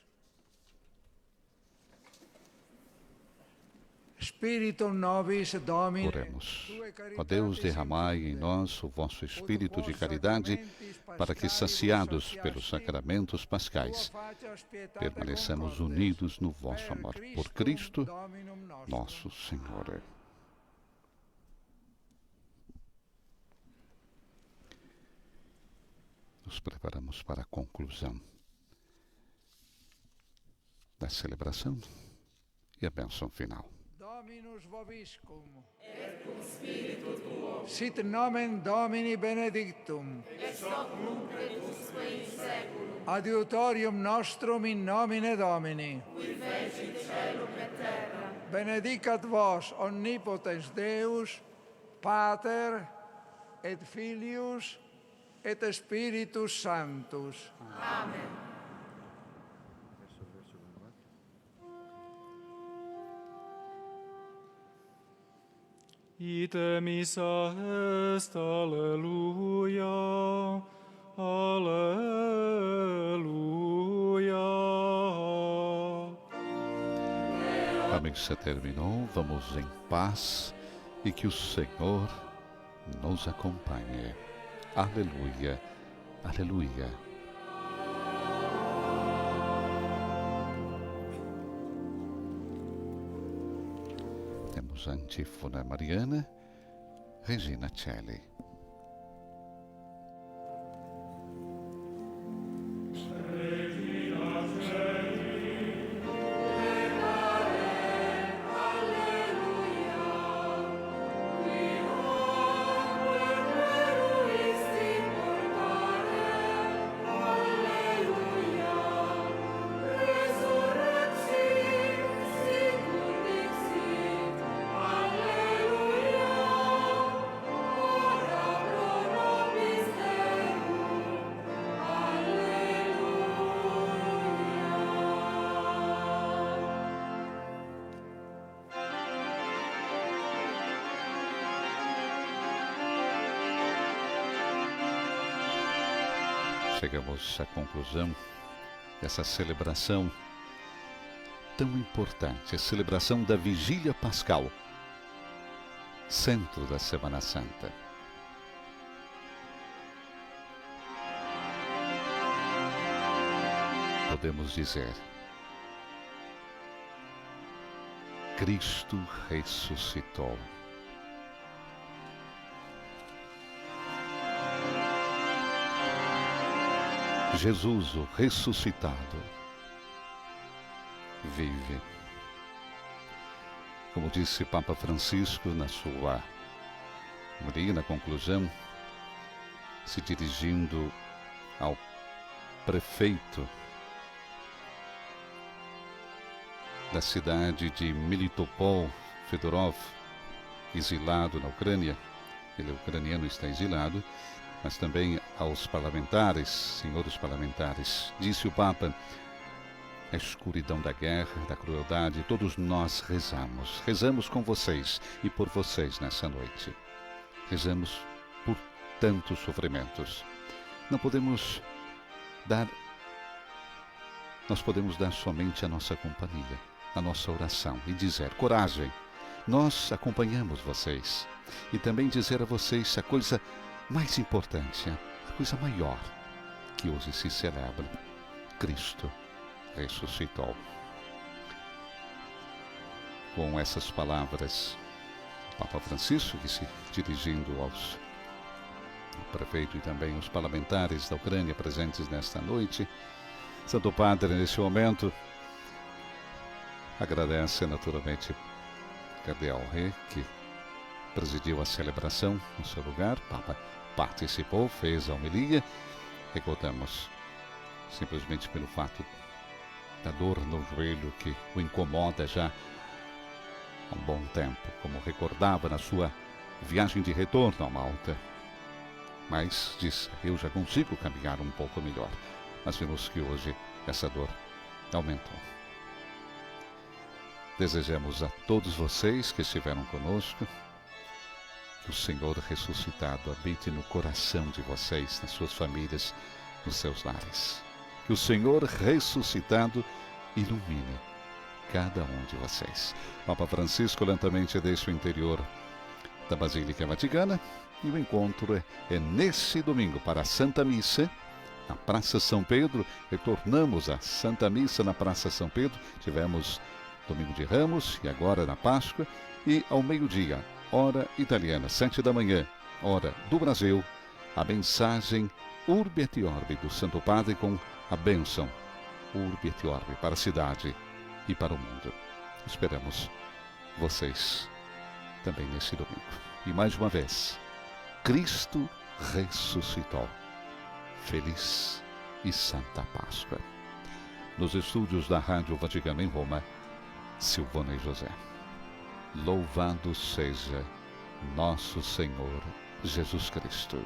Spiritum nobis Domine. Oremos. Ó Deus, derramai em nós o vosso espírito de caridade, para que, saciados pelos sacramentos pascais, permaneçamos unidos no vosso amor. Por Cristo, nosso Senhor. Nos preparamos para a conclusão da celebração e a bênção final. Dominus vobiscum. Et cum spiritu tuo. Sit nomen Domini benedictum. Ex hoc nunc usque in seculum. Adiutorium nostrum in nomine Domini. Qui fecit caelum et terra. Benedicat vos omnipotens Deus, Pater et Filius et Spiritus Sanctus. Amen. Ite missa est, alleluia, alleluia. A missa terminou, vamos em paz e que o Senhor nos acompanhe. Aleluia, aleluia. Temos a antífona mariana, Regina Celli. Chegamos à conclusão dessa celebração tão importante, a celebração da Vigília Pascal, centro da Semana Santa. Podemos dizer: Cristo ressuscitou. Jesus, o ressuscitado, vive. Como disse Papa Francisco na sua homilia, na conclusão, se dirigindo ao prefeito da cidade de Melitopol, Fedorov, exilado na Ucrânia. Ele é ucraniano, está exilado, mas também aos parlamentares, senhores parlamentares. Disse o Papa: a escuridão da guerra, da crueldade, todos nós rezamos. Rezamos com vocês e por vocês nessa noite. Rezamos por tantos sofrimentos. Nós podemos dar somente a nossa companhia, a nossa oração e dizer: coragem, nós acompanhamos vocês. E também dizer a vocês a coisa mais importante, a coisa maior que hoje se celebra: Cristo ressuscitou. Com essas palavras, o Papa Francisco, que se dirigindo ao prefeito e também aos parlamentares da Ucrânia presentes nesta noite, Santo Padre, nesse momento, agradece naturalmente o Cardeal Ré, que presidiu a celebração no seu lugar. O Papa participou, fez a homilia. Recordamos, simplesmente pelo fato da dor no joelho que o incomoda já há um bom tempo, como recordava na sua viagem de retorno a Malta. Mas diz: eu já consigo caminhar um pouco melhor. Mas vimos que hoje essa dor aumentou. Desejamos a todos vocês que estiveram conosco que o Senhor ressuscitado habite no coração de vocês, nas suas famílias, nos seus lares. Que o Senhor ressuscitado ilumine cada um de vocês. Papa Francisco lentamente deixa o interior da Basílica Vaticana e o encontro é nesse domingo para a Santa Missa na Praça São Pedro. Retornamos à Santa Missa na Praça São Pedro. Tivemos Domingo de Ramos e agora na Páscoa. E ao meio-dia, hora italiana, 7 da manhã, hora do Brasil, a mensagem Urbi et Orbi do Santo Padre com a bênção Urbi et Orbi para a cidade e para o mundo. Esperamos vocês também nesse domingo. E mais uma vez, Cristo ressuscitou. Feliz e Santa Páscoa. Nos estúdios da Rádio Vaticano em Roma, Silvana e José. Louvado seja nosso Senhor Jesus Cristo.